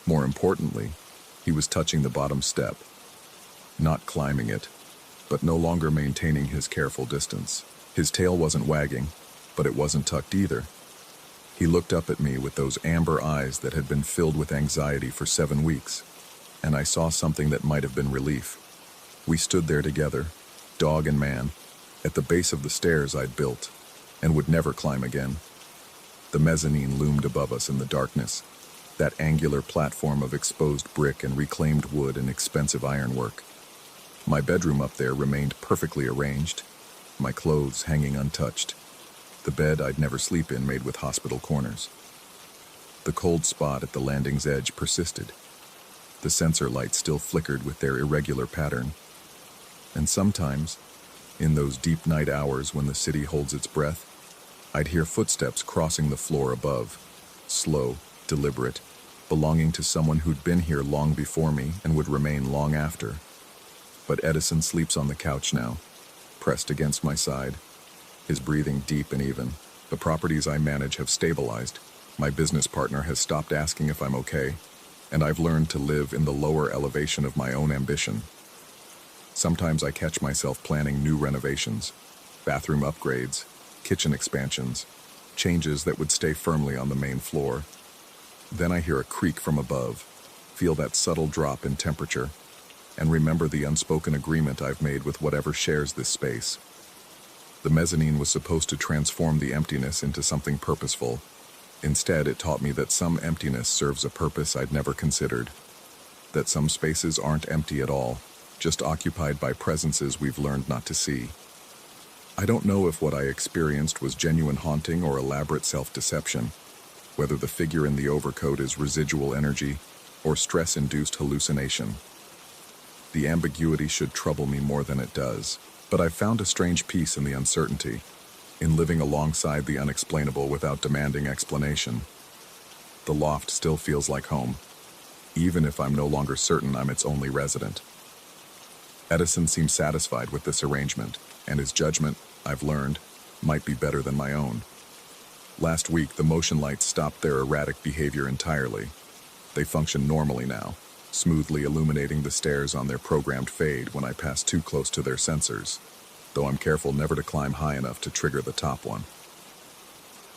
More importantly, he was touching the bottom step, not climbing it, but no longer maintaining his careful distance. His tail wasn't wagging, but it wasn't tucked either. He looked up at me with those amber eyes that had been filled with anxiety for 7 weeks, and I saw something that might have been relief. We stood there together, dog and man, at the base of the stairs I'd built, and would never climb again. The mezzanine loomed above us in the darkness, that angular platform of exposed brick and reclaimed wood and expensive ironwork. My bedroom up there remained perfectly arranged, my clothes hanging untouched, the bed I'd never sleep in made with hospital corners. The cold spot at the landing's edge persisted. The sensor lights still flickered with their irregular pattern. And sometimes, in those deep night hours when the city holds its breath, I'd hear footsteps crossing the floor above, slow, deliberate, belonging to someone who'd been here long before me and would remain long after. But Edison sleeps on the couch now, pressed against my side, his breathing deep and even. The properties I manage have stabilized. My business partner has stopped asking if I'm okay, and I've learned to live in the lower elevation of my own ambition. Sometimes I catch myself planning new renovations, bathroom upgrades, kitchen expansions, changes that would stay firmly on the main floor. Then I hear a creak from above, feel that subtle drop in temperature, and remember the unspoken agreement I've made with whatever shares this space. The mezzanine was supposed to transform the emptiness into something purposeful. Instead, it taught me that some emptiness serves a purpose I'd never considered, that some spaces aren't empty at all, just occupied by presences we've learned not to see. I don't know if what I experienced was genuine haunting or elaborate self-deception, whether the figure in the overcoat is residual energy or stress-induced hallucination. The ambiguity should trouble me more than it does, but I've found a strange peace in the uncertainty, in living alongside the unexplainable without demanding explanation. The loft still feels like home, even if I'm no longer certain I'm its only resident. Edison seemed satisfied with this arrangement, and his judgment, I've learned, might be better than my own. Last week, the motion lights stopped their erratic behavior entirely. They function normally now, smoothly illuminating the stairs on their programmed fade when I pass too close to their sensors, though I'm careful never to climb high enough to trigger the top one.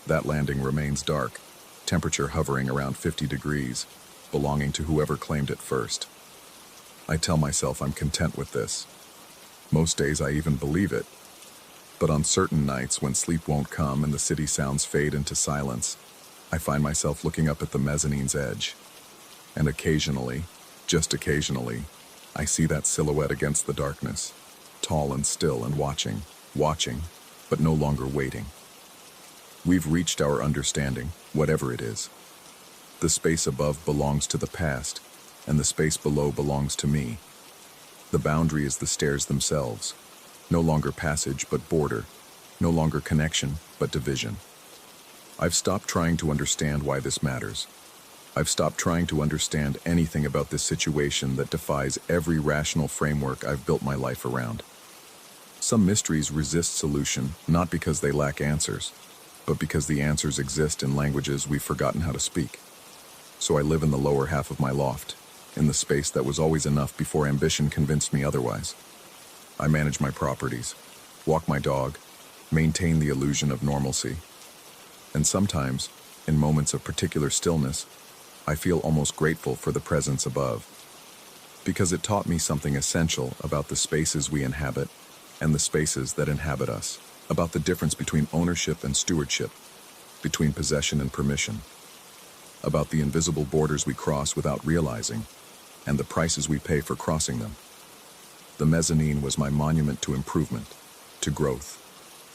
That landing remains dark, temperature hovering around 50 degrees, belonging to whoever claimed it first. I tell myself I'm content with this. Most days I even believe it. But on certain nights when sleep won't come and the city sounds fade into silence, I find myself looking up at the mezzanine's edge. And occasionally, just occasionally, I see that silhouette against the darkness, tall and still and watching, but no longer waiting. We've reached our understanding, whatever it is. The space above belongs to the past, and the space below belongs to me. The boundary is the stairs themselves. No longer passage, but border. No longer connection, but division. I've stopped trying to understand why this matters. I've stopped trying to understand anything about this situation that defies every rational framework I've built my life around. Some mysteries resist solution, not because they lack answers, but because the answers exist in languages we've forgotten how to speak. So I live in the lower half of my loft, in the space that was always enough before ambition convinced me otherwise. I manage my properties, walk my dog, maintain the illusion of normalcy. And sometimes, in moments of particular stillness, I feel almost grateful for the presence above, because it taught me something essential about the spaces we inhabit and the spaces that inhabit us, about the difference between ownership and stewardship, between possession and permission, about the invisible borders we cross without realizing, and the prices we pay for crossing them. The mezzanine was my monument to improvement, to growth,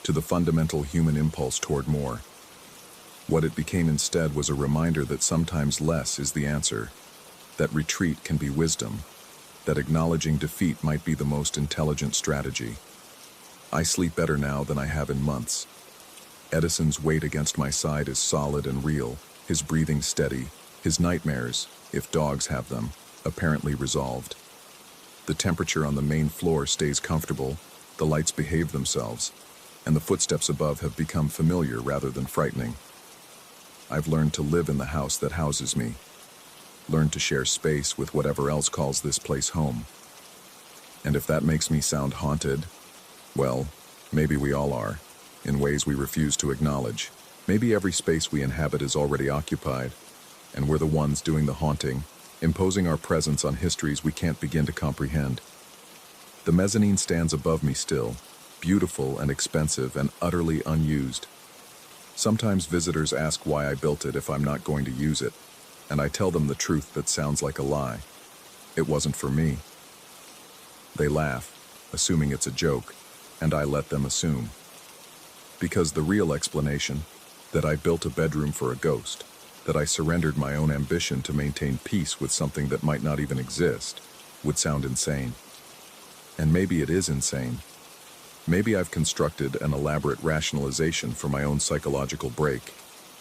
to the fundamental human impulse toward more. What it became instead was a reminder that sometimes less is the answer, that retreat can be wisdom, that acknowledging defeat might be the most intelligent strategy. I sleep better now than I have in months. Edison's weight against my side is solid and real, his breathing steady, his nightmares, if dogs have them, apparently resolved. The temperature on the main floor stays comfortable, the lights behave themselves, and the footsteps above have become familiar rather than frightening. I've learned to live in the house that houses me, learned to share space with whatever else calls this place home. And if that makes me sound haunted, well, maybe we all are, in ways we refuse to acknowledge. Maybe every space we inhabit is already occupied, and we're the ones doing the haunting, imposing our presence on histories we can't begin to comprehend. The mezzanine stands above me still, beautiful and expensive and utterly unused. Sometimes visitors ask why I built it if I'm not going to use it, and I tell them the truth that sounds like a lie. It wasn't for me. They laugh, assuming it's a joke, and I let them assume. Because the real explanation, that I built a bedroom for a ghost, that I surrendered my own ambition to maintain peace with something that might not even exist, would sound insane. And maybe it is insane. Maybe I've constructed an elaborate rationalization for my own psychological break.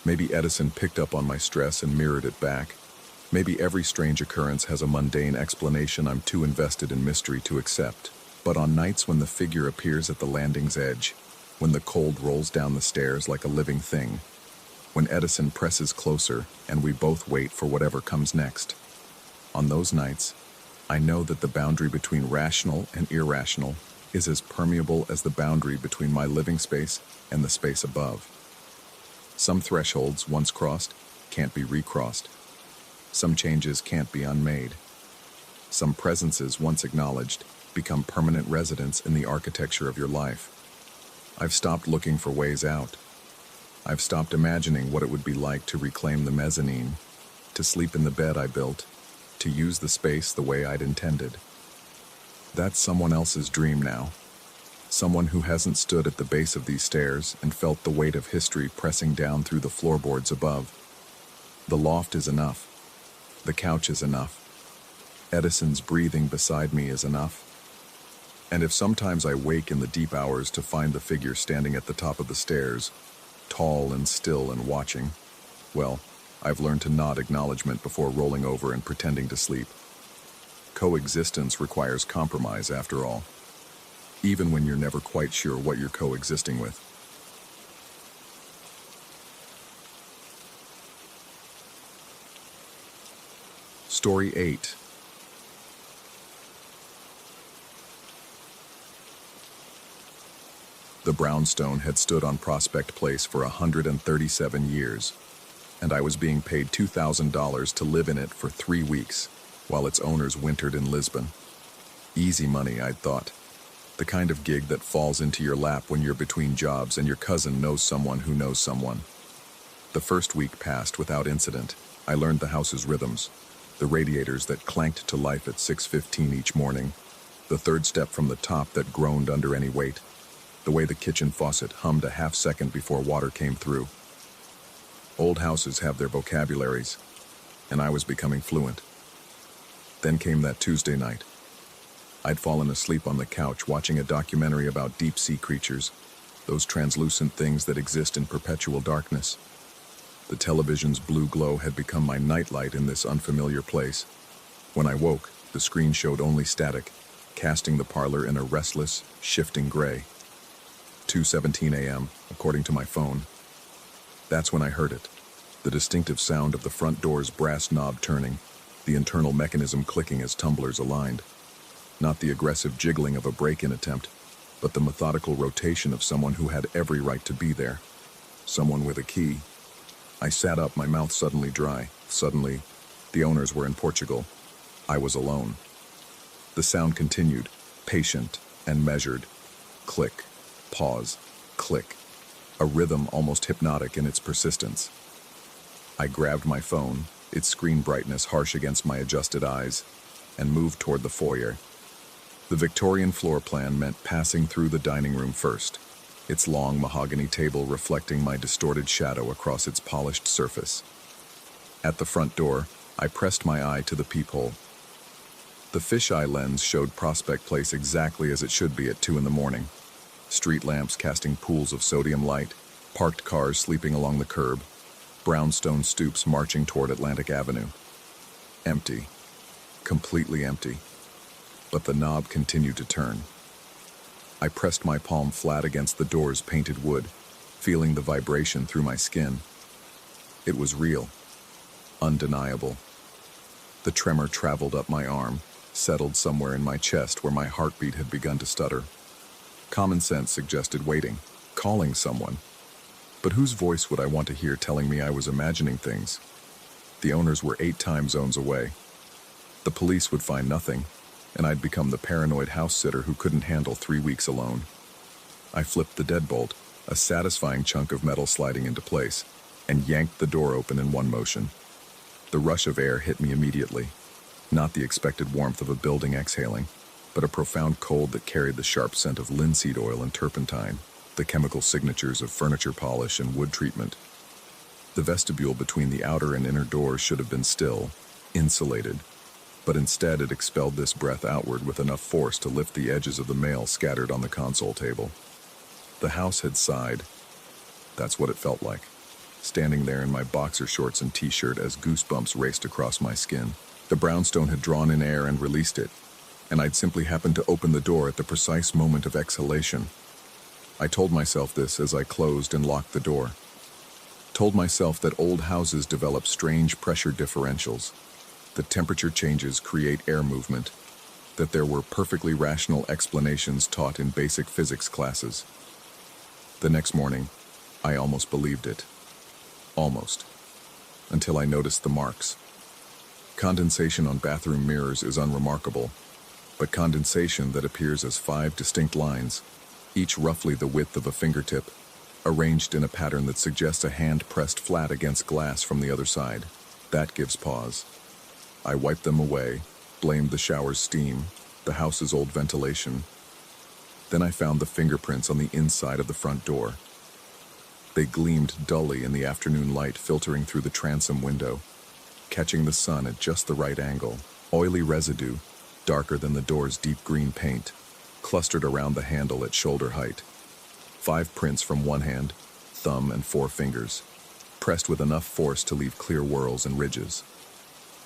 Maybe Edison picked up on my stress and mirrored it back. Maybe every strange occurrence has a mundane explanation I'm too invested in mystery to accept. But on nights when the figure appears at the landing's edge, when the cold rolls down the stairs like a living thing, when Edison presses closer and we both wait for whatever comes next, on those nights, I know that the boundary between rational and irrational is as permeable as the boundary between my living space and the space above. Some thresholds, once crossed, can't be recrossed. Some changes can't be unmade. Some presences, once acknowledged, become permanent residents in the architecture of your life. I've stopped looking for ways out. I've stopped imagining what it would be like to reclaim the mezzanine, to sleep in the bed I built, to use the space the way I'd intended. That's someone else's dream now. Someone who hasn't stood at the base of these stairs and felt the weight of history pressing down through the floorboards above. The loft is enough. The couch is enough. Edison's breathing beside me is enough. And if sometimes I wake in the deep hours to find the figure standing at the top of the stairs, tall and still and watching, well, I've learned to nod acknowledgement before rolling over and pretending to sleep. Coexistence requires compromise, after all, even when you're never quite sure what you're coexisting with. Story 8. The brownstone had stood on Prospect Place for 137 years, and I was being paid $2,000 to live in it for 3 weeks, while its owners wintered in Lisbon. Easy money, I'd thought. The kind of gig that falls into your lap when you're between jobs and your cousin knows someone who knows someone. The first week passed without incident. I learned the house's rhythms, the radiators that clanked to life at 6:15 each morning, the third step from the top that groaned under any weight, the way the kitchen faucet hummed a half-second before water came through. Old houses have their vocabularies, and I was becoming fluent. Then came that Tuesday night. I'd fallen asleep on the couch watching a documentary about deep-sea creatures, those translucent things that exist in perpetual darkness. The television's blue glow had become my nightlight in this unfamiliar place. When I woke, the screen showed only static, casting the parlor in a restless, shifting gray. 2:17 a.m., according to my phone. That's when I heard it. The distinctive sound of the front door's brass knob turning, the internal mechanism clicking as tumblers aligned. Not the aggressive jiggling of a break-in attempt, but the methodical rotation of someone who had every right to be there. Someone with a key. I sat up, my mouth suddenly dry. Suddenly, the owners were in Portugal. I was alone. The sound continued, patient and measured. Click. Pause, click, a rhythm almost hypnotic in its persistence. I grabbed my phone, its screen brightness harsh against my adjusted eyes, and moved toward the foyer. The Victorian floor plan meant passing through the dining room first, its long mahogany table reflecting my distorted shadow across its polished surface. At the front door, I pressed my eye to the peephole. The fisheye lens showed Prospect Place exactly as it should be at 2 in the morning. Street lamps casting pools of sodium light, parked cars sleeping along the curb, brownstone stoops marching toward Atlantic Avenue. Empty. Completely empty. But the knob continued to turn. I pressed my palm flat against the door's painted wood, feeling the vibration through my skin. It was real. Undeniable. The tremor traveled up my arm, settled somewhere in my chest where my heartbeat had begun to stutter. Common sense suggested waiting, calling someone. But whose voice would I want to hear telling me I was imagining things? The owners were 8 time zones away. The police would find nothing, and I'd become the paranoid house sitter who couldn't handle 3 weeks alone. I flipped the deadbolt, a satisfying chunk of metal sliding into place, and yanked the door open in one motion. The rush of air hit me immediately, not the expected warmth of a building exhaling, but a profound cold that carried the sharp scent of linseed oil and turpentine, the chemical signatures of furniture polish and wood treatment. The vestibule between the outer and inner doors should have been still, insulated, but instead it expelled this breath outward with enough force to lift the edges of the mail scattered on the console table. The house had sighed. That's what it felt like, standing there in my boxer shorts and t-shirt as goosebumps raced across my skin. The brownstone had drawn in air and released it, and I'd simply happened to open the door at the precise moment of exhalation. I told myself this as I closed and locked the door. Told myself that old houses develop strange pressure differentials, that temperature changes create air movement, that there were perfectly rational explanations taught in basic physics classes. The next morning, I almost believed it. Almost. Until I noticed the marks. Condensation on bathroom mirrors is unremarkable, but condensation that appears as 5 distinct lines, each roughly the width of a fingertip, arranged in a pattern that suggests a hand pressed flat against glass from the other side. That gives pause. I wiped them away, blamed the shower's steam, the house's old ventilation. Then I found the fingerprints on the inside of the front door. They gleamed dully in the afternoon light filtering through the transom window, catching the sun at just the right angle. Oily residue, darker than the door's deep green paint, clustered around the handle at shoulder height. 5 prints from one hand, thumb and 4 fingers, pressed with enough force to leave clear whorls and ridges.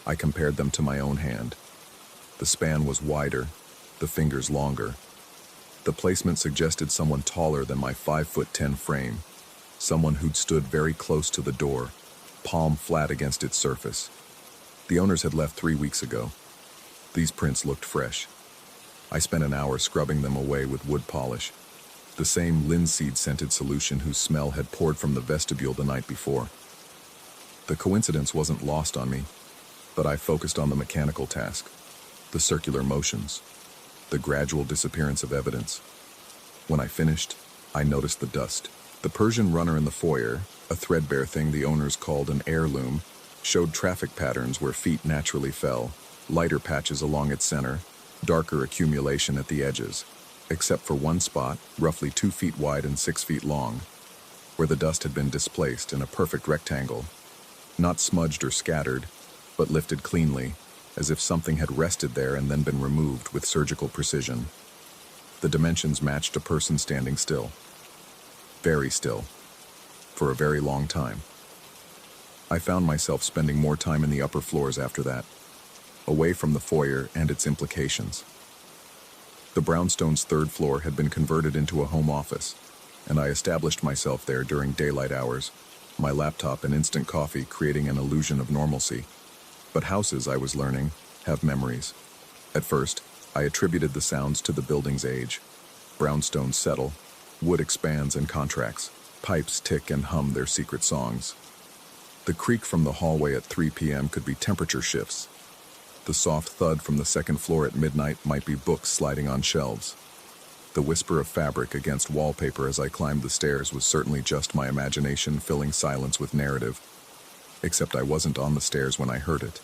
I compared them to my own hand. The span was wider, the fingers longer. The placement suggested someone taller than my 5'10" frame, someone who'd stood very close to the door, palm flat against its surface. The owners had left 3 weeks ago. These prints looked fresh. I spent an hour scrubbing them away with wood polish, the same linseed-scented solution whose smell had poured from the vestibule the night before. The coincidence wasn't lost on me, but I focused on the mechanical task, the circular motions, the gradual disappearance of evidence. When I finished, I noticed the dust. The Persian runner in the foyer, a threadbare thing the owners called an heirloom, showed traffic patterns where feet naturally fell, lighter patches along its center, darker accumulation at the edges, except for one spot, roughly 2 feet wide and 6 feet long, where the dust had been displaced in a perfect rectangle, not smudged or scattered, but lifted cleanly, as if something had rested there and then been removed with surgical precision. The dimensions matched a person standing still. Very still. For a very long time. I found myself spending more time in the upper floors after that, away from the foyer and its implications. The brownstone's 3rd floor had been converted into a home office, and I established myself there during daylight hours, my laptop and instant coffee creating an illusion of normalcy. But houses, I was learning, have memories. At first, I attributed the sounds to the building's age. Brownstones settle, wood expands and contracts, pipes tick and hum their secret songs. The creak from the hallway at 3 p.m. could be temperature shifts. The soft thud from the 2nd floor at midnight might be books sliding on shelves. The whisper of fabric against wallpaper as I climbed the stairs was certainly just my imagination filling silence with narrative. Except I wasn't on the stairs when I heard it.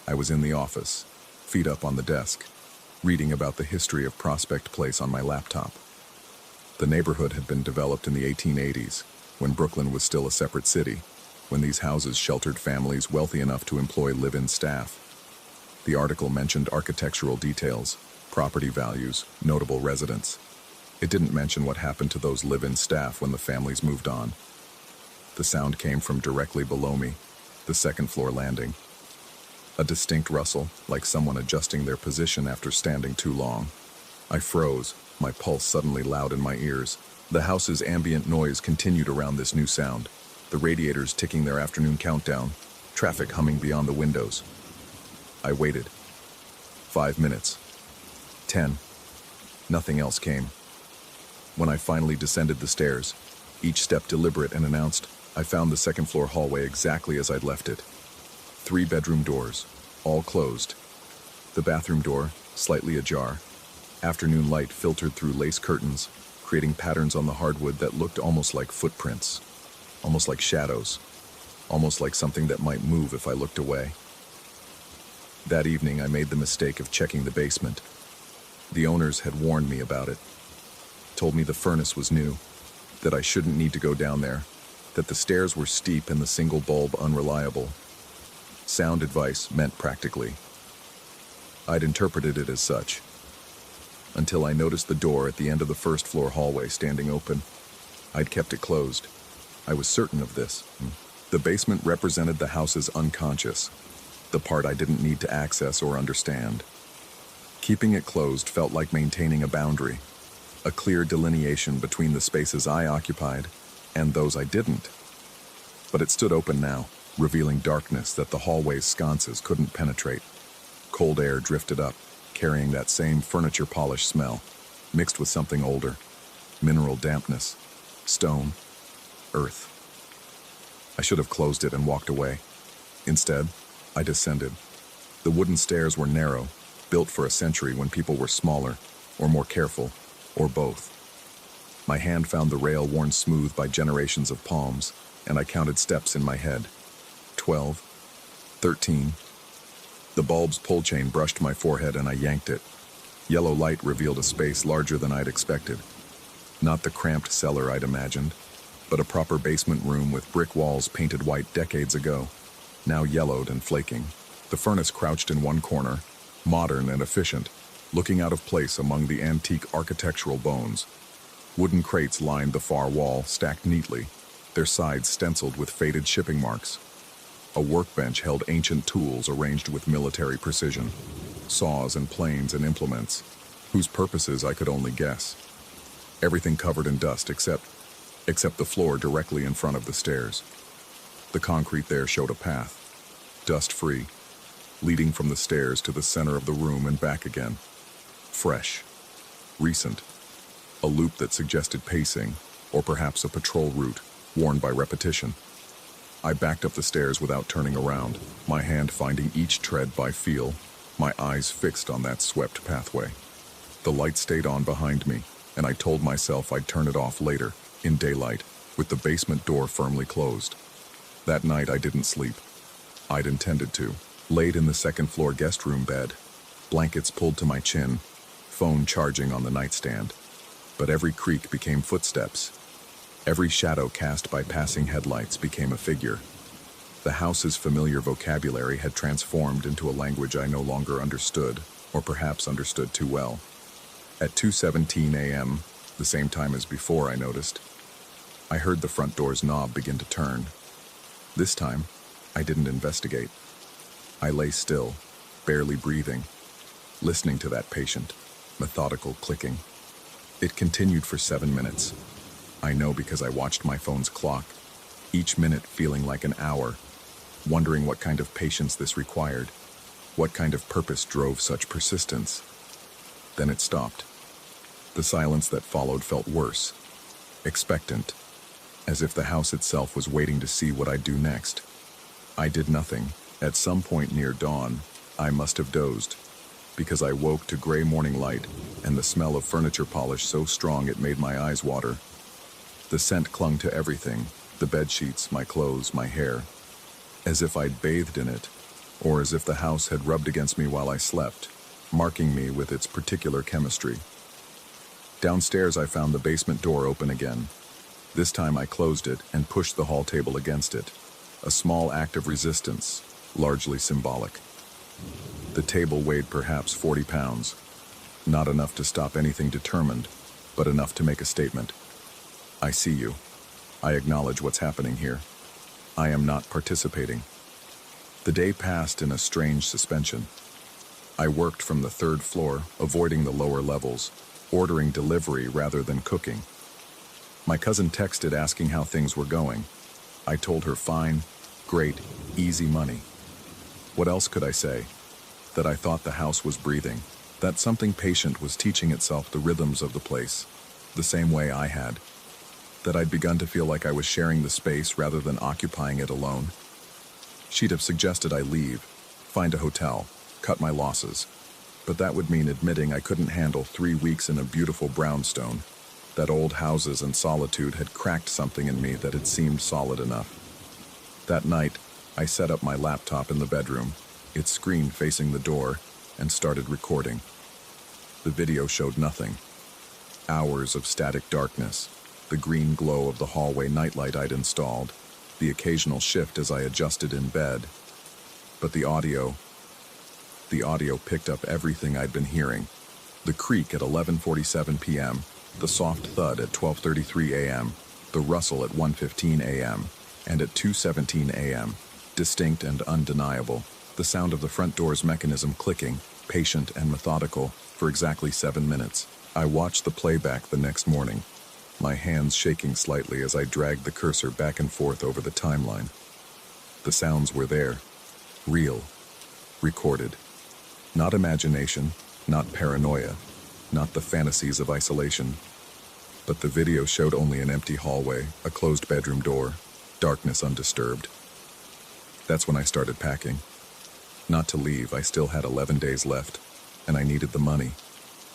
I was in the office, feet up on the desk, reading about the history of Prospect Place on my laptop. The neighborhood had been developed in the 1880s, when Brooklyn was still a separate city, when these houses sheltered families wealthy enough to employ live-in staff. The article mentioned architectural details, property values, notable residents. It didn't mention what happened to those live-in staff when the families moved on. The sound came from directly below me, the 2nd floor landing. A distinct rustle, like someone adjusting their position after standing too long. I froze, my pulse suddenly loud in my ears. The house's ambient noise continued around this new sound, the radiators ticking their afternoon countdown, traffic humming beyond the windows. I waited. 5 minutes. 10. Nothing else came. When I finally descended the stairs, each step deliberate and announced, I found the 2nd floor hallway exactly as I'd left it. 3 bedroom doors, all closed. The bathroom door, slightly ajar. Afternoon light filtered through lace curtains, creating patterns on the hardwood that looked almost like footprints, almost like shadows, almost like something that might move if I looked away. That evening, I made the mistake of checking the basement. The owners had warned me about it, told me the furnace was new, that I shouldn't need to go down there, that the stairs were steep and the single bulb unreliable. Sound advice meant practically. I'd interpreted it as such, until I noticed the door at the end of the 1st floor hallway standing open. I'd kept it closed. I was certain of this. The basement represented the house's unconscious, the part I didn't need to access or understand. Keeping it closed felt like maintaining a boundary, a clear delineation between the spaces I occupied and those I didn't. But it stood open now, revealing darkness that the hallway's sconces couldn't penetrate. Cold air drifted up, carrying that same furniture polish smell, mixed with something older, mineral dampness, stone, earth. I should have closed it and walked away. Instead, I descended. The wooden stairs were narrow, built for a century when people were smaller, or more careful, or both. My hand found the rail worn smooth by generations of palms, and I counted steps in my head. 12, 13. The bulb's pull chain brushed my forehead and I yanked it. Yellow light revealed a space larger than I'd expected. Not the cramped cellar I'd imagined, but a proper basement room with brick walls painted white decades ago, now yellowed and flaking. The furnace crouched in one corner, modern and efficient, looking out of place among the antique architectural bones. Wooden crates lined the far wall, stacked neatly, their sides stenciled with faded shipping marks. A workbench held ancient tools arranged with military precision, saws and planes and implements, whose purposes I could only guess. Everything covered in dust except the floor directly in front of the stairs. The concrete there showed a path, dust-free, leading from the stairs to the center of the room and back again. Fresh, recent, a loop that suggested pacing, or perhaps a patrol route, worn by repetition. I backed up the stairs without turning around, my hand finding each tread by feel, my eyes fixed on that swept pathway. The light stayed on behind me, and I told myself I'd turn it off later, in daylight, with the basement door firmly closed. That night I didn't sleep. I'd intended to. Laid in the second-floor guest room bed, blankets pulled to my chin, phone charging on the nightstand. But every creak became footsteps. Every shadow cast by passing headlights became a figure. The house's familiar vocabulary had transformed into a language I no longer understood, or perhaps understood too well. At 2:17 a.m., the same time as before, I noticed, I heard the front door's knob begin to turn. This time, I didn't investigate. I lay still, barely breathing, listening to that patient, methodical clicking. It continued for 7 minutes. I know because I watched my phone's clock, each minute feeling like an hour, wondering what kind of patience this required, what kind of purpose drove such persistence. Then it stopped. The silence that followed felt worse, expectant, as if the house itself was waiting to see what I'd do next. I did nothing. At some point near dawn, I must have dozed, because I woke to gray morning light and the smell of furniture polish so strong it made my eyes water. The scent clung to everything, the bed sheets, my clothes, my hair, as if I'd bathed in it, or as if the house had rubbed against me while I slept, marking me with its particular chemistry. Downstairs I found the basement door open again. This time I closed it and pushed the hall table against it, a small act of resistance, largely symbolic. The table weighed perhaps 40 pounds, not enough to stop anything determined, but enough to make a statement. I see you. I acknowledge what's happening here. I am not participating. The day passed in a strange suspension. I worked from the third floor, avoiding the lower levels, ordering delivery rather than cooking. My cousin texted asking how things were going. I told her fine, great, easy money. What else could I say? That I thought the house was breathing, that something patient was teaching itself the rhythms of the place, the same way I had, that I'd begun to feel like I was sharing the space rather than occupying it alone. She'd have suggested I leave, find a hotel, cut my losses, but that would mean admitting I couldn't handle 3 weeks in a beautiful brownstone, that old houses and solitude had cracked something in me that had seemed solid enough. That night, I set up my laptop in the bedroom, its screen facing the door, and started recording. The video showed nothing. Hours of static darkness, the green glow of the hallway nightlight I'd installed, the occasional shift as I adjusted in bed. But the audio picked up everything I'd been hearing. The creak at 11:47 p.m., the soft thud at 12:33 a.m., the rustle at 1:15 a.m., and at 2:17 a.m., distinct and undeniable, the sound of the front door's mechanism clicking, patient and methodical, for exactly 7 minutes. I watched the playback the next morning, my hands shaking slightly as I dragged the cursor back and forth over the timeline. The sounds were there, real, recorded. Not imagination, not paranoia, not the fantasies of isolation. But the video showed only an empty hallway, a closed bedroom door, darkness undisturbed. That's when I started packing. Not to leave, I still had 11 days left, and I needed the money,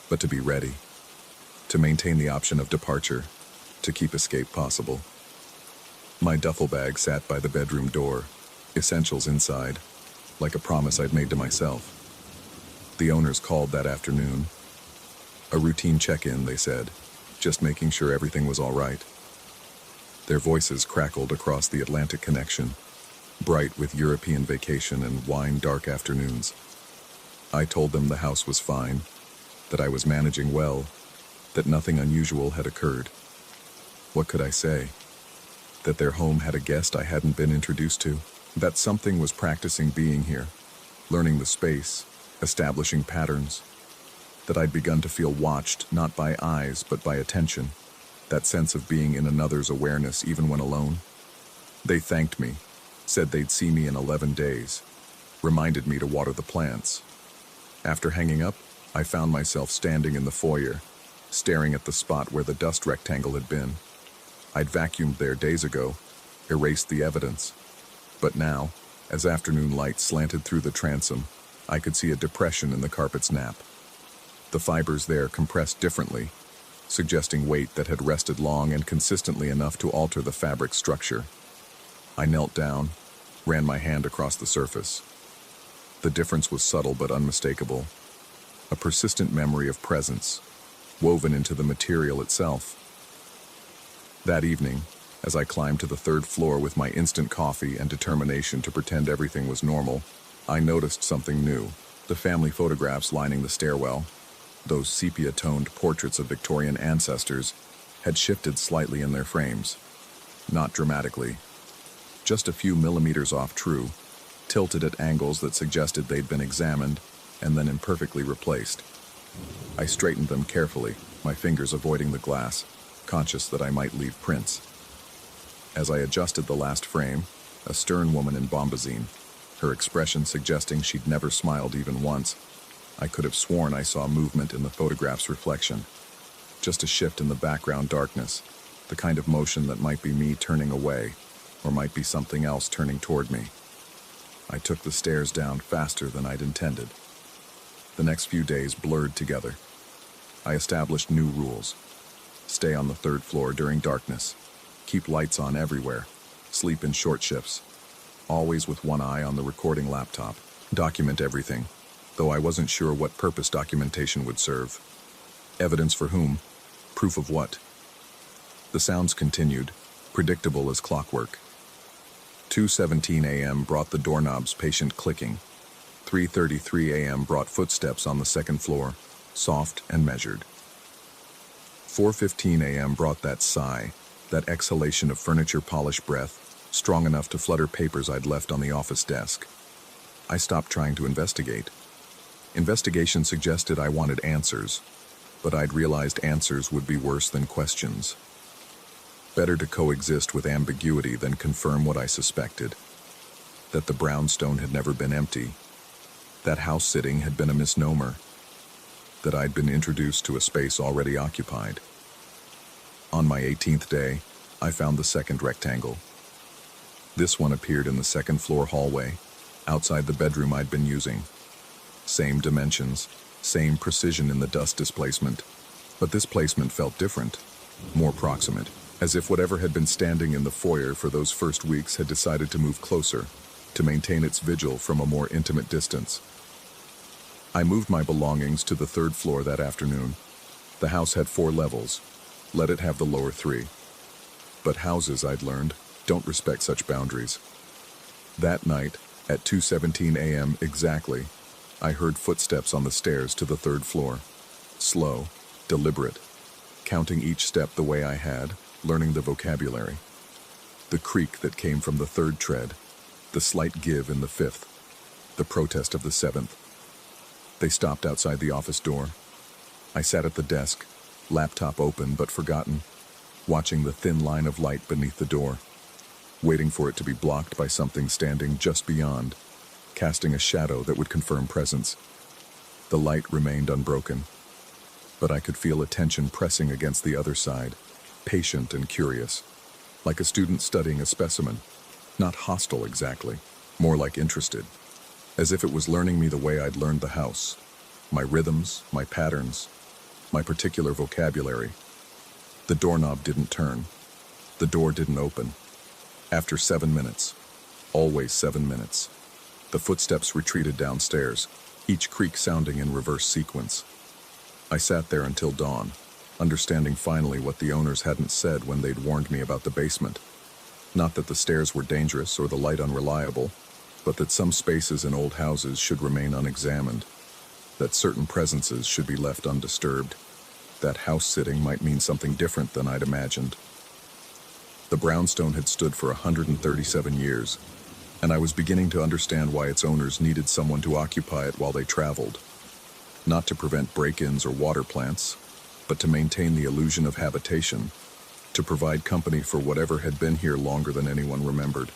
but to be ready, to maintain the option of departure, to keep escape possible. My duffel bag sat by the bedroom door, essentials inside, like a promise I'd made to myself. The owners called that afternoon. A routine check-in, they said, just making sure everything was all right. Their voices crackled across the Atlantic connection, bright with European vacation and wine-dark afternoons. I told them the house was fine, that I was managing well, that nothing unusual had occurred. What could I say? That their home had a guest I hadn't been introduced to? That something was practicing being here, learning the space, establishing patterns. That I'd begun to feel watched, not by eyes, but by attention. That sense of being in another's awareness even when alone. They thanked me, said they'd see me in 11 days, reminded me to water the plants. After hanging up, I found myself standing in the foyer, staring at the spot where the dust rectangle had been. I'd vacuumed there days ago, erased the evidence. But now, as afternoon light slanted through the transom, I could see a depression in the carpet's nap. The fibers there compressed differently, suggesting weight that had rested long and consistently enough to alter the fabric structure. I knelt down, ran my hand across the surface. The difference was subtle but unmistakable. A persistent memory of presence, woven into the material itself. That evening, as I climbed to the third floor with my instant coffee and determination to pretend everything was normal, I noticed something new. The family photographs lining the stairwell, those sepia-toned portraits of Victorian ancestors, had shifted slightly in their frames. Not dramatically. Just a few millimeters off true, tilted at angles that suggested they'd been examined and then imperfectly replaced. I straightened them carefully, my fingers avoiding the glass, conscious that I might leave prints. As I adjusted the last frame, a stern woman in bombazine, her expression suggesting she'd never smiled even once, I could have sworn I saw movement in the photograph's reflection. Just a shift in the background darkness, the kind of motion that might be me turning away, or might be something else turning toward me. I took the stairs down faster than I'd intended. The next few days blurred together. I established new rules. Stay on the third floor during darkness. Keep lights on everywhere. Sleep in short shifts. Always with one eye on the recording laptop. Document everything, though I wasn't sure what purpose documentation would serve. Evidence for whom? Proof of what? The sounds continued, predictable as clockwork. 2:17 a.m. brought the doorknob's patient clicking. 3:33 a.m. brought footsteps on the second floor, soft and measured. 4:15 a.m. brought that sigh, that exhalation of furniture polish breath, strong enough to flutter papers I'd left on the office desk. I stopped trying to investigate. Investigation suggested I wanted answers, but I'd realized answers would be worse than questions. Better to coexist with ambiguity than confirm what I suspected. That the brownstone had never been empty. That house-sitting had been a misnomer. That I'd been introduced to a space already occupied. On my 18th day, I found the second rectangle. This one appeared in the second floor hallway, outside the bedroom I'd been using. Same dimensions, same precision in the dust displacement, but this placement felt different, more proximate, as if whatever had been standing in the foyer for those first weeks had decided to move closer, to maintain its vigil from a more intimate distance. I moved my belongings to the third floor that afternoon. The house had 4 levels. Let it have the lower 3. But houses, I'd learned, don't respect such boundaries. That night, at 2:17 a.m. exactly, I heard footsteps on the stairs to the third floor. Slow, deliberate, counting each step the way I had, learning the vocabulary. The creak that came from the third tread, the slight give in the 5th, the protest of the 7th. They stopped outside the office door. I sat at the desk, laptop open but forgotten, watching the thin line of light beneath the door, waiting for it to be blocked by something standing just beyond, casting a shadow that would confirm presence. The light remained unbroken, but I could feel attention pressing against the other side, patient and curious, like a student studying a specimen, not hostile exactly, more like interested, as if it was learning me the way I'd learned the house, my rhythms, my patterns, my particular vocabulary. The doorknob didn't turn. The door didn't open. After 7 minutes, always 7 minutes, the footsteps retreated downstairs, each creak sounding in reverse sequence. I sat there until dawn, understanding finally what the owners hadn't said when they'd warned me about the basement. Not that the stairs were dangerous or the light unreliable, but that some spaces in old houses should remain unexamined, that certain presences should be left undisturbed, that house-sitting might mean something different than I'd imagined. The brownstone had stood for 137 years, and I was beginning to understand why its owners needed someone to occupy it while they traveled. Not to prevent break-ins or water plants, but to maintain the illusion of habitation, to provide company for whatever had been here longer than anyone remembered.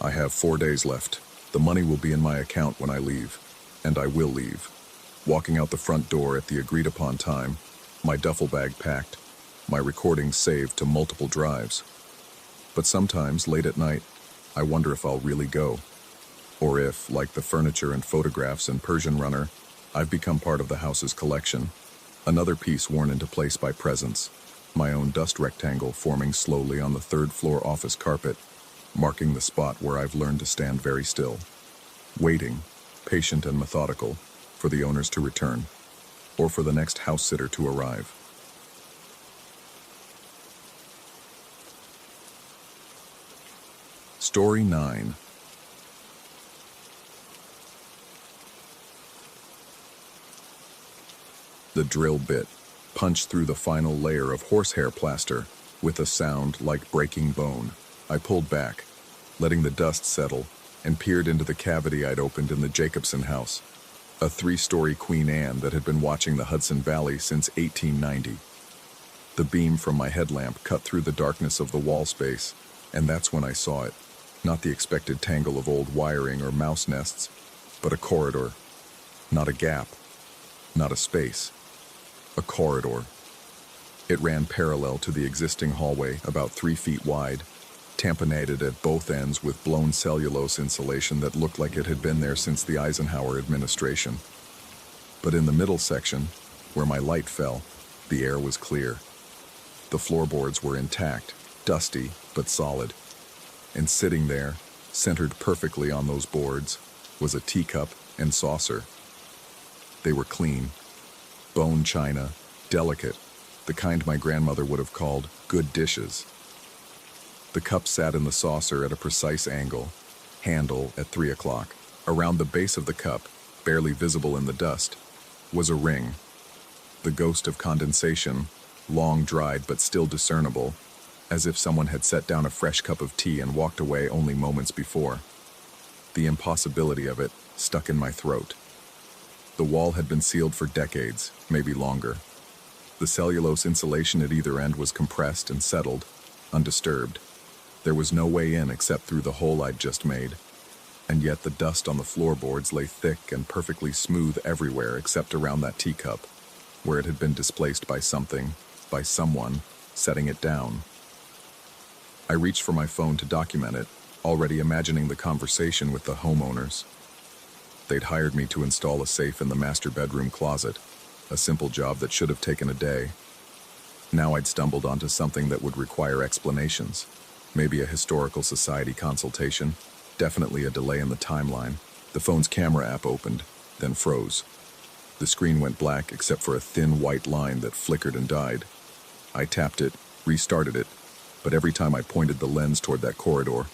I have 4 days left. The money will be in my account when I leave, and I will leave. Walking out the front door at the agreed-upon time, my duffel bag packed, my recordings saved to multiple drives. But sometimes, late at night, I wonder if I'll really go. Or if, like the furniture and photographs in Persian Runner, I've become part of the house's collection. Another piece worn into place by presence, my own dust rectangle forming slowly on the third-floor office carpet, marking the spot where I've learned to stand very still, waiting, patient and methodical, for the owners to return, or for the next house sitter to arrive. Story 9. The drill bit punched through the final layer of horsehair plaster with a sound like breaking bone. I pulled back, letting the dust settle, and peered into the cavity I'd opened in the Jacobson house, a 3-story Queen Anne that had been watching the Hudson Valley since 1890. The beam from my headlamp cut through the darkness of the wall space, and that's when I saw it. Not the expected tangle of old wiring or mouse nests, but a corridor. Not a gap, not a space. A corridor. It ran parallel to the existing hallway, about 3 feet wide, tamponated at both ends with blown cellulose insulation that looked like it had been there since the Eisenhower administration. But in the middle section, where my light fell, the air was clear. The floorboards were intact, dusty, but solid. And sitting there, centered perfectly on those boards, was a teacup and saucer. They were clean. Bone china, delicate, the kind my grandmother would have called good dishes. The cup sat in the saucer at a precise angle, handle at 3 o'clock. Around the base of the cup, barely visible in the dust, was a ring. The ghost of condensation, long dried but still discernible, as if someone had set down a fresh cup of tea and walked away only moments before. The impossibility of it stuck in my throat. The wall had been sealed for decades, maybe longer. The cellulose insulation at either end was compressed and settled, undisturbed. There was no way in except through the hole I'd just made, and yet the dust on the floorboards lay thick and perfectly smooth everywhere except around that teacup, where it had been displaced by something, by someone, setting it down. I reached for my phone to document it, already imagining the conversation with the homeowners. They'd hired me to install a safe in the master bedroom closet, a simple job that should have taken a day. Now I'd stumbled onto something that would require explanations. Maybe a historical society consultation, definitely a delay in the timeline. The phone's camera app opened, then froze. The screen went black except for a thin white line that flickered and died. I tapped it, restarted it, but every time I pointed the lens toward that corridor,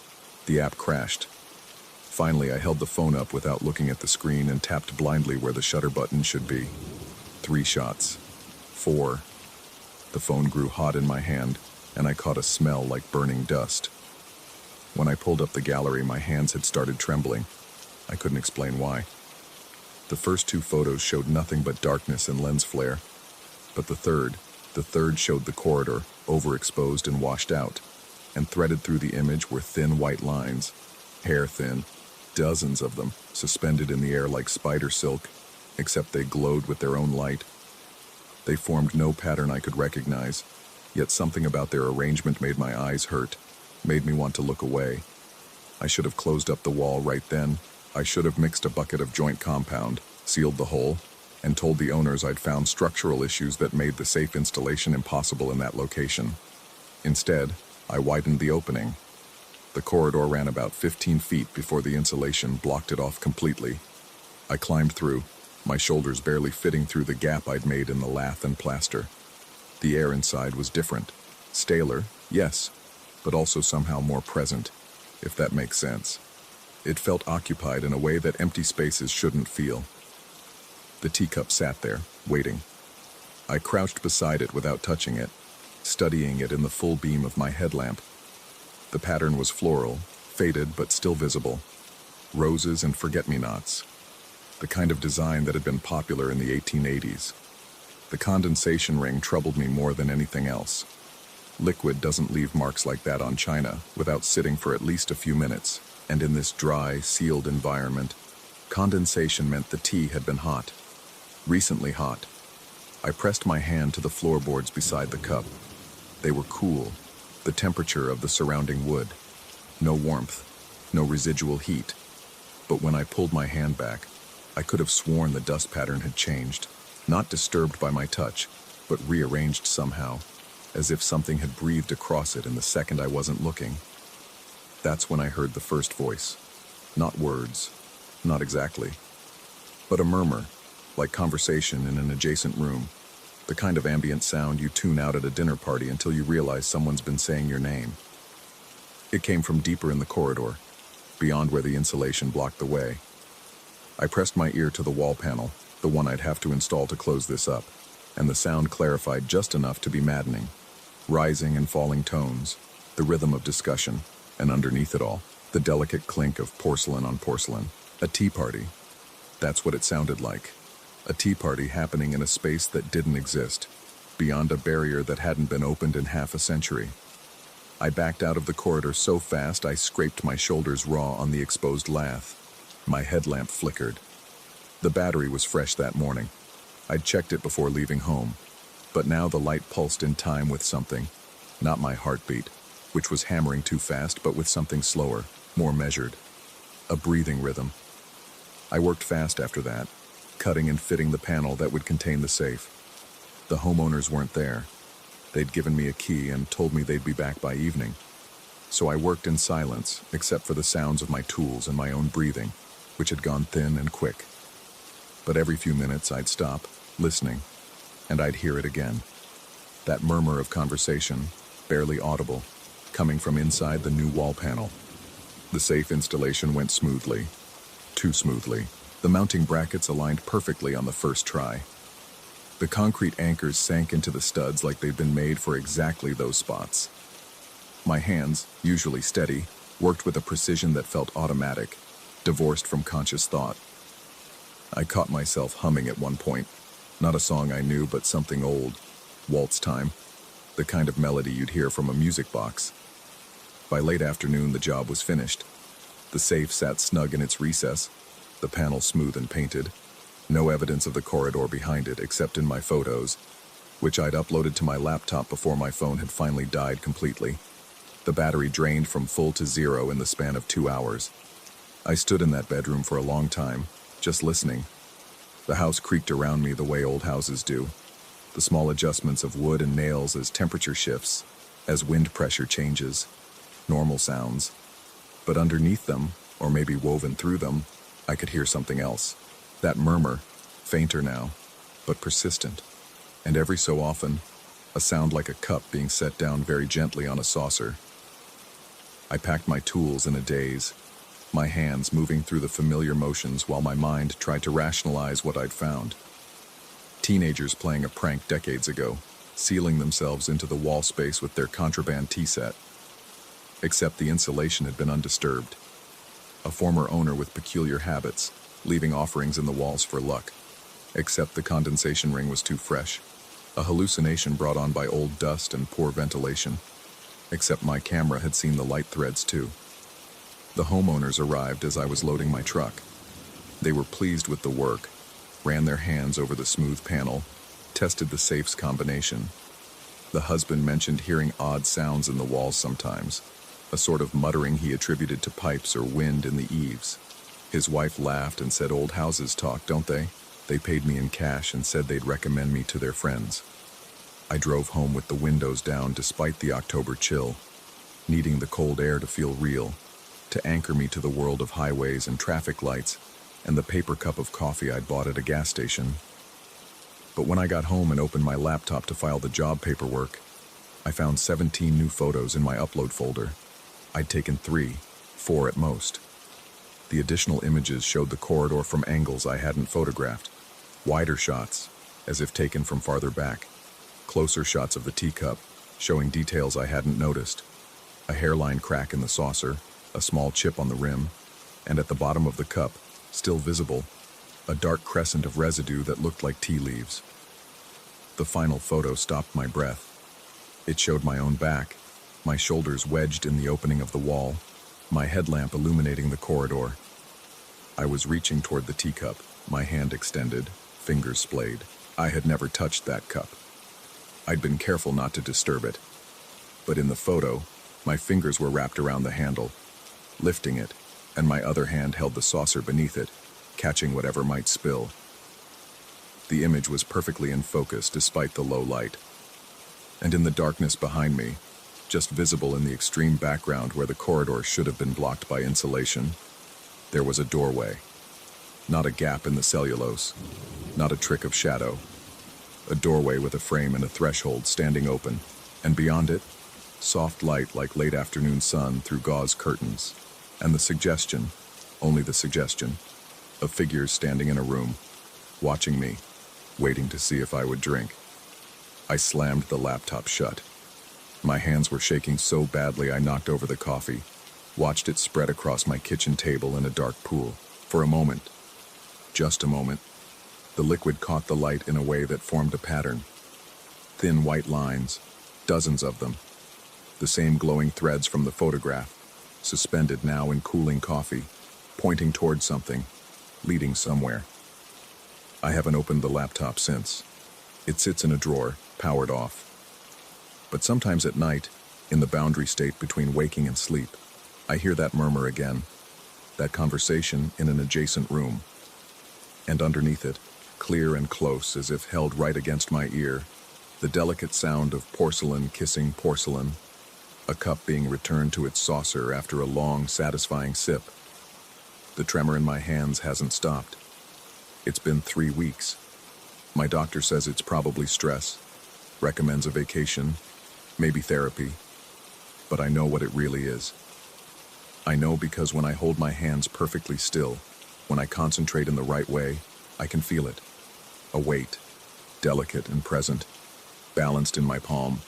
the app crashed. Finally, I held the phone up without looking at the screen and tapped blindly where the shutter button should be. 3 shots. 4. The phone grew hot in my hand, and I caught a smell like burning dust. When I pulled up the gallery, my hands had started trembling. I couldn't explain why. The first 2 photos showed nothing but darkness and lens flare, but the third showed the corridor, overexposed and washed out, and threaded through the image were thin white lines, hair thin, dozens of them, suspended in the air like spider silk, except they glowed with their own light. They formed no pattern I could recognize, yet something about their arrangement made my eyes hurt, made me want to look away. I should have closed up the wall right then. I should have mixed a bucket of joint compound, sealed the hole, and told the owners I'd found structural issues that made the safe installation impossible in that location. Instead, I widened the opening. The corridor ran about 15 feet before the insulation blocked it off completely. I climbed through, my shoulders barely fitting through the gap I'd made in the lath and plaster. The air inside was different. Staler, yes, but also somehow more present, if that makes sense. It felt occupied in a way that empty spaces shouldn't feel. The teacup sat there, waiting. I crouched beside it without touching it, studying it in the full beam of my headlamp. The pattern was floral, faded but still visible. Roses and forget-me-nots, the kind of design that had been popular in the 1880s. The condensation ring troubled me more than anything else. Liquid doesn't leave marks like that on china without sitting for at least a few minutes, and in this dry, sealed environment, condensation meant the tea had been hot. Recently hot. I pressed my hand to the floorboards beside the cup. They were cool, the temperature of the surrounding wood. No warmth, no residual heat. But when I pulled my hand back, I could have sworn the dust pattern had changed, not disturbed by my touch, but rearranged somehow, as if something had breathed across it in the second I wasn't looking. That's when I heard the first voice. Not words, not exactly, but a murmur, like conversation in an adjacent room, the kind of ambient sound you tune out at a dinner party until you realize someone's been saying your name. It came from deeper in the corridor, beyond where the insulation blocked the way. I pressed my ear to the wall panel, the one I'd have to install to close this up, and the sound clarified just enough to be maddening. Rising and falling tones, the rhythm of discussion, and underneath it all, the delicate clink of porcelain on porcelain. A tea party. That's what it sounded like. A tea party happening in a space that didn't exist, beyond a barrier that hadn't been opened in half a century. I backed out of the corridor so fast I scraped my shoulders raw on the exposed lath. My headlamp flickered. The battery was fresh that morning. I'd checked it before leaving home, but now the light pulsed in time with something, not my heartbeat, which was hammering too fast, but with something slower, more measured. A breathing rhythm. I worked fast after that, cutting and fitting the panel that would contain the safe. The homeowners weren't there. They'd given me a key and told me they'd be back by evening. So I worked in silence, except for the sounds of my tools and my own breathing, which had gone thin and quick. But every few minutes I'd stop, listening, and I'd hear it again. That murmur of conversation, barely audible, coming from inside the new wall panel. The safe installation went smoothly. Too smoothly. The mounting brackets aligned perfectly on the first try. The concrete anchors sank into the studs like they'd been made for exactly those spots. My hands, usually steady, worked with a precision that felt automatic, divorced from conscious thought. I caught myself humming at one point, not a song I knew, but something old, waltz time, the kind of melody you'd hear from a music box. By late afternoon, the job was finished. The safe sat snug in its recess, the panel smooth and painted, no evidence of the corridor behind it except in my photos, which I'd uploaded to my laptop before my phone had finally died completely. The battery drained from full to zero in the span of 2 hours. I stood in that bedroom for a long time, just listening. The house creaked around me the way old houses do, the small adjustments of wood and nails as temperature shifts, as wind pressure changes, normal sounds. But underneath them, or maybe woven through them, I could hear something else. That murmur, fainter now, but persistent. And every so often, a sound like a cup being set down very gently on a saucer. I packed my tools in a daze, my hands moving through the familiar motions while my mind tried to rationalize what I'd found. Teenagers playing a prank decades ago, sealing themselves into the wall space with their contraband tea set. Except the insulation had been undisturbed. A former owner with peculiar habits, leaving offerings in the walls for luck. Except the condensation ring was too fresh. A hallucination brought on by old dust and poor ventilation. Except my camera had seen the light threads too. The homeowners arrived as I was loading my truck. They were pleased with the work, ran their hands over the smooth panel, tested the safe's combination. The husband mentioned hearing odd sounds in the walls sometimes, a sort of muttering he attributed to pipes or wind in the eaves. His wife laughed and said old houses talk, don't they? They paid me in cash and said they'd recommend me to their friends. I drove home with the windows down despite the October chill, needing the cold air to feel real, to anchor me to the world of highways and traffic lights and the paper cup of coffee I'd bought at a gas station. But when I got home and opened my laptop to file the job paperwork, I found 17 new photos in my upload folder. I'd taken 3, 4 at most. The additional images showed the corridor from angles I hadn't photographed, wider shots, as if taken from farther back, closer shots of the teacup, showing details I hadn't noticed, a hairline crack in the saucer, a small chip on the rim, and at the bottom of the cup, still visible, a dark crescent of residue that looked like tea leaves. The final photo stopped my breath. It showed my own back, my shoulders wedged in the opening of the wall, my headlamp illuminating the corridor. I was reaching toward the teacup, my hand extended, fingers splayed. I had never touched that cup. I'd been careful not to disturb it. But in the photo, my fingers were wrapped around the handle, lifting it, and my other hand held the saucer beneath it, catching whatever might spill. The image was perfectly in focus despite the low light. And in the darkness behind me, just visible in the extreme background where the corridor should have been blocked by insulation, there was a doorway. Not a gap in the cellulose, not a trick of shadow. A doorway with a frame and a threshold standing open, and beyond it, soft light like late afternoon sun through gauze curtains, and the suggestion, only the suggestion, of figures standing in a room, watching me, waiting to see if I would drink. I slammed the laptop shut. My hands were shaking so badly I knocked over the coffee, watched it spread across my kitchen table in a dark pool. For a moment, just a moment, the liquid caught the light in a way that formed a pattern. Thin white lines, dozens of them, the same glowing threads from the photograph, suspended now in cooling coffee, pointing toward something, leading somewhere. I haven't opened the laptop since. It sits in a drawer, powered off. But sometimes at night, in the boundary state between waking and sleep, I hear that murmur again, that conversation in an adjacent room. And underneath it, clear and close as if held right against my ear, the delicate sound of porcelain kissing porcelain, a cup being returned to its saucer after a long, satisfying sip. The tremor in my hands hasn't stopped. It's been 3 weeks. My doctor says it's probably stress, recommends a vacation, maybe therapy, but I know what it really is. I know because when I hold my hands perfectly still, when I concentrate in the right way, I can feel it. A weight, delicate and present, balanced in my palm.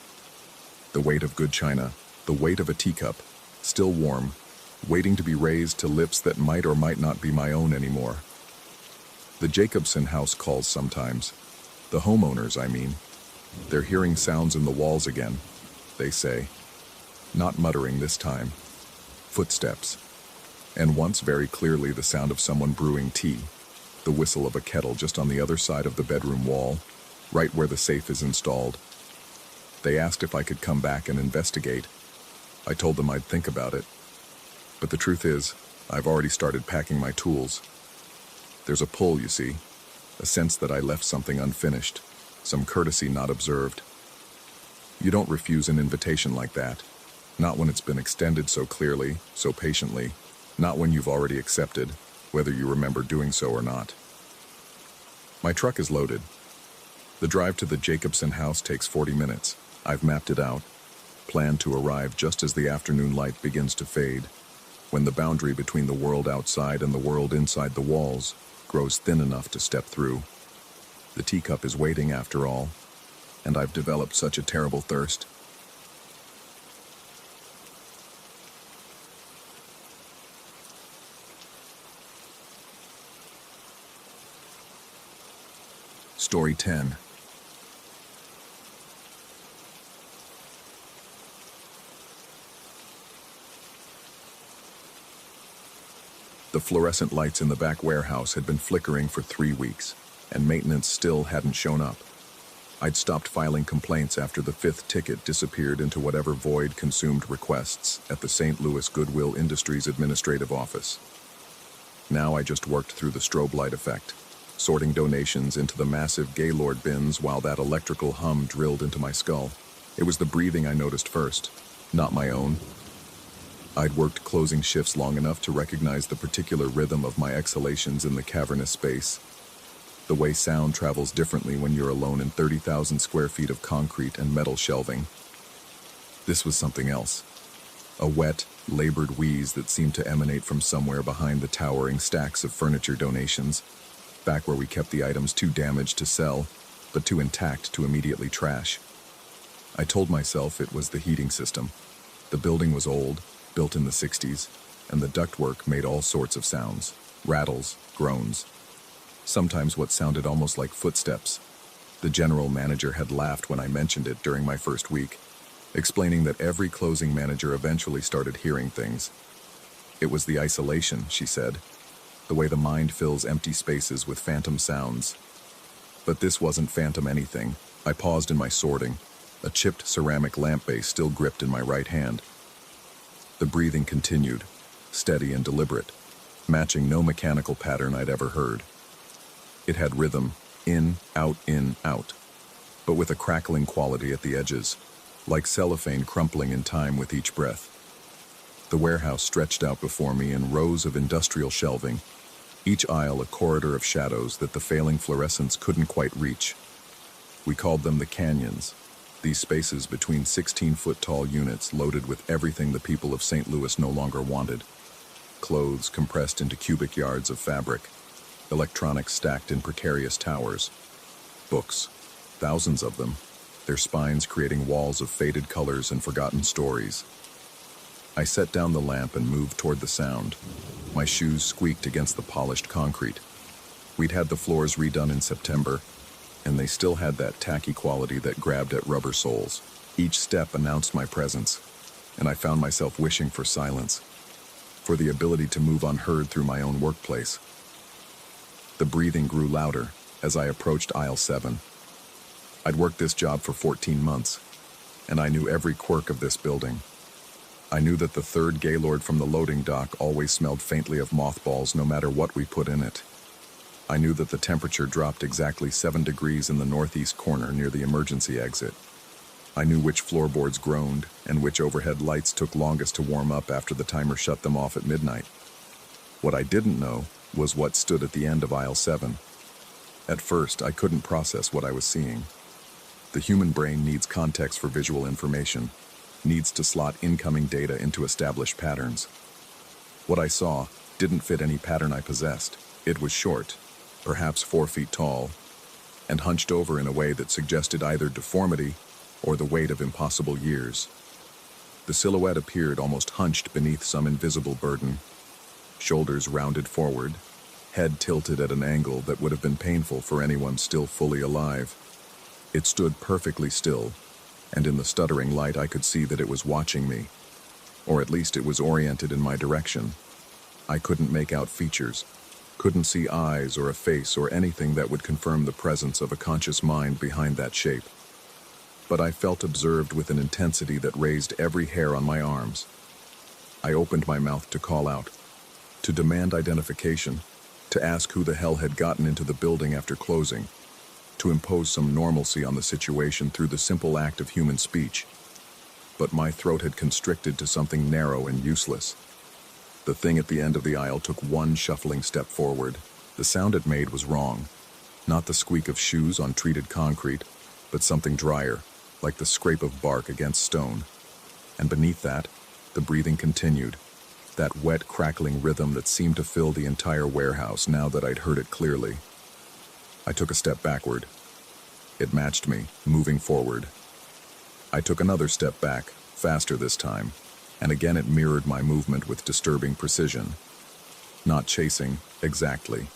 The weight of good china, the weight of a teacup, still warm, waiting to be raised to lips that might or might not be my own anymore. The Jacobson house calls sometimes. The homeowners, I mean. They're hearing sounds in the walls again, they say. Not muttering this time. Footsteps. And once very clearly the sound of someone brewing tea. The whistle of a kettle just on the other side of the bedroom wall, right where the safe is installed. They asked if I could come back and investigate. I told them I'd think about it. But the truth is, I've already started packing my tools. There's a pull, you see, a sense that I left something unfinished, some courtesy not observed. You don't refuse an invitation like that, not when it's been extended so clearly, so patiently, not when you've already accepted, whether you remember doing so or not. My truck is loaded. The drive to the Jacobson house takes 40 minutes. I've mapped it out, planned to arrive just as the afternoon light begins to fade, when the boundary between the world outside and the world inside the walls grows thin enough to step through. The teacup is waiting after all, and I've developed such a terrible thirst. Story 10. The fluorescent lights in the back warehouse had been flickering for 3 weeks, and maintenance still hadn't shown up. I'd stopped filing complaints after the 5th ticket disappeared into whatever void consumed requests at the St. Louis Goodwill Industries Administrative Office. Now I just worked through the strobe light effect, sorting donations into the massive Gaylord bins while that electrical hum drilled into my skull. It was the breathing I noticed first, not my own. I'd worked closing shifts long enough to recognize the particular rhythm of my exhalations in the cavernous space. The way sound travels differently when you're alone in 30,000 square feet of concrete and metal shelving. This was something else. A wet, labored wheeze that seemed to emanate from somewhere behind the towering stacks of furniture donations, back where we kept the items too damaged to sell, but too intact to immediately trash. I told myself it was the heating system. The building was old, built in the 60s, and the ductwork made all sorts of sounds, rattles, groans, sometimes what sounded almost like footsteps. The general manager had laughed when I mentioned it during my first week, explaining that every closing manager eventually started hearing things. It was the isolation, she said, the way the mind fills empty spaces with phantom sounds. But this wasn't phantom anything. I paused in my sorting, a chipped ceramic lamp base still gripped in my right hand. The breathing continued, steady and deliberate, matching no mechanical pattern I'd ever heard. It had rhythm, in, out, but with a crackling quality at the edges, like cellophane crumpling in time with each breath. The warehouse stretched out before me in rows of industrial shelving, each aisle a corridor of shadows that the failing fluorescents couldn't quite reach. We called them the canyons, these spaces between 16-foot-tall units loaded with everything the people of St. Louis no longer wanted. Clothes compressed into cubic yards of fabric, electronics stacked in precarious towers, books, thousands of them, their spines creating walls of faded colors and forgotten stories. I set down the lamp and moved toward the sound. My shoes squeaked against the polished concrete. We'd had the floors redone in September, and they still had that tacky quality that grabbed at rubber soles. Each step announced my presence, and I found myself wishing for silence, for the ability to move unheard through my own workplace. The breathing grew louder as I approached aisle 7. I'd worked this job for 14 months, and I knew every quirk of this building. I knew that the third Gaylord from the loading dock always smelled faintly of mothballs no matter what we put in it. I knew that the temperature dropped exactly 7 degrees in the northeast corner near the emergency exit. I knew which floorboards groaned and which overhead lights took longest to warm up after the timer shut them off at midnight. What I didn't know was what stood at the end of aisle 7. At first, I couldn't process what I was seeing. The human brain needs context for visual information, needs to slot incoming data into established patterns. What I saw didn't fit any pattern I possessed. It was short, perhaps 4 feet tall, and hunched over in a way that suggested either deformity or the weight of impossible years. The silhouette appeared almost hunched beneath some invisible burden, shoulders rounded forward, head tilted at an angle that would have been painful for anyone still fully alive. It stood perfectly still, and in the stuttering light I could see that it was watching me, or at least it was oriented in my direction. I couldn't make out features, couldn't see eyes or a face or anything that would confirm the presence of a conscious mind behind that shape. But I felt observed with an intensity that raised every hair on my arms. I opened my mouth to call out, to demand identification, to ask who the hell had gotten into the building after closing, to impose some normalcy on the situation through the simple act of human speech. But my throat had constricted to something narrow and useless. The thing at the end of the aisle took one shuffling step forward. The sound it made was wrong. Not the squeak of shoes on treated concrete, but something drier, like the scrape of bark against stone. And beneath that, the breathing continued, that wet, crackling rhythm that seemed to fill the entire warehouse now that I'd heard it clearly. I took a step backward. It matched me, moving forward. I took another step back, faster this time, and again it mirrored my movement with disturbing precision. Not chasing, exactly.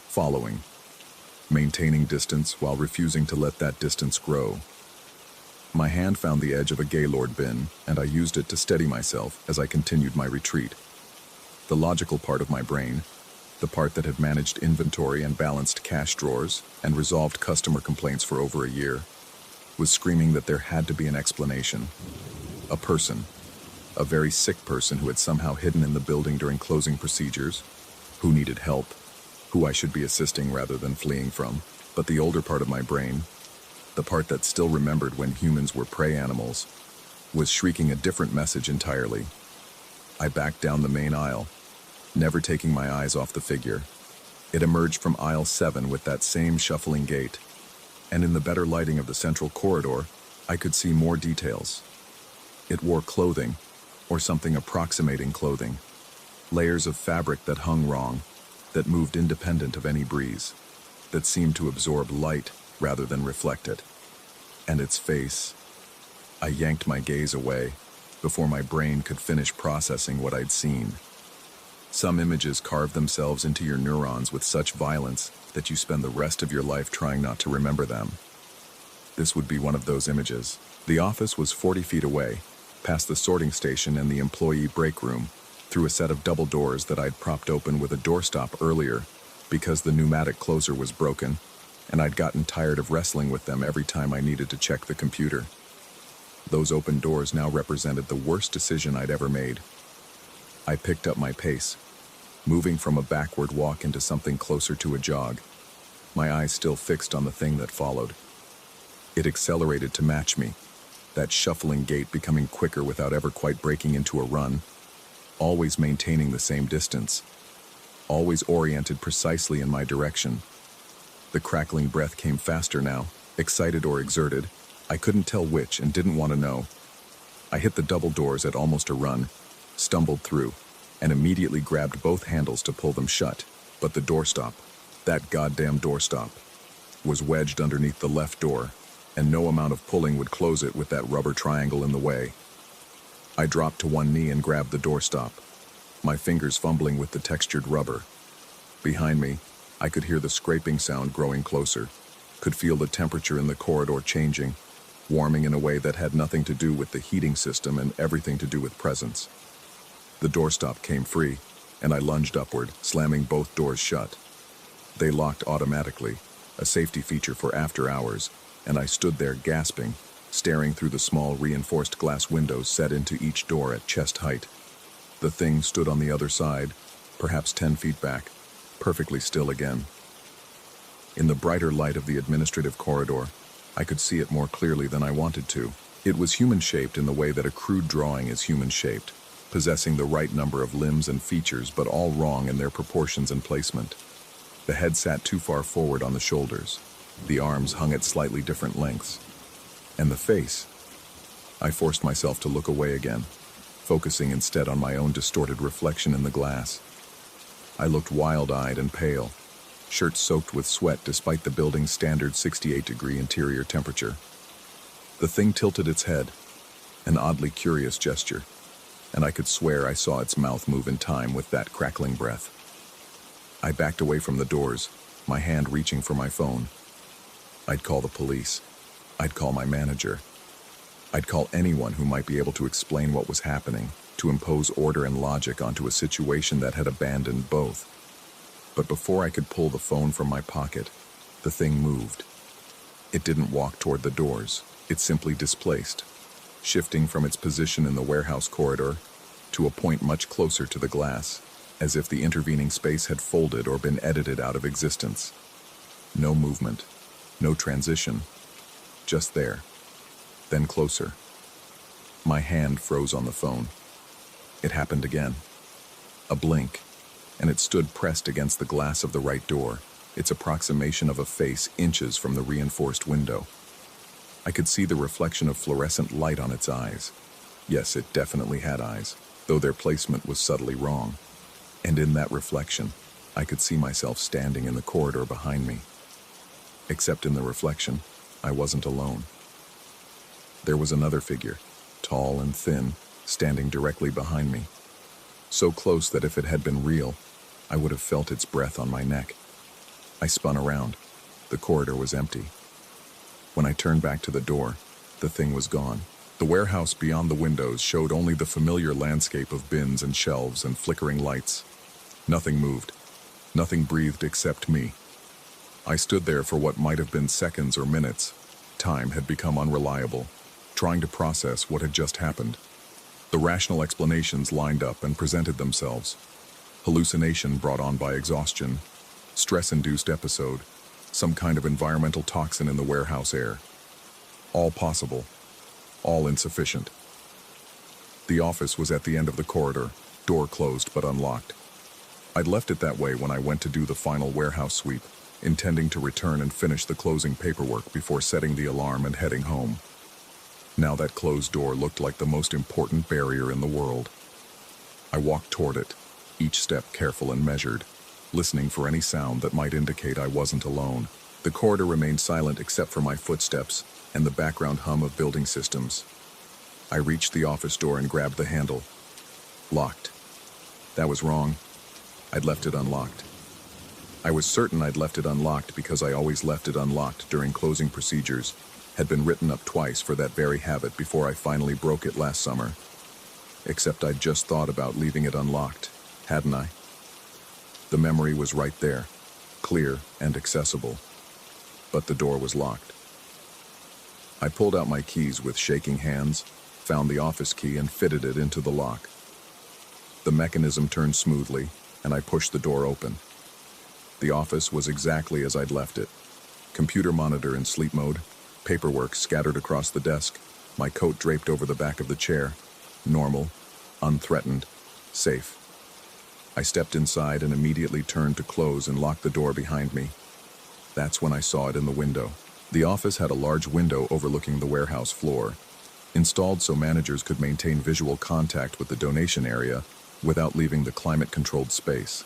Following. Maintaining distance while refusing to let that distance grow. My hand found the edge of a Gaylord bin, and I used it to steady myself as I continued my retreat. The logical part of my brain, the part that had managed inventory and balanced cash drawers and resolved customer complaints for over a year, was screaming that there had to be an explanation. A person, a very sick person who had somehow hidden in the building during closing procedures, who needed help, who I should be assisting rather than fleeing from. But the older part of my brain, the part that still remembered when humans were prey animals, was shrieking a different message entirely. I backed down the main aisle, never taking my eyes off the figure. It emerged from aisle 7 with that same shuffling gait, and in the better lighting of the central corridor, I could see more details. It wore clothing, or something approximating clothing, layers of fabric that hung wrong, that moved independent of any breeze, that seemed to absorb light rather than reflect it. And its face. I yanked my gaze away before my brain could finish processing what I'd seen. Some images carve themselves into your neurons with such violence that you spend the rest of your life trying not to remember them. This would be one of those images. The office was 40 feet away, past the sorting station and the employee break room, through a set of double doors that I'd propped open with a doorstop earlier because the pneumatic closer was broken, and I'd gotten tired of wrestling with them every time I needed to check the computer. Those open doors now represented the worst decision I'd ever made. I picked up my pace, moving from a backward walk into something closer to a jog, my eyes still fixed on the thing that followed. It accelerated to match me, that shuffling gait becoming quicker without ever quite breaking into a run, always maintaining the same distance, always oriented precisely in my direction. The crackling breath came faster now, excited or exerted. I couldn't tell which and didn't want to know. I hit the double doors at almost a run, stumbled through, and immediately grabbed both handles to pull them shut. But the doorstop, that goddamn doorstop, was wedged underneath the left door, and no amount of pulling would close it with that rubber triangle in the way. I dropped to one knee and grabbed the doorstop, my fingers fumbling with the textured rubber. Behind me, I could hear the scraping sound growing closer, could feel the temperature in the corridor changing, warming in a way that had nothing to do with the heating system and everything to do with presence. The doorstop came free, and I lunged upward, slamming both doors shut. They locked automatically, a safety feature for after hours, and I stood there gasping, staring through the small reinforced glass windows set into each door at chest height. The thing stood on the other side, perhaps 10 feet back, perfectly still again. In the brighter light of the administrative corridor, I could see it more clearly than I wanted to. It was human-shaped in the way that a crude drawing is human-shaped, possessing the right number of limbs and features, but all wrong in their proportions and placement. The head sat too far forward on the shoulders. The arms hung at slightly different lengths. And the face. I forced myself to look away again, focusing instead on my own distorted reflection in the glass. I looked wild-eyed and pale, shirt soaked with sweat despite the building's standard 68-degree interior temperature. The thing tilted its head, an oddly curious gesture, and I could swear I saw its mouth move in time with that crackling breath. I backed away from the doors, my hand reaching for my phone. I'd call the police. I'd call my manager. I'd call anyone who might be able to explain what was happening, to impose order and logic onto a situation that had abandoned both. But before I could pull the phone from my pocket, the thing moved. It didn't walk toward the doors. It simply displaced, shifting from its position in the warehouse corridor to a point much closer to the glass, as if the intervening space had folded or been edited out of existence. No movement, no transition, just there, then closer. My hand froze on the phone. It happened again. A blink, and it stood pressed against the glass of the right door, its approximation of a face inches from the reinforced window. I could see the reflection of fluorescent light on its eyes. Yes, it definitely had eyes, though their placement was subtly wrong. And in that reflection, I could see myself standing in the corridor behind me. Except in the reflection, I wasn't alone. There was another figure, tall and thin, standing directly behind me. So close that if it had been real, I would have felt its breath on my neck. I spun around. The corridor was empty. When I turned back to the door, the thing was gone. The warehouse beyond the windows showed only the familiar landscape of bins and shelves and flickering lights. Nothing moved. Nothing breathed except me. I stood there for what might have been seconds or minutes. Time had become unreliable, trying to process what had just happened. The rational explanations lined up and presented themselves. Hallucination brought on by exhaustion, stress-induced episode, some kind of environmental toxin in the warehouse air. All possible, all insufficient. The office was at the end of the corridor, door closed but unlocked. I'd left it that way when I went to do the final warehouse sweep, intending to return and finish the closing paperwork before setting the alarm and heading home. Now that closed door looked like the most important barrier in the world. I walked toward it, each step careful and measured, listening for any sound that might indicate I wasn't alone. The corridor remained silent except for my footsteps and the background hum of building systems. I reached the office door and grabbed the handle. Locked. That was wrong. I'd left it unlocked. I was certain I'd left it unlocked because I always left it unlocked during closing procedures, had been written up twice for that very habit before I finally broke it last summer. Except I'd just thought about leaving it unlocked, hadn't I? The memory was right there, clear and accessible, but the door was locked. I pulled out my keys with shaking hands, found the office key and fitted it into the lock. The mechanism turned smoothly, and I pushed the door open. The office was exactly as I'd left it. Computer monitor in sleep mode, paperwork scattered across the desk, my coat draped over the back of the chair. Normal, unthreatened, safe. I stepped inside and immediately turned to close and lock the door behind me. That's when I saw it in the window. The office had a large window overlooking the warehouse floor, installed so managers could maintain visual contact with the donation area without leaving the climate-controlled space.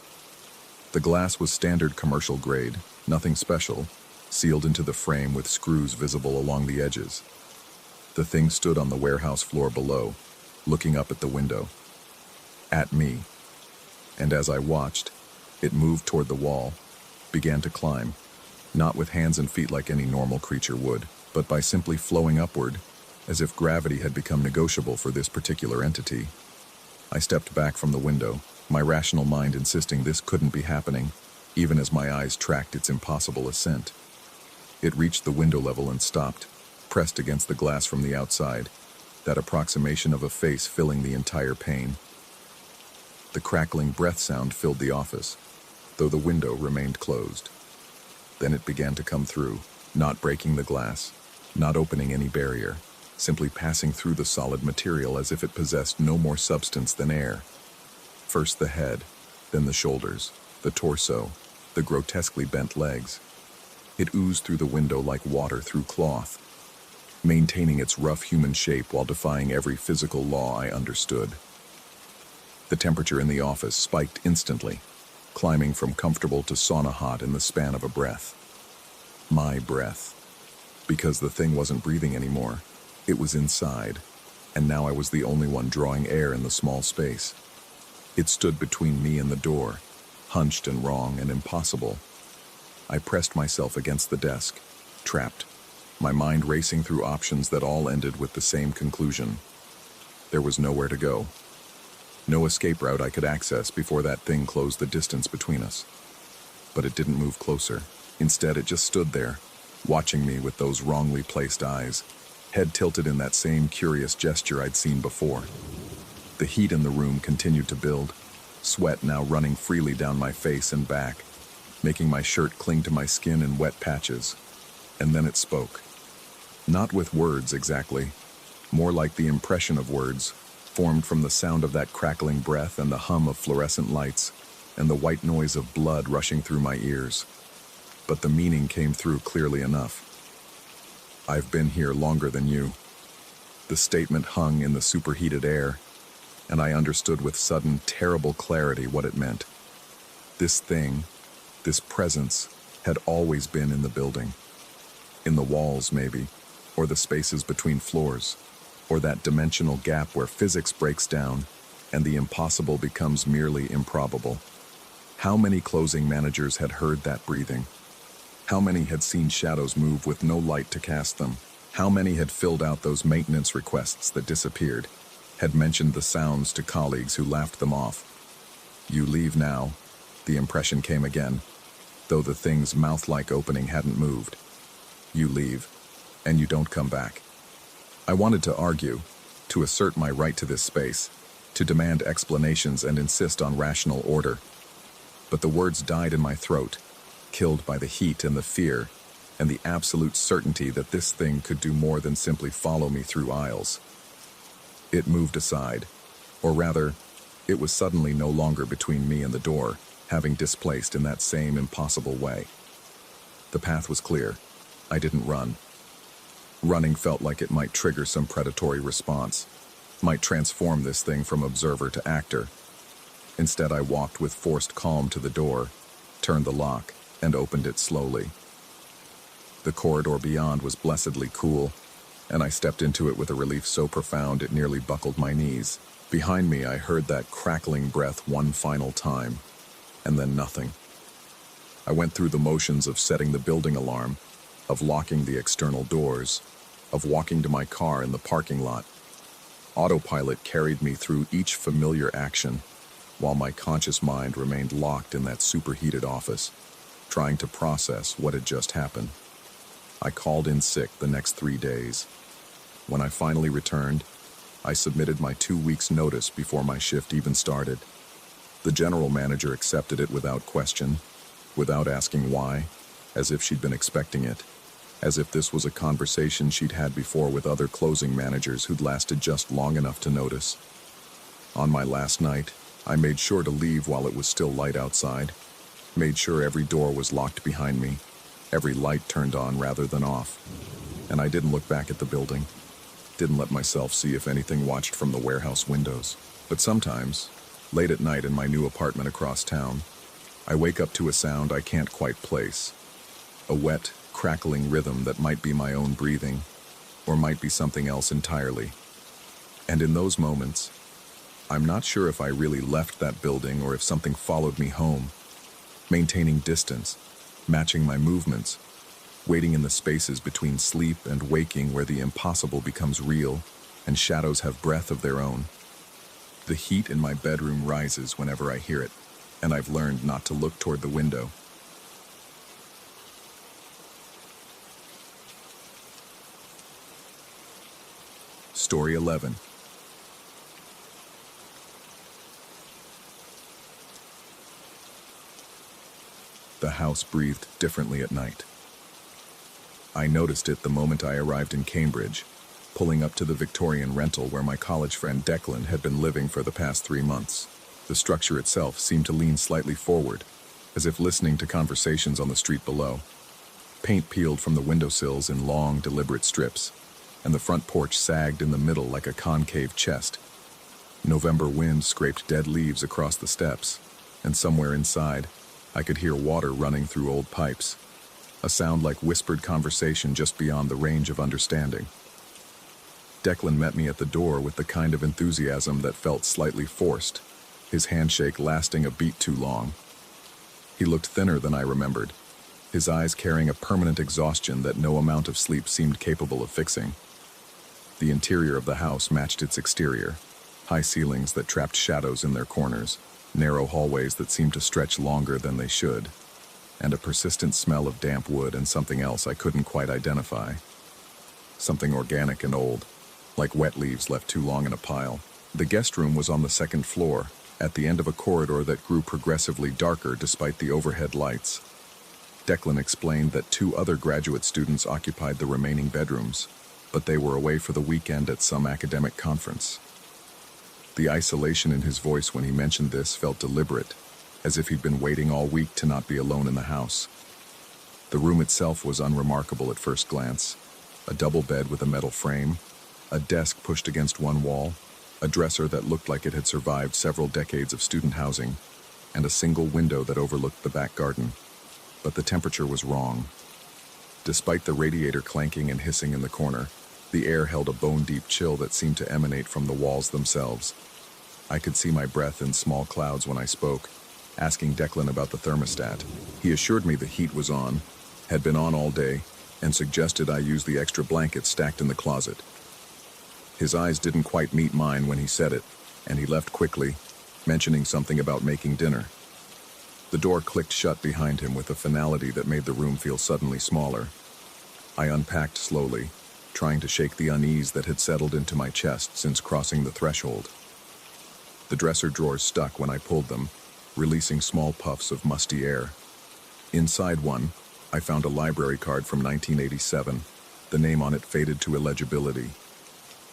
The glass was standard commercial grade, nothing special, sealed into the frame with screws visible along the edges. The thing stood on the warehouse floor below, looking up at the window. At me. And as I watched, it moved toward the wall, began to climb, not with hands and feet like any normal creature would, but by simply flowing upward, as if gravity had become negotiable for this particular entity. I stepped back from the window, my rational mind insisting this couldn't be happening, even as my eyes tracked its impossible ascent. It reached the window level and stopped, pressed against the glass from the outside, that approximation of a face filling the entire pane. The crackling breath sound filled the office, though the window remained closed. Then it began to come through, not breaking the glass, not opening any barrier, simply passing through the solid material as if it possessed no more substance than air. First the head, then the shoulders, the torso, the grotesquely bent legs. It oozed through the window like water through cloth, maintaining its rough human shape while defying every physical law I understood. The temperature in the office spiked instantly, climbing from comfortable to sauna hot in the span of a breath. My breath. Because the thing wasn't breathing anymore. It was inside, and now I was the only one drawing air in the small space. It stood between me and the door, hunched and wrong and impossible. I pressed myself against the desk, trapped, my mind racing through options that all ended with the same conclusion. There was nowhere to go. No escape route I could access before that thing closed the distance between us. But it didn't move closer. Instead, it just stood there, watching me with those wrongly placed eyes, head tilted in that same curious gesture I'd seen before. The heat in the room continued to build, sweat now running freely down my face and back, making my shirt cling to my skin in wet patches. And then it spoke. Not with words exactly, more like the impression of words, formed from the sound of that crackling breath and the hum of fluorescent lights, and the white noise of blood rushing through my ears. But the meaning came through clearly enough. I've been here longer than you. The statement hung in the superheated air, and I understood with sudden, terrible clarity what it meant. This thing, this presence, had always been in the building. In the walls, maybe, or the spaces between floors, or that dimensional gap where physics breaks down and the impossible becomes merely improbable. How many closing managers had heard that breathing? How many had seen shadows move with no light to cast them? How many had filled out those maintenance requests that disappeared, had mentioned the sounds to colleagues who laughed them off? You leave now, the impression came again, though the thing's mouth-like opening hadn't moved. You leave, and you don't come back. I wanted to argue, to assert my right to this space, to demand explanations and insist on rational order. But the words died in my throat, killed by the heat and the fear, and the absolute certainty that this thing could do more than simply follow me through aisles. It moved aside, or rather, it was suddenly no longer between me and the door, having displaced in that same impossible way. The path was clear. I didn't run. Running felt like it might trigger some predatory response, might transform this thing from observer to actor. Instead, I walked with forced calm to the door, turned the lock, and opened it slowly. The corridor beyond was blessedly cool, and I stepped into it with a relief so profound it nearly buckled my knees. Behind me, I heard that crackling breath one final time. and then nothing. I went through the motions of setting the building alarm, of locking the external doors, of walking to my car in the parking lot. Autopilot carried me through each familiar action, while my conscious mind remained locked in that superheated office, trying to process what had just happened. I called in sick the next 3 days. When I finally returned, I submitted my 2 weeks' notice before my shift even started. The general manager accepted it without question, without asking why, as if she'd been expecting it, as if this was a conversation she'd had before with other closing managers who'd lasted just long enough to notice. On my last night, I made sure to leave while it was still light outside, made sure every door was locked behind me, every light turned on rather than off, and I didn't look back at the building, didn't let myself see if anything watched from the warehouse windows. But sometimes, late at night in my new apartment across town, I wake up to a sound I can't quite place, a wet, crackling rhythm that might be my own breathing, or might be something else entirely. And in those moments, I'm not sure if I really left that building or if something followed me home, maintaining distance, matching my movements, waiting in the spaces between sleep and waking where the impossible becomes real and shadows have breath of their own. The heat in my bedroom rises whenever I hear it, and I've learned not to look toward the window. Story 11. The house breathed differently at night. I noticed it the moment I arrived in Cambridge, pulling up to the Victorian rental where my college friend Declan had been living for the past 3 months. The structure itself seemed to lean slightly forward, as if listening to conversations on the street below. Paint peeled from the windowsills in long, deliberate strips, and the front porch sagged in the middle like a concave chest. November wind scraped dead leaves across the steps, and somewhere inside, I could hear water running through old pipes, a sound like whispered conversation just beyond the range of understanding. Declan met me at the door with the kind of enthusiasm that felt slightly forced, his handshake lasting a beat too long. He looked thinner than I remembered, his eyes carrying a permanent exhaustion that no amount of sleep seemed capable of fixing. The interior of the house matched its exterior, high ceilings that trapped shadows in their corners, narrow hallways that seemed to stretch longer than they should, and a persistent smell of damp wood and something else I couldn't quite identify. Something organic and old, like wet leaves left too long in a pile. The guest room was on the second floor, at the end of a corridor that grew progressively darker despite the overhead lights. Declan explained that 2 other graduate students occupied the remaining bedrooms, but they were away for the weekend at some academic conference. The isolation in his voice when he mentioned this felt deliberate, as if he'd been waiting all week to not be alone in the house. The room itself was unremarkable at first glance. A double bed with a metal frame, a desk pushed against one wall, a dresser that looked like it had survived several decades of student housing, and a single window that overlooked the back garden. But the temperature was wrong. Despite the radiator clanking and hissing in the corner, the air held a bone-deep chill that seemed to emanate from the walls themselves. I could see my breath in small clouds when I spoke, asking Declan about the thermostat. He assured me the heat was on, had been on all day, and suggested I use the extra blankets stacked in the closet. His eyes didn't quite meet mine when he said it, and he left quickly, mentioning something about making dinner. The door clicked shut behind him with a finality that made the room feel suddenly smaller. I unpacked slowly, trying to shake the unease that had settled into my chest since crossing the threshold. The dresser drawers stuck when I pulled them, releasing small puffs of musty air. Inside one, I found a library card from 1987, the name on it faded to illegibility.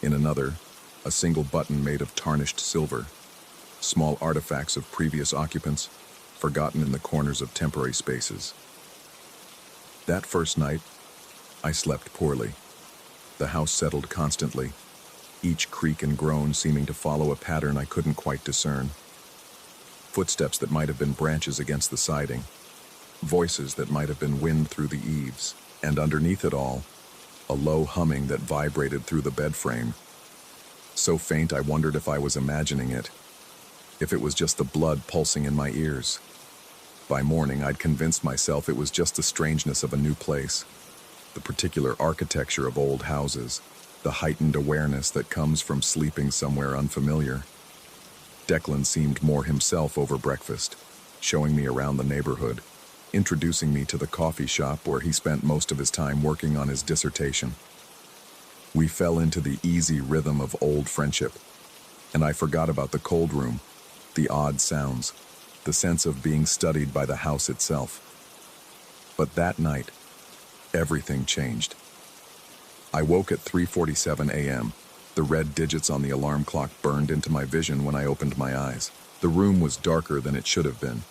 In another, a single button made of tarnished silver, small artifacts of previous occupants, forgotten in the corners of temporary spaces. That first night, I slept poorly. The house settled constantly, each creak and groan seeming to follow a pattern I couldn't quite discern. Footsteps that might have been branches against the siding, voices that might have been wind through the eaves, and underneath it all, a low humming that vibrated through the bed frame. So faint I wondered if I was imagining it, if it was just the blood pulsing in my ears. By morning, I'd convinced myself it was just the strangeness of a new place, the particular architecture of old houses, the heightened awareness that comes from sleeping somewhere unfamiliar. Declan seemed more himself over breakfast, showing me around the neighborhood, introducing me to the coffee shop where he spent most of his time working on his dissertation. We fell into the easy rhythm of old friendship, and I forgot about the cold room, the odd sounds, the sense of being studied by the house itself. But that night, everything changed. I woke at 3:47 a.m. The red digits on the alarm clock burned into my vision when I opened my eyes. The room was darker than it should have been,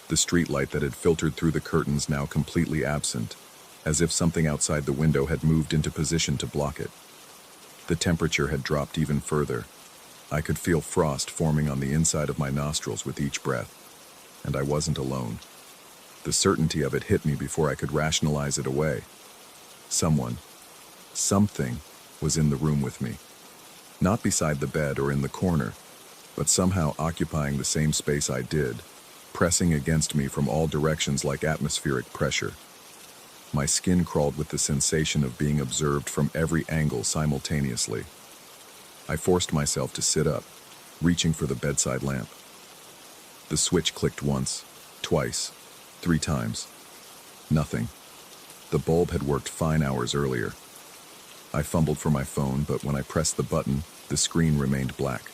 the streetlight that had filtered through the curtains now completely absent, as if something outside the window had moved into position to block it. The temperature had dropped even further. I could feel frost forming on the inside of my nostrils with each breath, and I wasn't alone. The certainty of it hit me before I could rationalize it away. Something was in the room with me. Not beside the bed or in the corner, but somehow occupying the same space I did, pressing against me from all directions like atmospheric pressure. My skin crawled with the sensation of being observed from every angle simultaneously. I forced myself to sit up, reaching for the bedside lamp. The switch clicked once, twice, 3 times. Nothing. The bulb had worked fine hours earlier. I fumbled for my phone, but when I pressed the button, the screen remained black.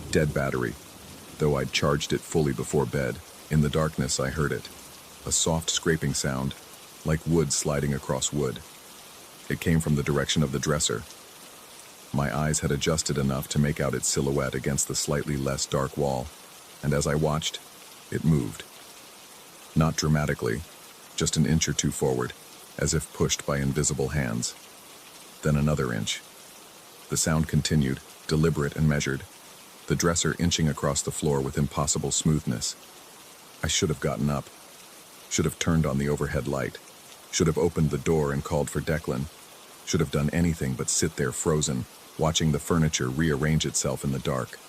Dead battery. Though I'd charged it fully before bed, in the darkness I heard it. A soft scraping sound, like wood sliding across wood. It came from the direction of the dresser. My eyes had adjusted enough to make out its silhouette against the slightly less dark wall, and as I watched, it moved. Not dramatically, just an inch or two forward, as if pushed by invisible hands. Then another inch. The sound continued, deliberate and measured, the dresser inching across the floor with impossible smoothness. I should have gotten up, should have turned on the overhead light, should have opened the door and called for Declan, should have done anything but sit there frozen, watching the furniture rearrange itself in the dark.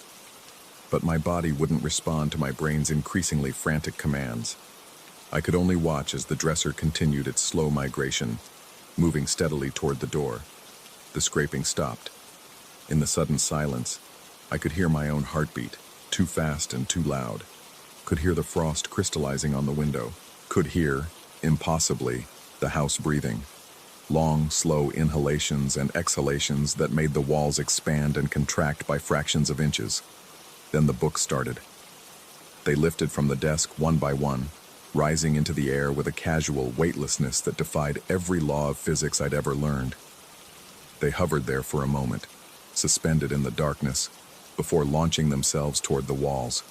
But my body wouldn't respond to my brain's increasingly frantic commands. I could only watch as the dresser continued its slow migration, moving steadily toward the door. The scraping stopped. In the sudden silence, I could hear my own heartbeat, too fast and too loud. Could hear the frost crystallizing on the window. Could hear, impossibly, the house breathing. Long, slow inhalations and exhalations that made the walls expand and contract by fractions of inches. Then the books started. They lifted from the desk one by one, rising into the air with a casual weightlessness that defied every law of physics I'd ever learned. They hovered there for a moment, suspended in the darkness, before launching themselves toward the walls.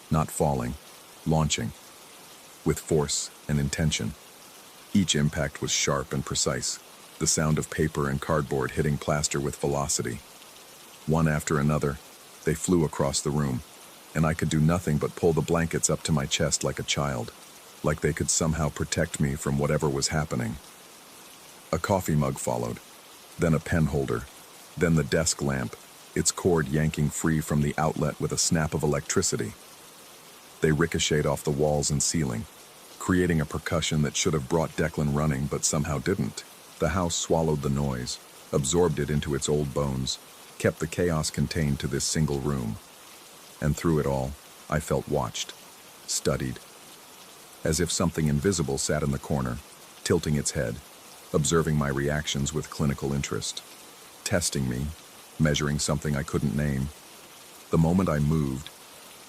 Not falling, launching, with force and intention. Each impact was sharp and precise, the sound of paper and cardboard hitting plaster with velocity. One after another, they flew across the room, and I could do nothing but pull the blankets up to my chest like a child, like they could somehow protect me from whatever was happening. A coffee mug followed, then a pen holder, then the desk lamp, its cord yanking free from the outlet with a snap of electricity. They ricocheted off the walls and ceiling, creating a percussion that should have brought Declan running but somehow didn't. The house swallowed the noise, absorbed it into its old bones, kept the chaos contained to this single room. And through it all, I felt watched, studied. As if something invisible sat in the corner, tilting its head, observing my reactions with clinical interest, testing me, measuring something I couldn't name. The moment I moved,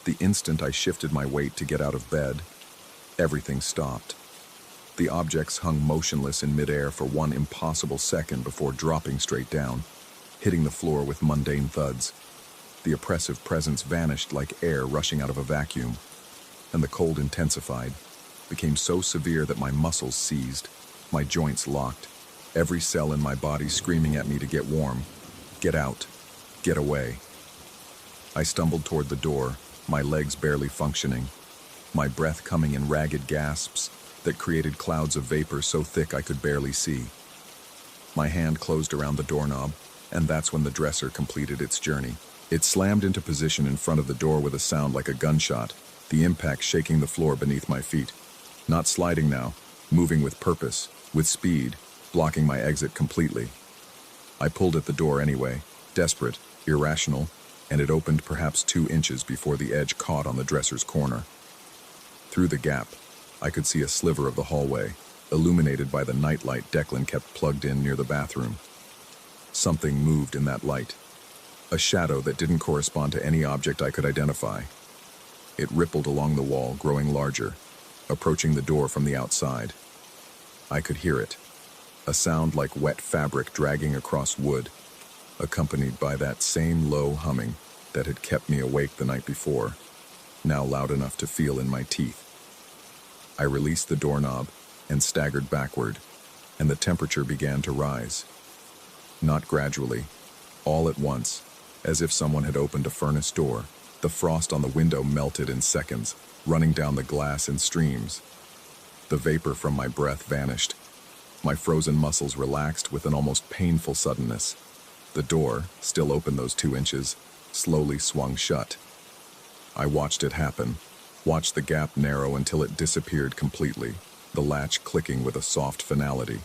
the instant I shifted my weight to get out of bed, everything stopped. The objects hung motionless in midair for one impossible second before dropping straight down, hitting the floor with mundane thuds. The oppressive presence vanished like air rushing out of a vacuum, and the cold intensified, became so severe that my muscles seized, my joints locked, every cell in my body screaming at me to get warm, get out, get away. I stumbled toward the door, my legs barely functioning, my breath coming in ragged gasps that created clouds of vapor so thick I could barely see. My hand closed around the doorknob, and that's when the dresser completed its journey. It slammed into position in front of the door with a sound like a gunshot, the impact shaking the floor beneath my feet. Not sliding now, moving with purpose, with speed, blocking my exit completely. I pulled at the door anyway, desperate, irrational, and it opened perhaps 2 inches before the edge caught on the dresser's corner. Through the gap, I could see a sliver of the hallway, illuminated by the nightlight Declan kept plugged in near the bathroom. Something moved in that light, a shadow that didn't correspond to any object I could identify. It rippled along the wall, growing larger, approaching the door from the outside. I could hear it, a sound like wet fabric dragging across wood, accompanied by that same low humming that had kept me awake the night before, now loud enough to feel in my teeth. I released the doorknob and staggered backward, and the temperature began to rise. Not gradually, all at once, as if someone had opened a furnace door. The frost on the window melted in seconds, running down the glass in streams. The vapor from my breath vanished. My frozen muscles relaxed with an almost painful suddenness. The door, still open those 2 inches, slowly swung shut. I watched it happen, watched the gap narrow until it disappeared completely, the latch clicking with a soft finality.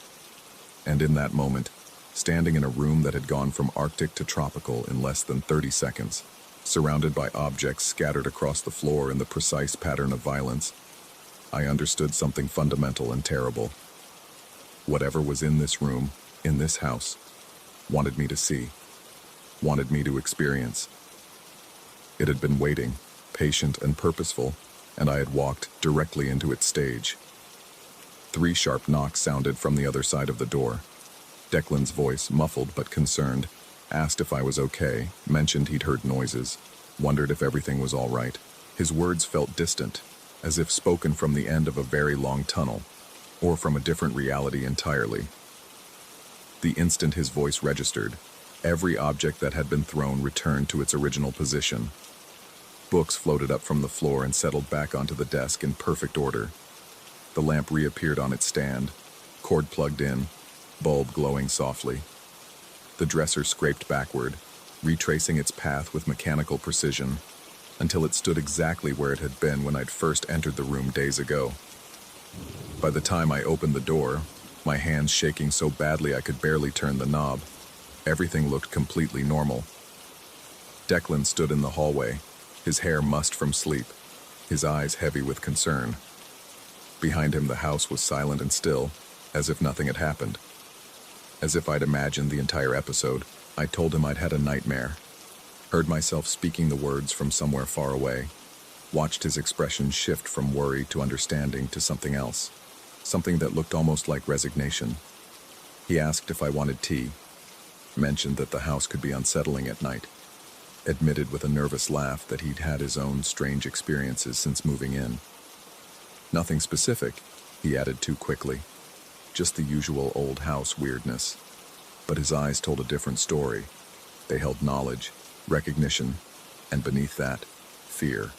And in that moment, standing in a room that had gone from Arctic to tropical in less than 30 seconds, surrounded by objects scattered across the floor in the precise pattern of violence, I understood something fundamental and terrible. Whatever was in this room, in this house, wanted me to see, wanted me to experience. It had been waiting, patient and purposeful, and I had walked directly into its stage. 3 sharp knocks sounded from the other side of the door. Declan's voice, muffled but concerned, asked if I was okay, mentioned he'd heard noises, wondered if everything was all right. His words felt distant, as if spoken from the end of a very long tunnel, or from a different reality entirely. The instant his voice registered, every object that had been thrown returned to its original position. Books floated up from the floor and settled back onto the desk in perfect order. The lamp reappeared on its stand, cord plugged in, bulb glowing softly. The dresser scraped backward, retracing its path with mechanical precision, until it stood exactly where it had been when I'd first entered the room days ago. By the time I opened the door, my hands shaking so badly I could barely turn the knob, everything looked completely normal. Declan stood in the hallway, his hair mussed from sleep, his eyes heavy with concern. Behind him, the house was silent and still, as if nothing had happened. As if I'd imagined the entire episode, I told him I'd had a nightmare. Heard myself speaking the words from somewhere far away. Watched his expression shift from worry to understanding to something else. Something that looked almost like resignation. He asked if I wanted tea. Mentioned that the house could be unsettling at night. Admitted with a nervous laugh that he'd had his own strange experiences since moving in. Nothing specific, he added too quickly. Just the usual old house weirdness. But his eyes told a different story. They held knowledge, recognition, and beneath that, fear.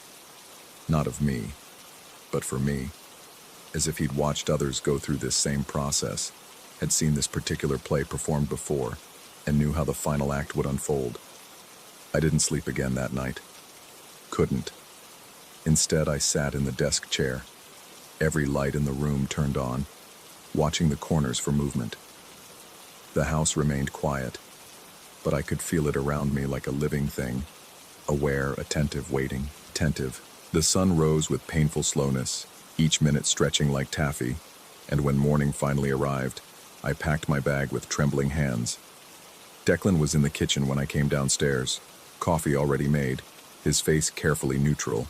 Not of me, but for me. As if he'd watched others go through this same process, had seen this particular play performed before, and knew how the final act would unfold. I didn't sleep again that night. Couldn't. Instead, I sat in the desk chair, every light in the room turned on, watching the corners for movement. The house remained quiet, but I could feel it around me like a living thing, aware, attentive, waiting, attentive. The sun rose with painful slowness, each minute stretching like taffy, and when morning finally arrived, I packed my bag with trembling hands. Declan was in the kitchen when I came downstairs, coffee already made, his face carefully neutral.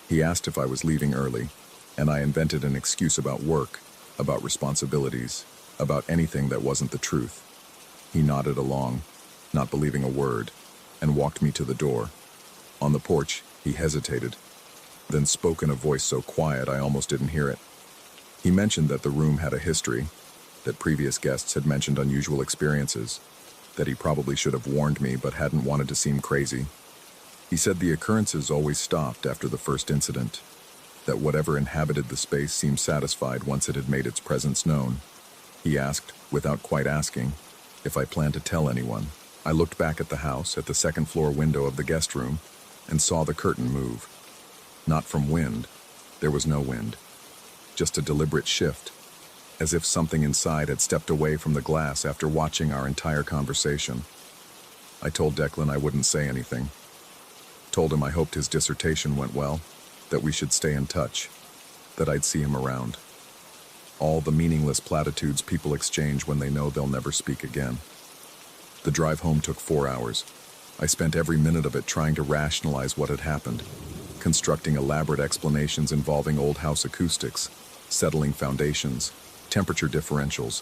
He asked if I was leaving early, and I invented an excuse about work, about responsibilities, about anything that wasn't the truth. He nodded along, not believing a word, and walked me to the door. On the porch, he hesitated, then spoke in a voice so quiet I almost didn't hear it. He mentioned that the room had a history, that previous guests had mentioned unusual experiences, that he probably should have warned me but hadn't wanted to seem crazy. He said the occurrences always stopped after the first incident, that whatever inhabited the space seemed satisfied once it had made its presence known. He asked, without quite asking, if I planned to tell anyone. I looked back at the house, at the second-floor window of the guest room, and saw the curtain move. Not from wind. There was no wind. Just a deliberate shift, as if something inside had stepped away from the glass after watching our entire conversation. I told Declan I wouldn't say anything. Told him I hoped his dissertation went well, that we should stay in touch, that I'd see him around. All the meaningless platitudes people exchange when they know they'll never speak again. The drive home took 4 hours. I spent every minute of it trying to rationalize what had happened, constructing elaborate explanations involving old house acoustics, settling foundations, temperature differentials,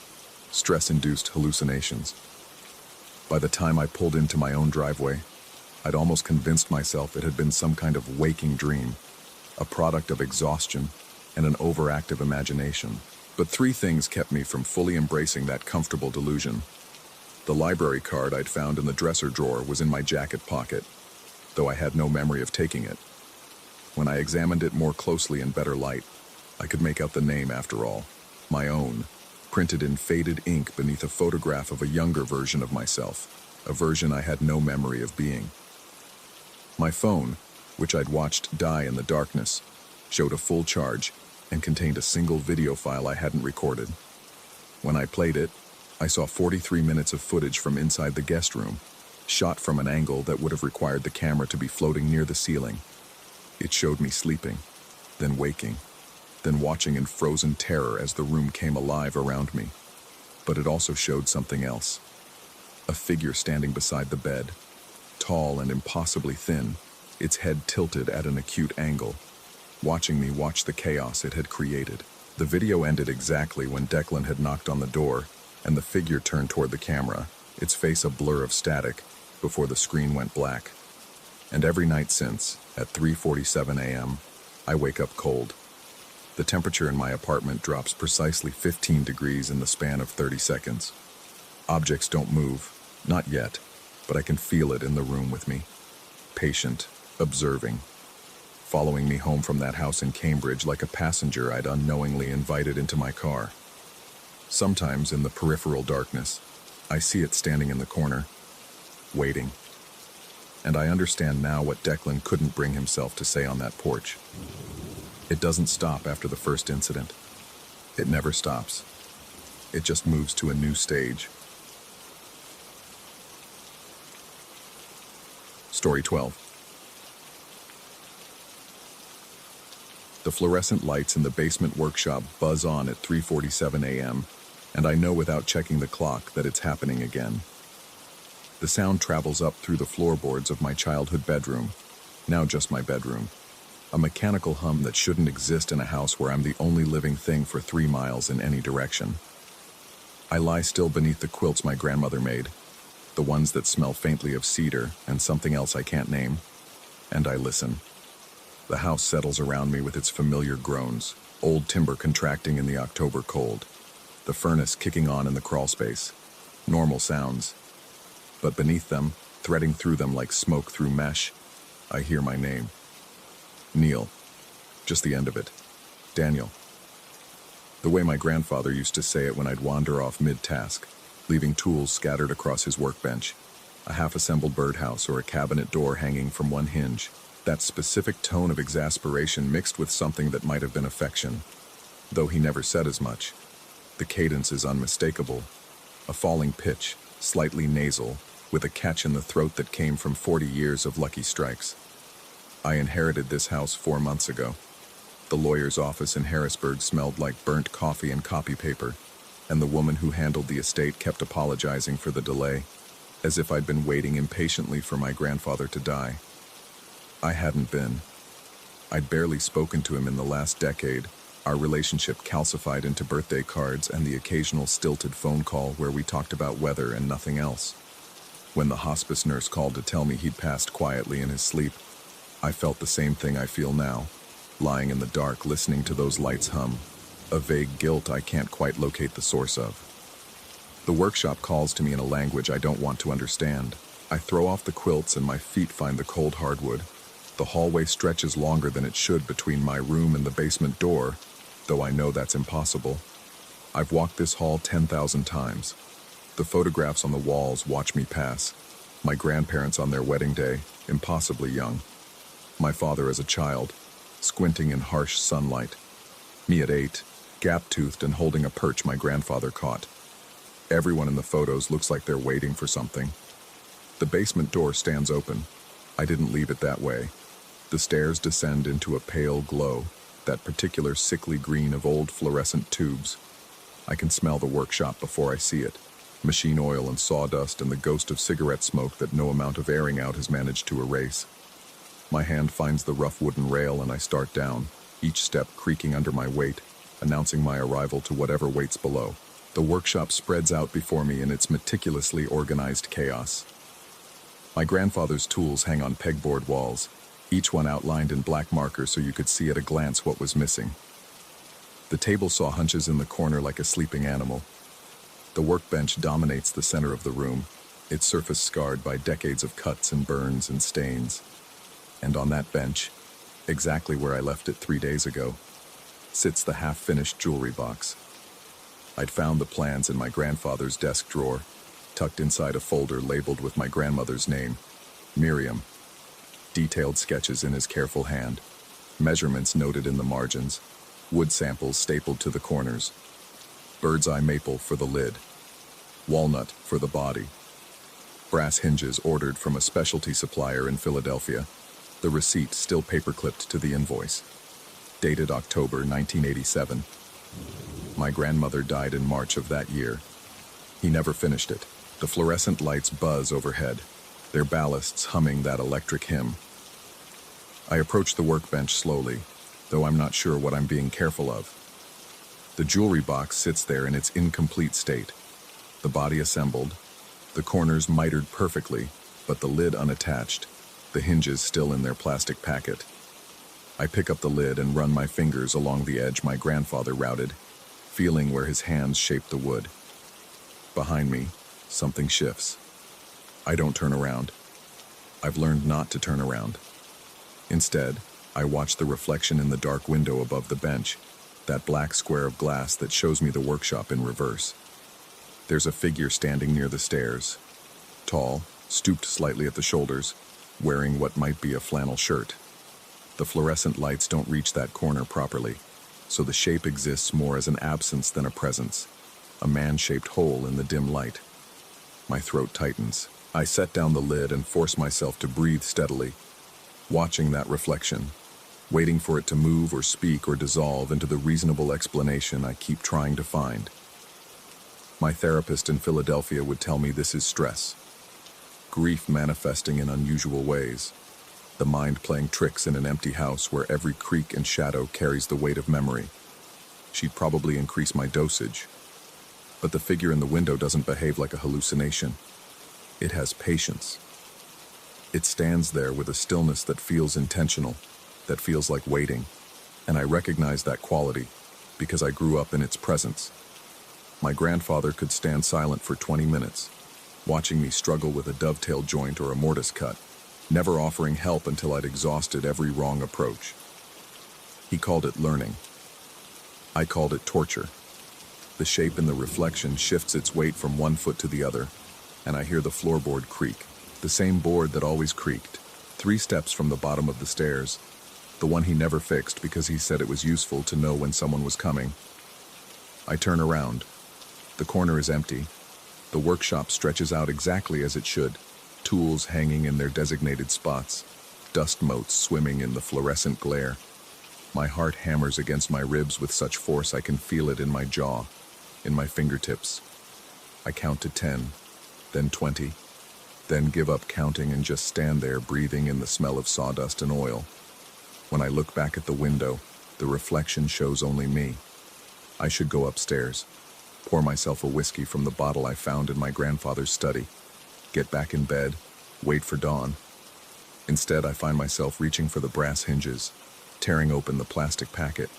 stress-induced hallucinations. By the time I pulled into my own driveway, I'd almost convinced myself it had been some kind of waking dream, a product of exhaustion and an overactive imagination. But 3 things kept me from fully embracing that comfortable delusion. The library card I'd found in the dresser drawer was in my jacket pocket, though I had no memory of taking it. When I examined it more closely in better light, I could make out the name after all, my own, printed in faded ink beneath a photograph of a younger version of myself, a version I had no memory of being. My phone, which I'd watched die in the darkness, showed a full charge and contained a single video file I hadn't recorded. When I played it, I saw 43 minutes of footage from inside the guest room, shot from an angle that would have required the camera to be floating near the ceiling. It showed me sleeping, then waking, then watching in frozen terror as the room came alive around me. But it also showed something else. A figure standing beside the bed, tall and impossibly thin, its head tilted at an acute angle, watching me watch the chaos it had created. The video ended exactly when Declan had knocked on the door and the figure turned toward the camera, its face a blur of static, before the screen went black. And every night since, at 3:47 a.m., I wake up cold. The temperature in my apartment drops precisely 15 degrees in the span of 30 seconds. Objects don't move, not yet, but I can feel it in the room with me. Patient, observing, following me home from that house in Cambridge like a passenger I'd unknowingly invited into my car. Sometimes in the peripheral darkness, I see it standing in the corner, waiting. And I understand now what Declan couldn't bring himself to say on that porch. It doesn't stop after the first incident. It never stops. It just moves to a new stage. Story 12. The fluorescent lights in the basement workshop buzz on at 3:47 a.m., and I know without checking the clock that it's happening again. The sound travels up through the floorboards of my childhood bedroom, now just my bedroom, a mechanical hum that shouldn't exist in a house where I'm the only living thing for 3 miles in any direction. I lie still beneath the quilts my grandmother made, the ones that smell faintly of cedar and something else I can't name, and I listen. The house settles around me with its familiar groans, old timber contracting in the October cold, the furnace kicking on in the crawlspace, normal sounds. But beneath them, threading through them like smoke through mesh, I hear my name. Neil. Just the end of it. Daniel. The way my grandfather used to say it when I'd wander off mid-task, leaving tools scattered across his workbench, a half-assembled birdhouse or a cabinet door hanging from one hinge. That specific tone of exasperation mixed with something that might have been affection, though he never said as much. The cadence is unmistakable, a falling pitch, slightly nasal, with a catch in the throat that came from 40 years of lucky strikes. I inherited this house 4 months ago. The lawyer's office in Harrisburg smelled like burnt coffee and copy paper, and the woman who handled the estate kept apologizing for the delay, as if I'd been waiting impatiently for my grandfather to die. I hadn't been. I'd barely spoken to him in the last decade, our relationship calcified into birthday cards and the occasional stilted phone call where we talked about weather and nothing else. When the hospice nurse called to tell me he'd passed quietly in his sleep, I felt the same thing I feel now, lying in the dark listening to those lights hum, a vague guilt I can't quite locate the source of. The workshop calls to me in a language I don't want to understand. I throw off the quilts and my feet find the cold hardwood. The hallway stretches longer than it should between my room and the basement door, though I know that's impossible. I've walked this hall 10,000 times. The photographs on the walls watch me pass. My grandparents on their wedding day, impossibly young. My father as a child, squinting in harsh sunlight. Me at 8, gap-toothed and holding a perch my grandfather caught. Everyone in the photos looks like they're waiting for something. The basement door stands open. I didn't leave it that way. The stairs descend into a pale glow, that particular sickly green of old fluorescent tubes. I can smell the workshop before I see it. Machine oil and sawdust and the ghost of cigarette smoke that no amount of airing out has managed to erase. My hand finds the rough wooden rail and I start down, each step creaking under my weight, announcing my arrival to whatever waits below. The workshop spreads out before me in its meticulously organized chaos. My grandfather's tools hang on pegboard walls, each one outlined in black marker so you could see at a glance what was missing. The table saw hunches in the corner like a sleeping animal. The workbench dominates the center of the room, its surface scarred by decades of cuts and burns and stains. And on that bench, exactly where I left it 3 days ago, sits the half-finished jewelry box. I'd found the plans in my grandfather's desk drawer, tucked inside a folder labeled with my grandmother's name, Miriam. Detailed sketches in his careful hand, measurements noted in the margins, wood samples stapled to the corners, bird's eye maple for the lid, walnut for the body, brass hinges ordered from a specialty supplier in Philadelphia, the receipt still paper-clipped to the invoice, dated October 1987. My grandmother died in March of that year. He never finished it. The fluorescent lights buzz overhead, their ballasts humming that electric hymn. I approach the workbench slowly, though I'm not sure what I'm being careful of. The jewelry box sits there in its incomplete state, the body assembled, the corners mitered perfectly, but the lid unattached, the hinges still in their plastic packet. I pick up the lid and run my fingers along the edge my grandfather routed, feeling where his hands shaped the wood. Behind me, something shifts. I don't turn around. I've learned not to turn around. Instead, I watch the reflection in the dark window above the bench, that black square of glass that shows me the workshop in reverse. There's a figure standing near the stairs, tall, stooped slightly at the shoulders, wearing what might be a flannel shirt. The fluorescent lights don't reach that corner properly, so the shape exists more as an absence than a presence, a man-shaped hole in the dim light. My throat tightens. I set down the lid and force myself to breathe steadily, watching that reflection, waiting for it to move or speak or dissolve into the reasonable explanation I keep trying to find. My therapist in Philadelphia would tell me this is stress, grief manifesting in unusual ways, the mind playing tricks in an empty house where every creak and shadow carries the weight of memory. She'd probably increase my dosage, but the figure in the window doesn't behave like a hallucination. It has patience. It stands there with a stillness that feels intentional, that feels like waiting, and I recognize that quality because I grew up in its presence. My grandfather could stand silent for 20 minutes, watching me struggle with a dovetail joint or a mortise cut, never offering help until I'd exhausted every wrong approach. He called it learning. I called it torture. The shape in the reflection shifts its weight from one foot to the other, and I hear the floorboard creak, the same board that always creaked, 3 steps from the bottom of the stairs, the one he never fixed because he said it was useful to know when someone was coming. I turn around. The corner is empty. The workshop stretches out exactly as it should, tools hanging in their designated spots, dust motes swimming in the fluorescent glare. My heart hammers against my ribs with such force I can feel it in my jaw, in my fingertips. I count to 10, then 20, then give up counting and just stand there breathing in the smell of sawdust and oil. When I look back at the window, the reflection shows only me. I should go upstairs, pour myself a whiskey from the bottle I found in my grandfather's study, get back in bed, wait for dawn. Instead, I find myself reaching for the brass hinges, tearing open the plastic packet.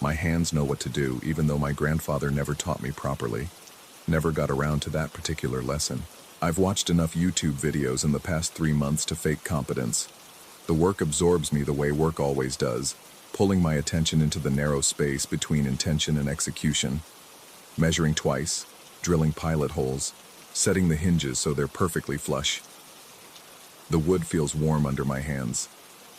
My hands know what to do, even though my grandfather never taught me properly, never got around to that particular lesson. I've watched enough YouTube videos in the past 3 months to fake competence. The work absorbs me the way work always does, pulling my attention into the narrow space between intention and execution, measuring twice, drilling pilot holes, setting the hinges so they're perfectly flush. The wood feels warm under my hands.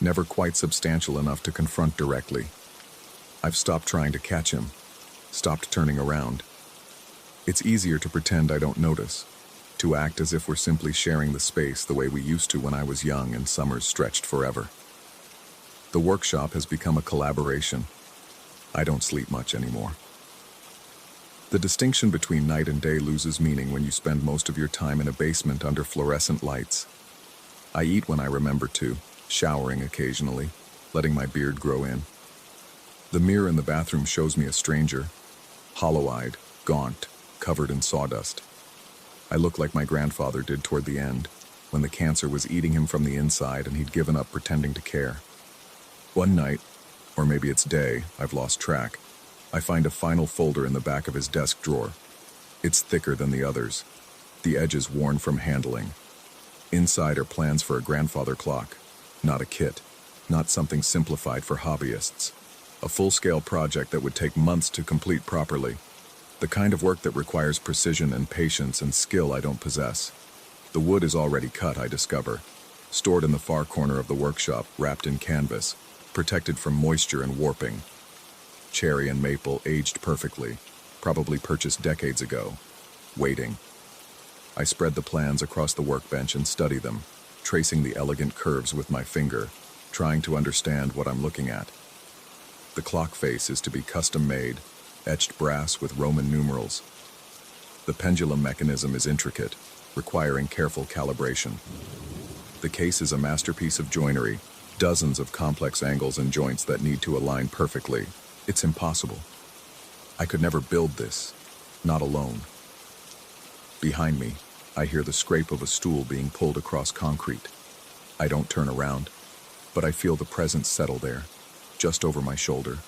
never quite substantial enough to confront directly. I've stopped trying to catch him, stopped turning around. It's easier to pretend I don't notice, to act as if we're simply sharing the space the way we used to when I was young and summers stretched forever. The workshop has become a collaboration. I don't sleep much anymore. The distinction between night and day loses meaning when you spend most of your time in a basement under fluorescent lights. I eat when I remember to, showering occasionally, letting my beard grow in. The mirror in the bathroom shows me a stranger, hollow-eyed, gaunt, covered in sawdust. I look like my grandfather did toward the end, when the cancer was eating him from the inside and he'd given up pretending to care. One night, or maybe it's day, I've lost track, I find a final folder in the back of his desk drawer. It's thicker than the others, the edges worn from handling. Inside are plans for a grandfather clock, not a kit, not something simplified for hobbyists. A full-scale project that would take months to complete properly. The kind of work that requires precision and patience and skill I don't possess. The wood is already cut, I discover, stored in the far corner of the workshop, wrapped in canvas, protected from moisture and warping. Cherry and maple aged perfectly, probably purchased decades ago, waiting. I spread the plans across the workbench and study them, tracing the elegant curves with my finger, trying to understand what I'm looking at. The clock face is to be custom-made, etched brass with Roman numerals. The pendulum mechanism is intricate, requiring careful calibration. The case is a masterpiece of joinery, dozens of complex angles and joints that need to align perfectly. It's impossible. I could never build this, not alone. Behind me, I hear the scrape of a stool being pulled across concrete. I don't turn around, but I feel the presence settle there, just over my shoulder,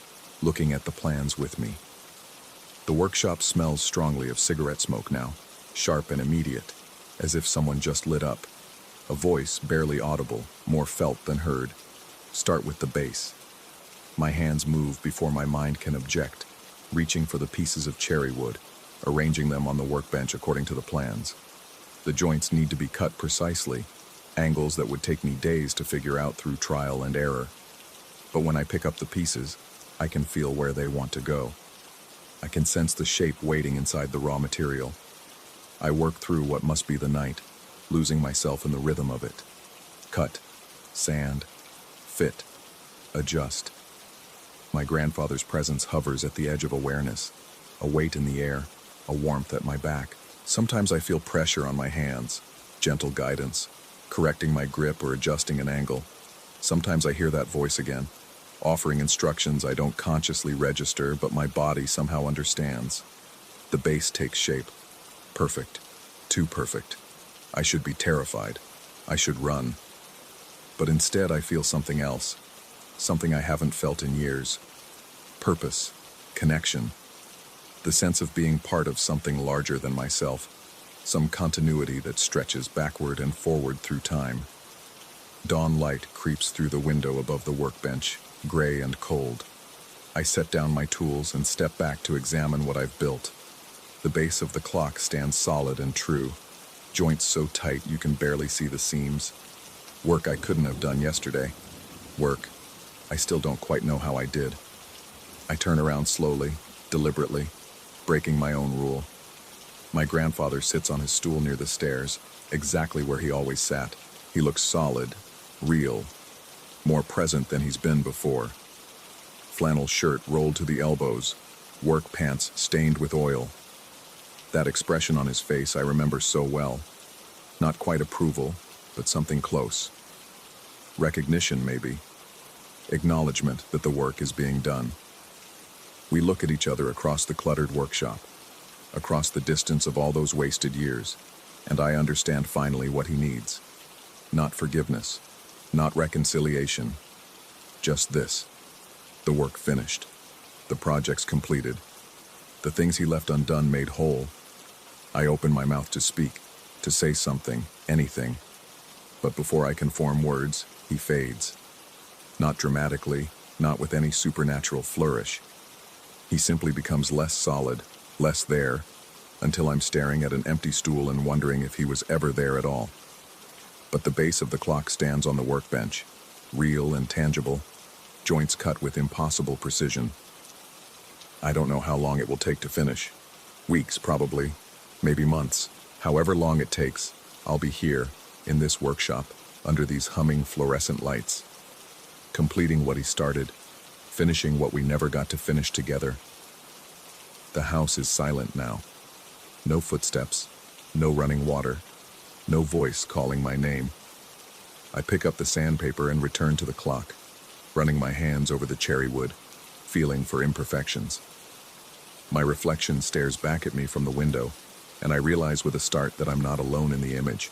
looking at the plans with me. The workshop smells strongly of cigarette smoke now, sharp and immediate, as if someone just lit up. A voice, barely audible, more felt than heard. Start with the bass. My hands move before my mind can object, reaching for the pieces of cherry wood, arranging them on the workbench according to the plans. The joints need to be cut precisely, angles that would take me days to figure out through trial and error. But when I pick up the pieces, I can feel where they want to go. I can sense the shape waiting inside the raw material. I work through what must be the night, losing myself in the rhythm of it. Cut, sand, fit, adjust. My grandfather's presence hovers at the edge of awareness, a weight in the air, a warmth at my back. Sometimes I feel pressure on my hands, gentle guidance, correcting my grip or adjusting an angle. Sometimes I hear that voice again, offering instructions I don't consciously register, but my body somehow understands. The base takes shape. Perfect. Too perfect. I should be terrified. I should run. But instead I feel something else. Something I haven't felt in years. Purpose. Connection. The sense of being part of something larger than myself. Some continuity that stretches backward and forward through time. Dawn light creeps through the window above the workbench, gray and cold. I set down my tools and step back to examine what I've built. The base of the clock stands solid and true, joints so tight you can barely see the seams. Work I couldn't have done yesterday. Work I still don't quite know how I did. I turn around slowly, deliberately, breaking my own rule. My grandfather sits on his stool near the stairs, exactly where he always sat. He looks solid, real, more present than he's been before. Flannel shirt rolled to the elbows, work pants stained with oil. That expression on his face I remember so well. Not quite approval, but something close. Recognition, maybe. Acknowledgement that the work is being done. We look at each other across the cluttered workshop, across the distance of all those wasted years, and I understand finally what he needs. Not forgiveness, not reconciliation, just this. The work finished, the projects completed, the things he left undone made whole. I open my mouth to speak, to say something, anything, but before I can form words, he fades. Not dramatically, not with any supernatural flourish. He simply becomes less solid, less there, until I'm staring at an empty stool and wondering if he was ever there at all. But the base of the clock stands on the workbench, real and tangible, joints cut with impossible precision. I don't know how long it will take to finish. Weeks, probably. Maybe months. However long it takes, I'll be here, in this workshop, under these humming fluorescent lights, completing what he started, finishing what we never got to finish together. The house is silent now. No footsteps, no running water, no voice calling my name. I pick up the sandpaper and return to the clock, running my hands over the cherry wood, feeling for imperfections. My reflection stares back at me from the window, and I realize with a start that I'm not alone in the image.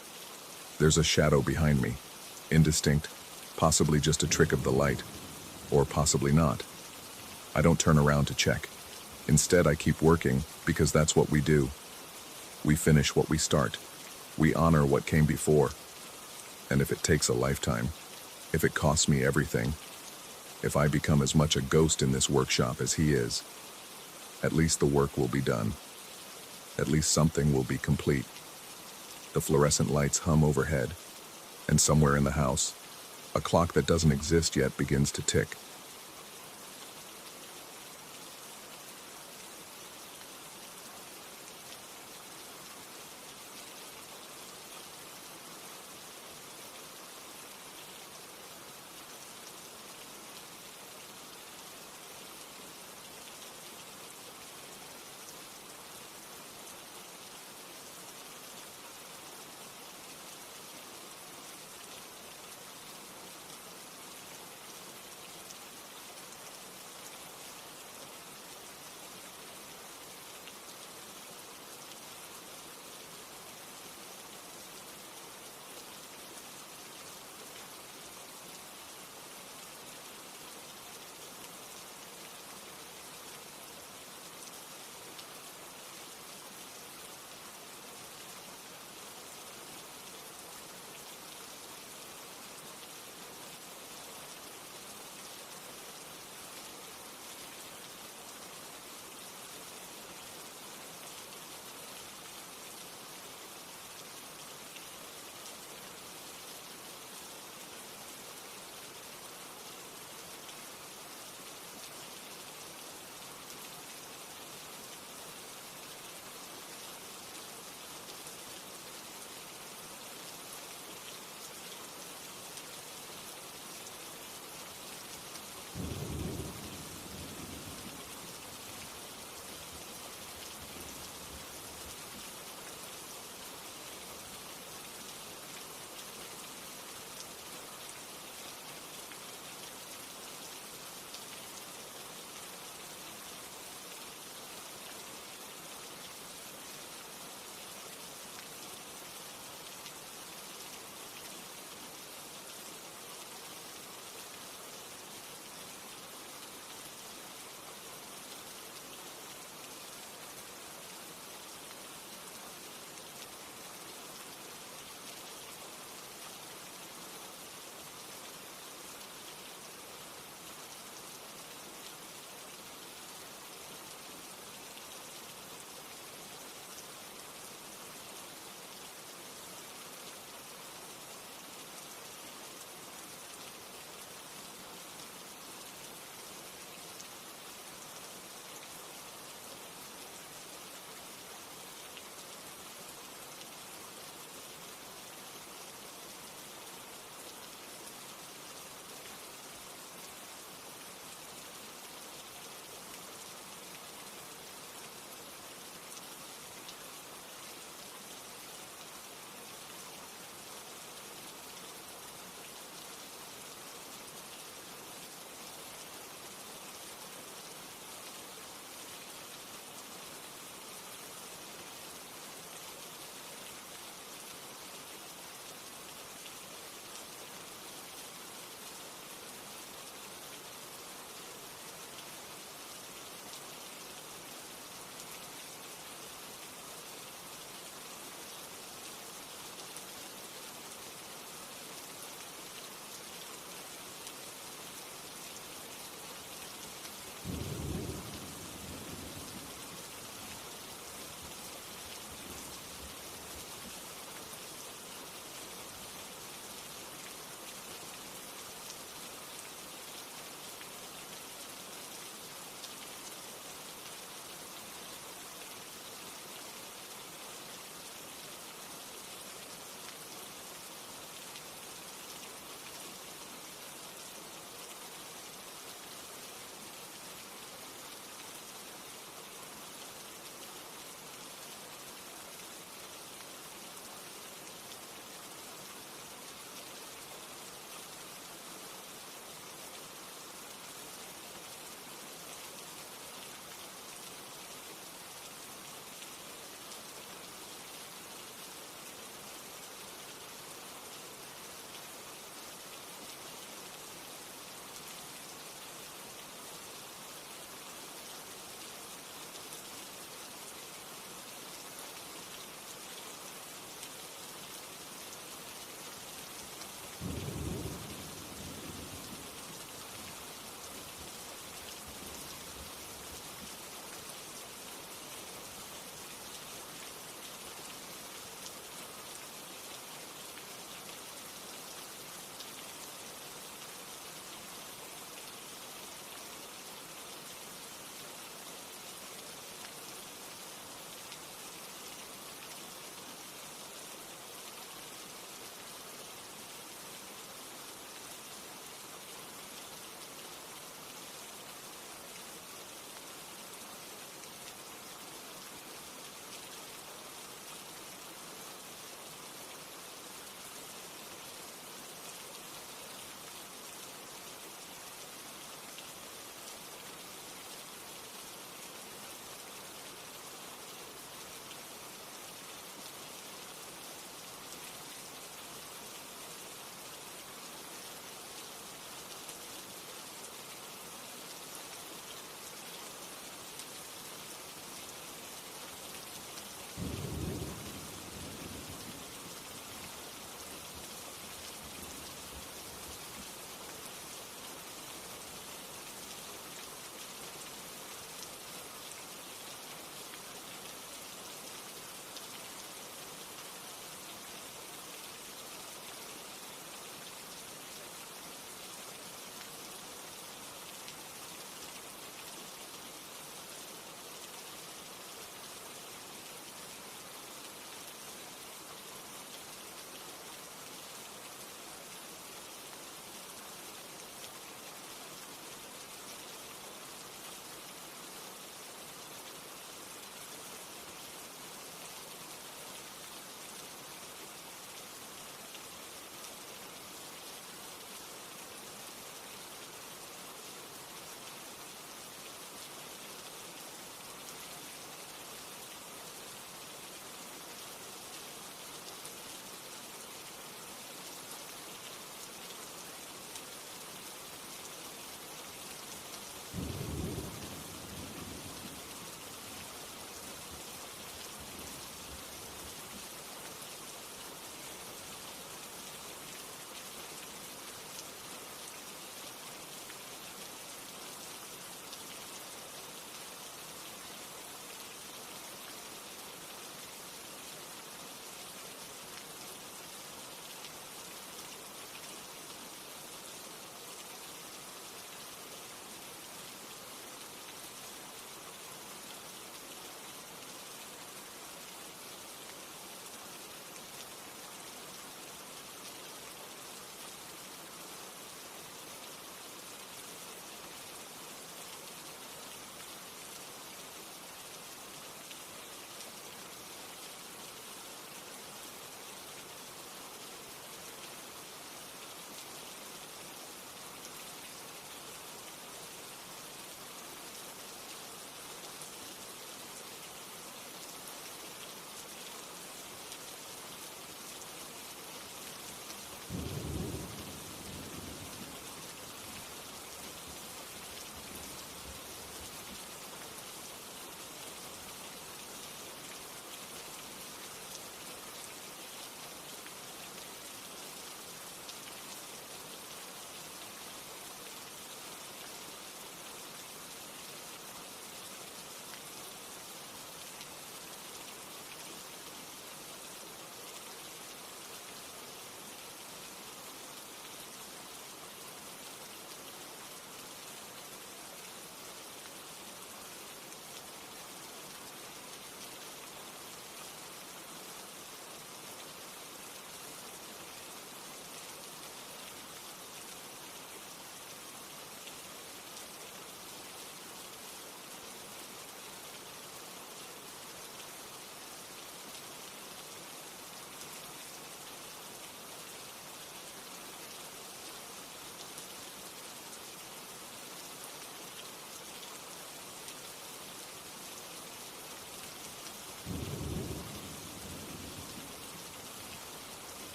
There's a shadow behind me, indistinct, possibly just a trick of the light, or possibly not. I don't turn around to check. Instead, I keep working, because that's what we do. We finish what we start. We honor what came before. And if it takes a lifetime, if it costs me everything, if I become as much a ghost in this workshop as he is, at least the work will be done. At least something will be complete. The fluorescent lights hum overhead, and somewhere in the house, a clock that doesn't exist yet begins to tick.